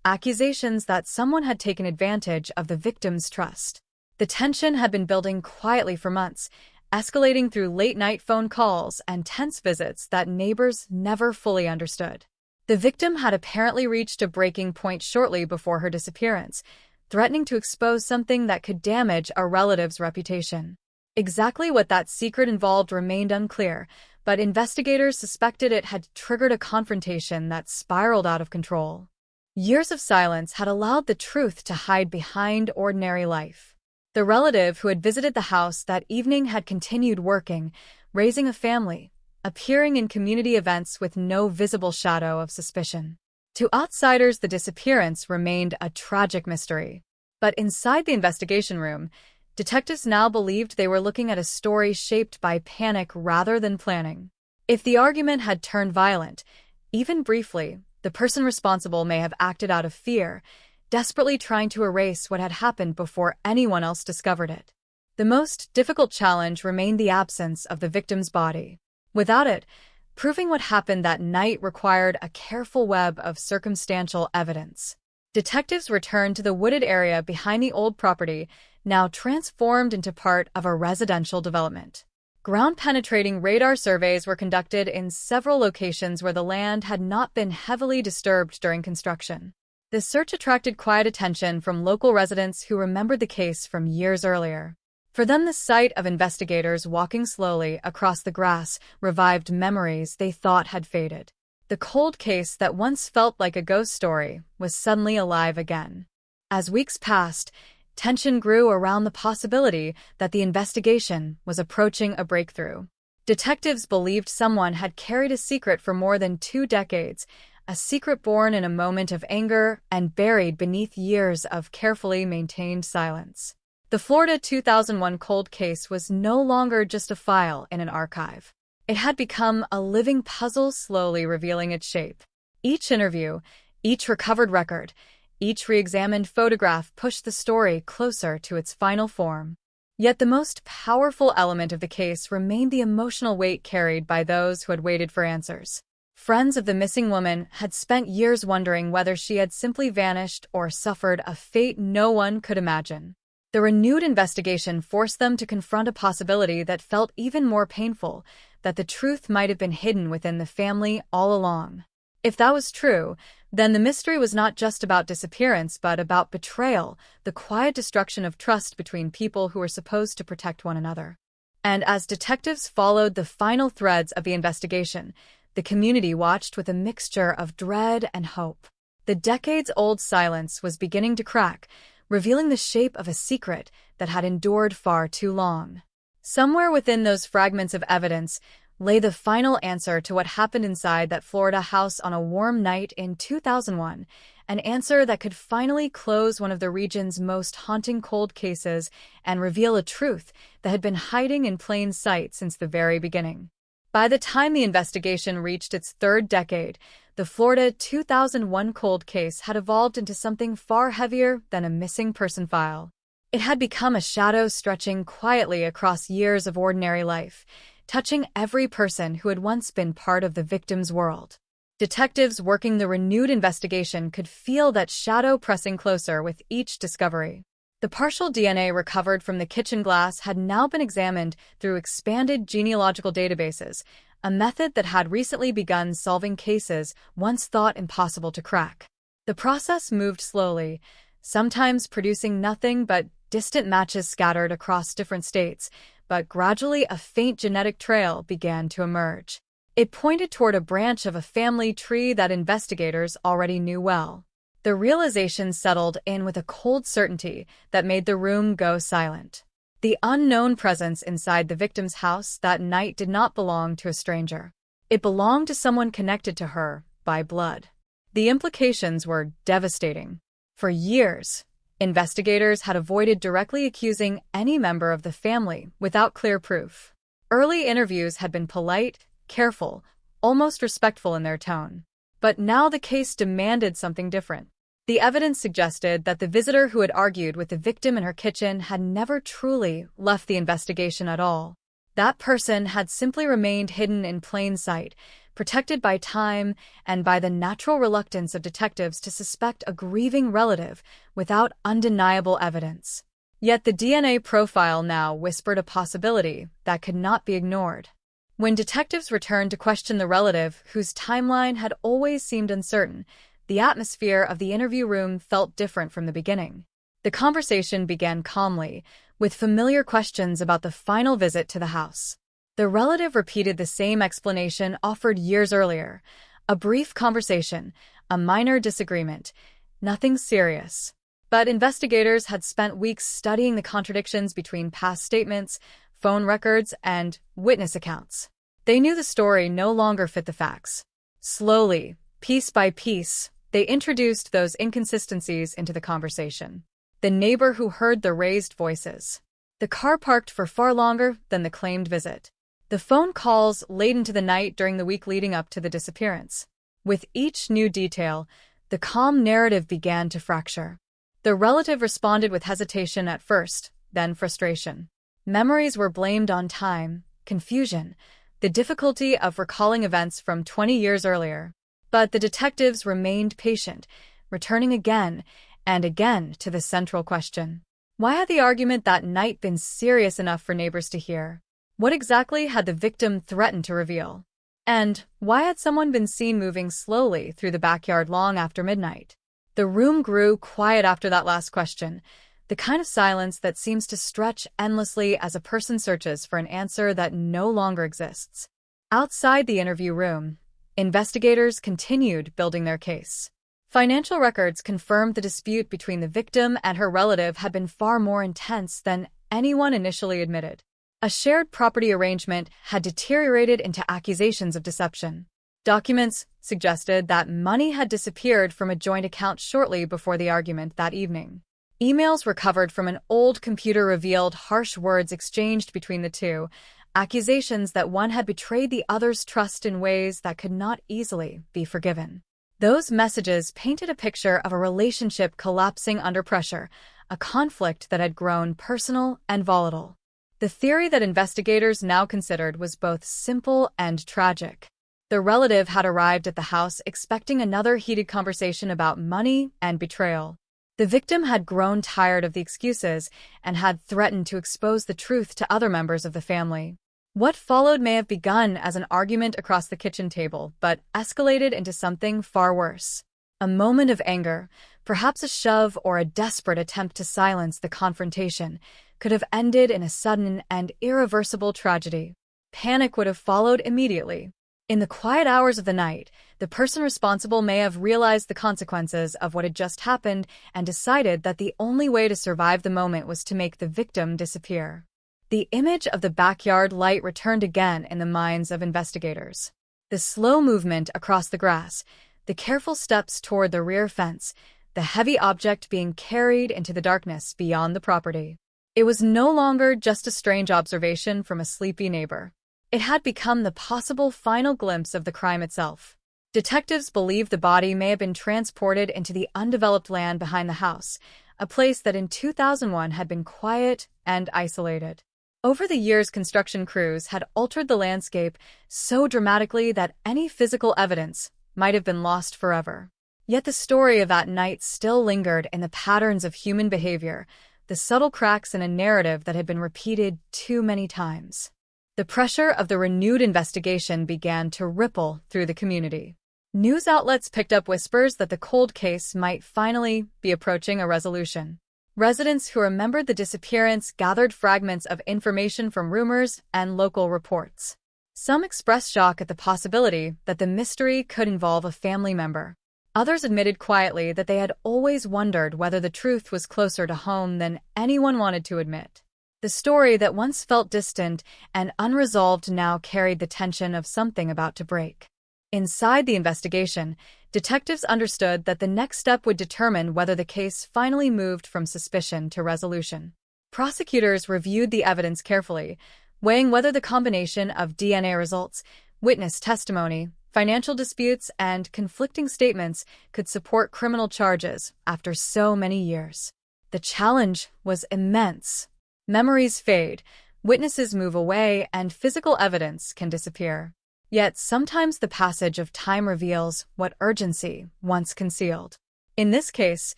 accusations that someone had taken advantage of the victim's trust. The tension had been building quietly for months, escalating through late-night phone calls and tense visits that neighbors never fully understood. The victim had apparently reached a breaking point shortly before her disappearance, threatening to expose something that could damage a relative's reputation. Exactly what that secret involved remained unclear, but investigators suspected it had triggered a confrontation that spiraled out of control. Years of silence had allowed the truth to hide behind ordinary life. The relative who had visited the house that evening had continued working, raising a family, appearing in community events with no visible shadow of suspicion. To outsiders, the disappearance remained a tragic mystery. But inside the investigation room, detectives now believed they were looking at a story shaped by panic rather than planning. If the argument had turned violent, even briefly, the person responsible may have acted out of fear, desperately trying to erase what had happened before anyone else discovered it. The most difficult challenge remained the absence of the victim's body. Without it, proving what happened that night required a careful web of circumstantial evidence. Detectives returned to the wooded area behind the old property, now transformed into part of a residential development. Ground-penetrating radar surveys were conducted in several locations where the land had not been heavily disturbed during construction. The search attracted quiet attention from local residents who remembered the case from years earlier. For them, the sight of investigators walking slowly across the grass revived memories they thought had faded. The cold case that once felt like a ghost story was suddenly alive again. As weeks passed, tension grew around the possibility that the investigation was approaching a breakthrough. Detectives believed someone had carried a secret for more than 2 decades, a secret born in a moment of anger and buried beneath years of carefully maintained silence. The Florida 2001 cold case was no longer just a file in an archive. It had become a living puzzle, slowly revealing its shape. Each interview, each recovered record, each re-examined photograph pushed the story closer to its final form. Yet the most powerful element of the case remained the emotional weight carried by those who had waited for answers. Friends of the missing woman had spent years wondering whether she had simply vanished or suffered a fate no one could imagine. The renewed investigation forced them to confront a possibility that felt even more painful, that the truth might have been hidden within the family all along. If that was true, then the mystery was not just about disappearance but about betrayal, the quiet destruction of trust between people who were supposed to protect one another. And as detectives followed the final threads of the investigation, the community watched with a mixture of dread and hope. The decades-old silence was beginning to crack, revealing the shape of a secret that had endured far too long. Somewhere within those fragments of evidence lay the final answer to what happened inside that Florida house on a warm night in 2001, an answer that could finally close one of the region's most haunting cold cases and reveal a truth that had been hiding in plain sight since the very beginning. By the time the investigation reached its third decade, the Florida 2001 cold case had evolved into something far heavier than a missing person file. It had become a shadow stretching quietly across years of ordinary life, touching every person who had once been part of the victim's world. Detectives working the renewed investigation could feel that shadow pressing closer with each discovery. The partial DNA recovered from the kitchen glass had now been examined through expanded genealogical databases, a method that had recently begun solving cases once thought impossible to crack. The process moved slowly, sometimes producing nothing but distant matches scattered across different states, but gradually a faint genetic trail began to emerge. It pointed toward a branch of a family tree that investigators already knew well. The realization settled in with a cold certainty that made the room go silent. The unknown presence inside the victim's house that night did not belong to a stranger. It belonged to someone connected to her by blood. The implications were devastating. For years, investigators had avoided directly accusing any member of the family without clear proof. Early interviews had been polite, careful, almost respectful in their tone. But now the case demanded something different. The evidence suggested that the visitor who had argued with the victim in her kitchen had never truly left the investigation at all. That person had simply remained hidden in plain sight, protected by time and by the natural reluctance of detectives to suspect a grieving relative without undeniable evidence. Yet the DNA profile now whispered a possibility that could not be ignored. When detectives returned to question the relative whose timeline had always seemed uncertain, the atmosphere of the interview room felt different from the beginning. The conversation began calmly, with familiar questions about the final visit to the house. The relative repeated the same explanation offered years earlier. A brief conversation, a minor disagreement, nothing serious. But investigators had spent weeks studying the contradictions between past statements, phone records, and witness accounts. They knew the story no longer fit the facts. Slowly, piece by piece, they introduced those inconsistencies into the conversation. The neighbor who heard the raised voices. The car parked for far longer than the claimed visit. The phone calls late into the night during the week leading up to the disappearance. With each new detail, the calm narrative began to fracture. The relative responded with hesitation at first, then frustration. Memories were blamed on time, confusion, the difficulty of recalling events from 20 years earlier. But the detectives remained patient, returning again and again to the central question. Why had the argument that night been serious enough for neighbors to hear? What exactly had the victim threatened to reveal? And why had someone been seen moving slowly through the backyard long after midnight? The room grew quiet after that last question, the kind of silence that seems to stretch endlessly as a person searches for an answer that no longer exists. Outside the interview room, investigators continued building their case. Financial records confirmed the dispute between the victim and her relative had been far more intense than anyone initially admitted. A shared property arrangement had deteriorated into accusations of deception. Documents suggested that money had disappeared from a joint account shortly before the argument that evening. Emails recovered from an old computer revealed harsh words exchanged between the two, accusations that one had betrayed the other's trust in ways that could not easily be forgiven. Those messages painted a picture of a relationship collapsing under pressure, a conflict that had grown personal and volatile. The theory that investigators now considered was both simple and tragic. The relative had arrived at the house expecting another heated conversation about money and betrayal. The victim had grown tired of the excuses and had threatened to expose the truth to other members of the family. What followed may have begun as an argument across the kitchen table, but escalated into something far worse. A moment of anger, perhaps a shove or a desperate attempt to silence the confrontation, could have ended in a sudden and irreversible tragedy. Panic would have followed immediately. In the quiet hours of the night, the person responsible may have realized the consequences of what had just happened and decided that the only way to survive the moment was to make the victim disappear. The image of the backyard light returned again in the minds of investigators. The slow movement across the grass, the careful steps toward the rear fence, the heavy object being carried into the darkness beyond the property. It was no longer just a strange observation from a sleepy neighbor. It had become the possible final glimpse of the crime itself. Detectives believe the body may have been transported into the undeveloped land behind the house, a place that in 2001 had been quiet and isolated. Over the years, construction crews had altered the landscape so dramatically that any physical evidence might have been lost forever. Yet the story of that night still lingered in the patterns of human behavior, the subtle cracks in a narrative that had been repeated too many times. The pressure of the renewed investigation began to ripple through the community. News outlets picked up whispers that the cold case might finally be approaching a resolution. Residents who remembered the disappearance gathered fragments of information from rumors and local reports. Some expressed shock at the possibility that the mystery could involve a family member. Others admitted quietly that they had always wondered whether the truth was closer to home than anyone wanted to admit. The story that once felt distant and unresolved now carried the tension of something about to break. Inside the investigation, detectives understood that the next step would determine whether the case finally moved from suspicion to resolution. Prosecutors reviewed the evidence carefully, weighing whether the combination of DNA results, witness testimony, financial disputes, and conflicting statements could support criminal charges after so many years. The challenge was immense. Memories fade, witnesses move away, and physical evidence can disappear. Yet sometimes the passage of time reveals what urgency once concealed. In this case,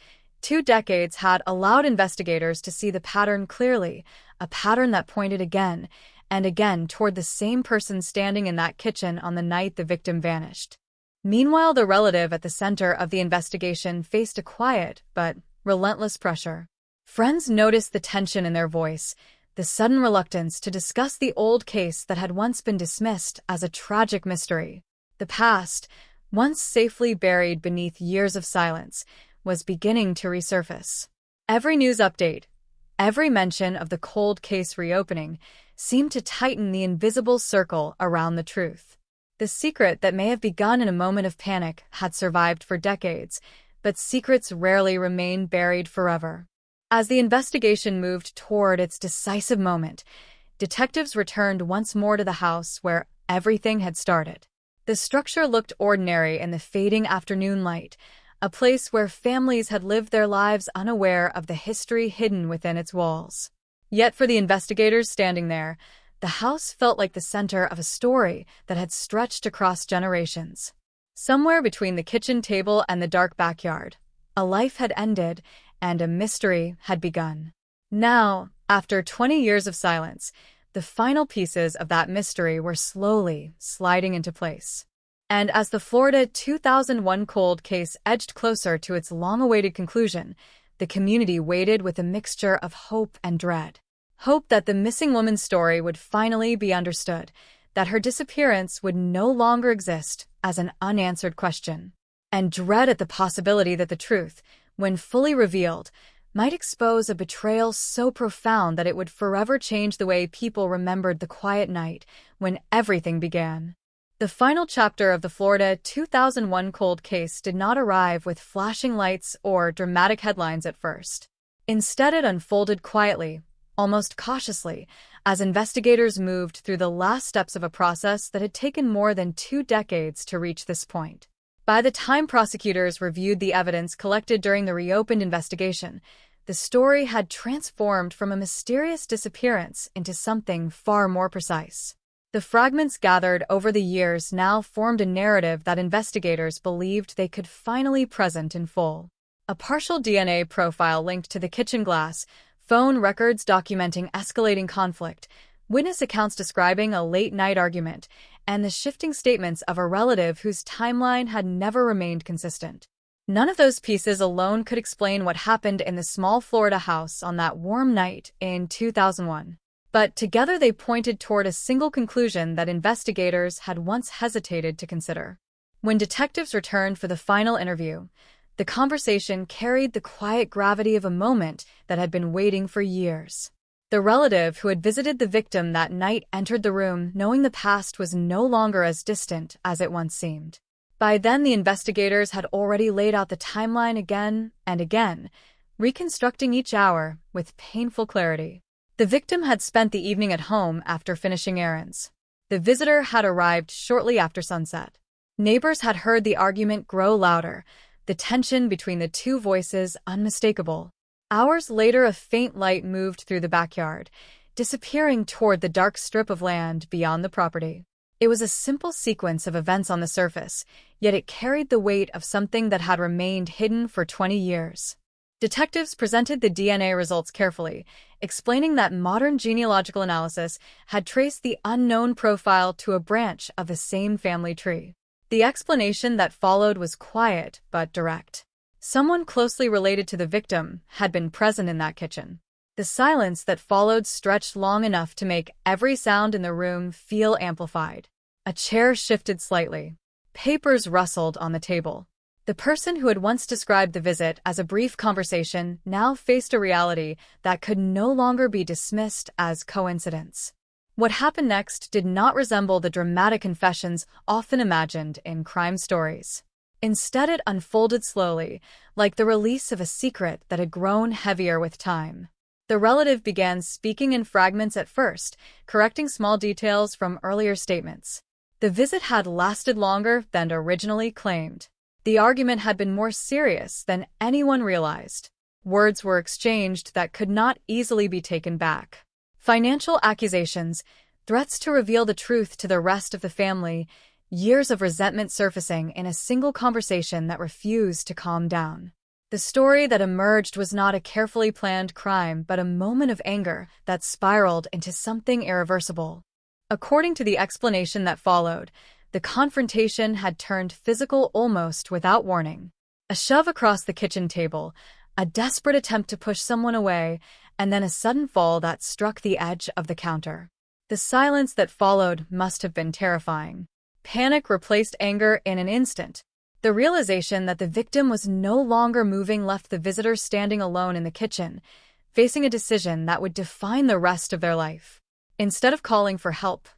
2 decades had allowed investigators to see the pattern clearly, a pattern that pointed again and again toward the same person standing in that kitchen on the night the victim vanished. Meanwhile, the relative at the center of the investigation faced a quiet but relentless pressure. Friends noticed the tension in their voice, the sudden reluctance to discuss the old case that had once been dismissed as a tragic mystery. The past, once safely buried beneath years of silence, was beginning to resurface. Every news update, every mention of the cold case reopening, seemed to tighten the invisible circle around the truth. The secret that may have begun in a moment of panic had survived for decades, but secrets rarely remain buried forever. As the investigation moved toward its decisive moment, detectives returned once more to the house where everything had started. The structure looked ordinary in the fading afternoon light, a place where families had lived their lives unaware of the history hidden within its walls. Yet for the investigators standing there, the house felt like the center of a story that had stretched across generations. Somewhere between the kitchen table and the dark backyard, a life had ended and a mystery had begun. Now, after 20 years of silence, the final pieces of that mystery were slowly sliding into place. And as the Florida 2001 cold case edged closer to its long-awaited conclusion, the community waited with a mixture of hope and dread. Hope that the missing woman's story would finally be understood, that her disappearance would no longer exist as an unanswered question. And dread at the possibility that the truth, when fully revealed, might expose a betrayal so profound that it would forever change the way people remembered the quiet night when everything began. The final chapter of the Florida 2001 cold case did not arrive with flashing lights or dramatic headlines at first. Instead, it unfolded quietly, almost cautiously, as investigators moved through the last steps of a process that had taken more than 2 decades to reach this point. By the time prosecutors reviewed the evidence collected during the reopened investigation, the story had transformed from a mysterious disappearance into something far more precise. The fragments gathered over the years now formed a narrative that investigators believed they could finally present in full. A partial DNA profile linked to the kitchen glass, phone records documenting escalating conflict, witness accounts describing a late-night argument, and the shifting statements of a relative whose timeline had never remained consistent. None of those pieces alone could explain what happened in the small Florida house on that warm night in 2001. But together they pointed toward a single conclusion that investigators had once hesitated to consider. When detectives returned for the final interview, the conversation carried the quiet gravity of a moment that had been waiting for years. The relative who had visited the victim that night entered the room knowing the past was no longer as distant as it once seemed. By then, the investigators had already laid out the timeline again and again, reconstructing each hour with painful clarity. The victim had spent the evening at home after finishing errands. The visitor had arrived shortly after sunset. Neighbors had heard the argument grow louder, the tension between the two voices unmistakable. Hours later, a faint light moved through the backyard, disappearing toward the dark strip of land beyond the property. It was a simple sequence of events on the surface, yet it carried the weight of something that had remained hidden for 20 years. Detectives presented the DNA results carefully, explaining that modern genealogical analysis had traced the unknown profile to a branch of the same family tree. The explanation that followed was quiet but direct. Someone closely related to the victim had been present in that kitchen. The silence that followed stretched long enough to make every sound in the room feel amplified. A chair shifted slightly. Papers rustled on the table. The person who had once described the visit as a brief conversation now faced a reality that could no longer be dismissed as coincidence. What happened next did not resemble the dramatic confessions often imagined in crime stories. Instead, it unfolded slowly, like the release of a secret that had grown heavier with time. The relative began speaking in fragments at first, correcting small details from earlier statements. The visit had lasted longer than originally claimed. The argument had been more serious than anyone realized. Words were exchanged that could not easily be taken back. Financial accusations, threats to reveal the truth to the rest of the family, years of resentment surfacing in a single conversation that refused to calm down. The story that emerged was not a carefully planned crime, but a moment of anger that spiraled into something irreversible. According to the explanation that followed, the confrontation had turned physical almost without warning. A shove across the kitchen table, a desperate attempt to push someone away, and then a sudden fall that struck the edge of the counter. The silence that followed must have been terrifying. Panic replaced anger in an instant. The realization that the victim was no longer moving left the visitor standing alone in the kitchen, facing a decision that would define the rest of their life. Instead of calling for help,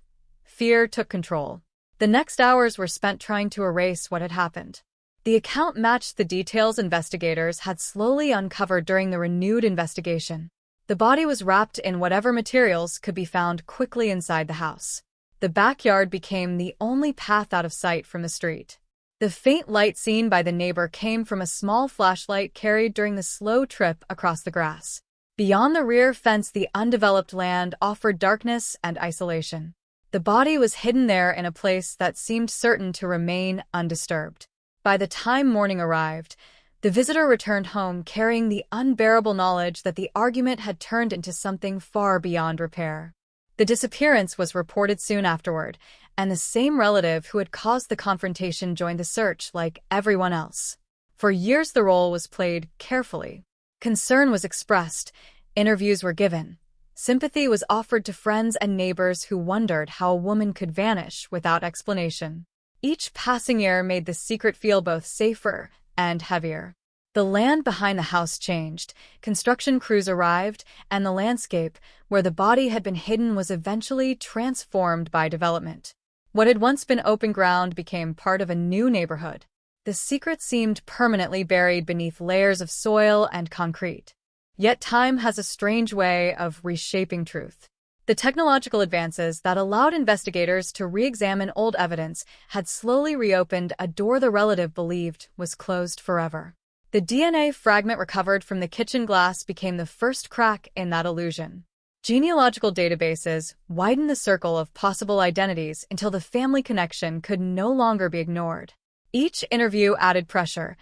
fear took control. The next hours were spent trying to erase what had happened. The account matched the details investigators had slowly uncovered during the renewed investigation. The body was wrapped in whatever materials could be found quickly inside the house. The backyard became the only path out of sight from the street. The faint light seen by the neighbor came from a small flashlight carried during the slow trip across the grass. Beyond the rear fence, the undeveloped land offered darkness and isolation. The body was hidden there in a place that seemed certain to remain undisturbed. By the time morning arrived, the visitor returned home carrying the unbearable knowledge that the argument had turned into something far beyond repair. The disappearance was reported soon afterward, and the same relative who had caused the confrontation joined the search like everyone else. For years the role was played carefully. Concern was expressed, interviews were given. Sympathy was offered to friends and neighbors who wondered how a woman could vanish without explanation. Each passing year made the secret feel both safer and heavier. The land behind the house changed, construction crews arrived, and the landscape, where the body had been hidden, was eventually transformed by development. What had once been open ground became part of a new neighborhood. The secret seemed permanently buried beneath layers of soil and concrete. Yet time has a strange way of reshaping truth. The technological advances that allowed investigators to re-examine old evidence had slowly reopened a door the relative believed was closed forever. The DNA fragment recovered from the kitchen glass became the first crack in that illusion. Genealogical databases widened the circle of possible identities until the family connection could no longer be ignored. Each interview added pressure,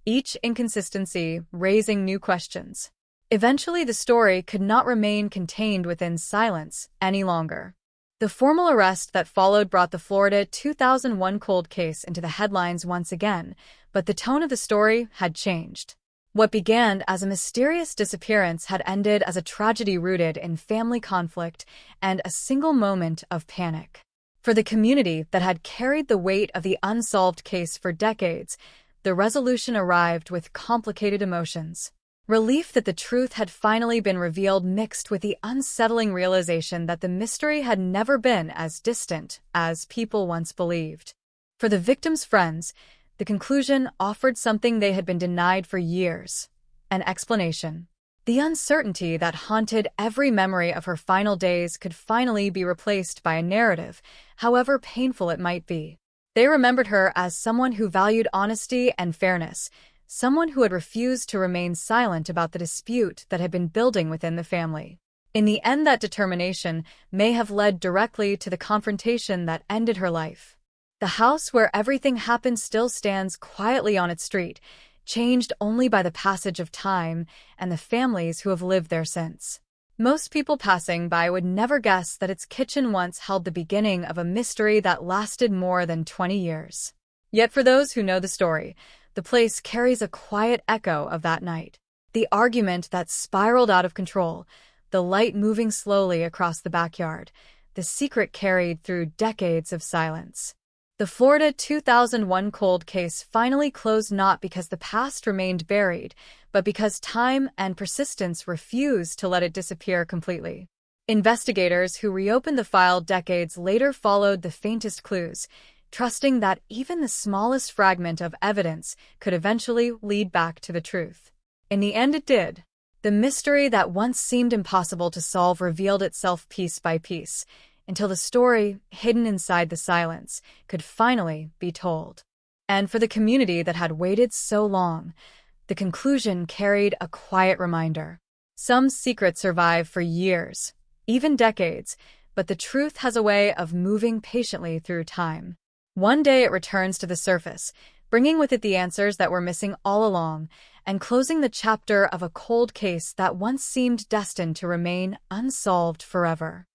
each inconsistency raising new questions. Eventually, the story could not remain contained within silence any longer. The formal arrest that followed brought the Florida 2001 cold case into the headlines once again, But the tone of the story had changed. What began as a mysterious disappearance had ended as a tragedy rooted in family conflict and a single moment of panic. For the community that had carried the weight of the unsolved case for decades, the resolution arrived with complicated emotions. Relief that the truth had finally been revealed mixed with the unsettling realization that the mystery had never been as distant as people once believed. For the victims' friends, the conclusion offered something they had been denied for years: an explanation. The uncertainty that haunted every memory of her final days could finally be replaced by a narrative, however painful it might be. They remembered her as someone who valued honesty and fairness, someone who had refused to remain silent about the dispute that had been building within the family. In the end, that determination may have led directly to the confrontation that ended her life. The house where everything happened still stands quietly on its street, changed only by the passage of time and the families who have lived there since. Most people passing by would never guess that its kitchen once held the beginning of a mystery that lasted more than 20 years. Yet for those who know the story, the place carries a quiet echo of that night. The argument that spiraled out of control, the light moving slowly across the backyard, the secret carried through decades of silence. The Florida 2001 cold case finally closed not because the past remained buried, but because time and persistence refused to let it disappear completely. Investigators who reopened the file decades later followed the faintest clues, trusting that even the smallest fragment of evidence could eventually lead back to the truth. In the end, it did. The mystery that once seemed impossible to solve revealed itself piece by piece, until the story, hidden inside the silence, could finally be told. And for the community that had waited so long, the conclusion carried a quiet reminder. Some secrets survive for years, even decades, but the truth has a way of moving patiently through time. One day it returns to the surface, bringing with it the answers that were missing all along, and closing the chapter of a cold case that once seemed destined to remain unsolved forever.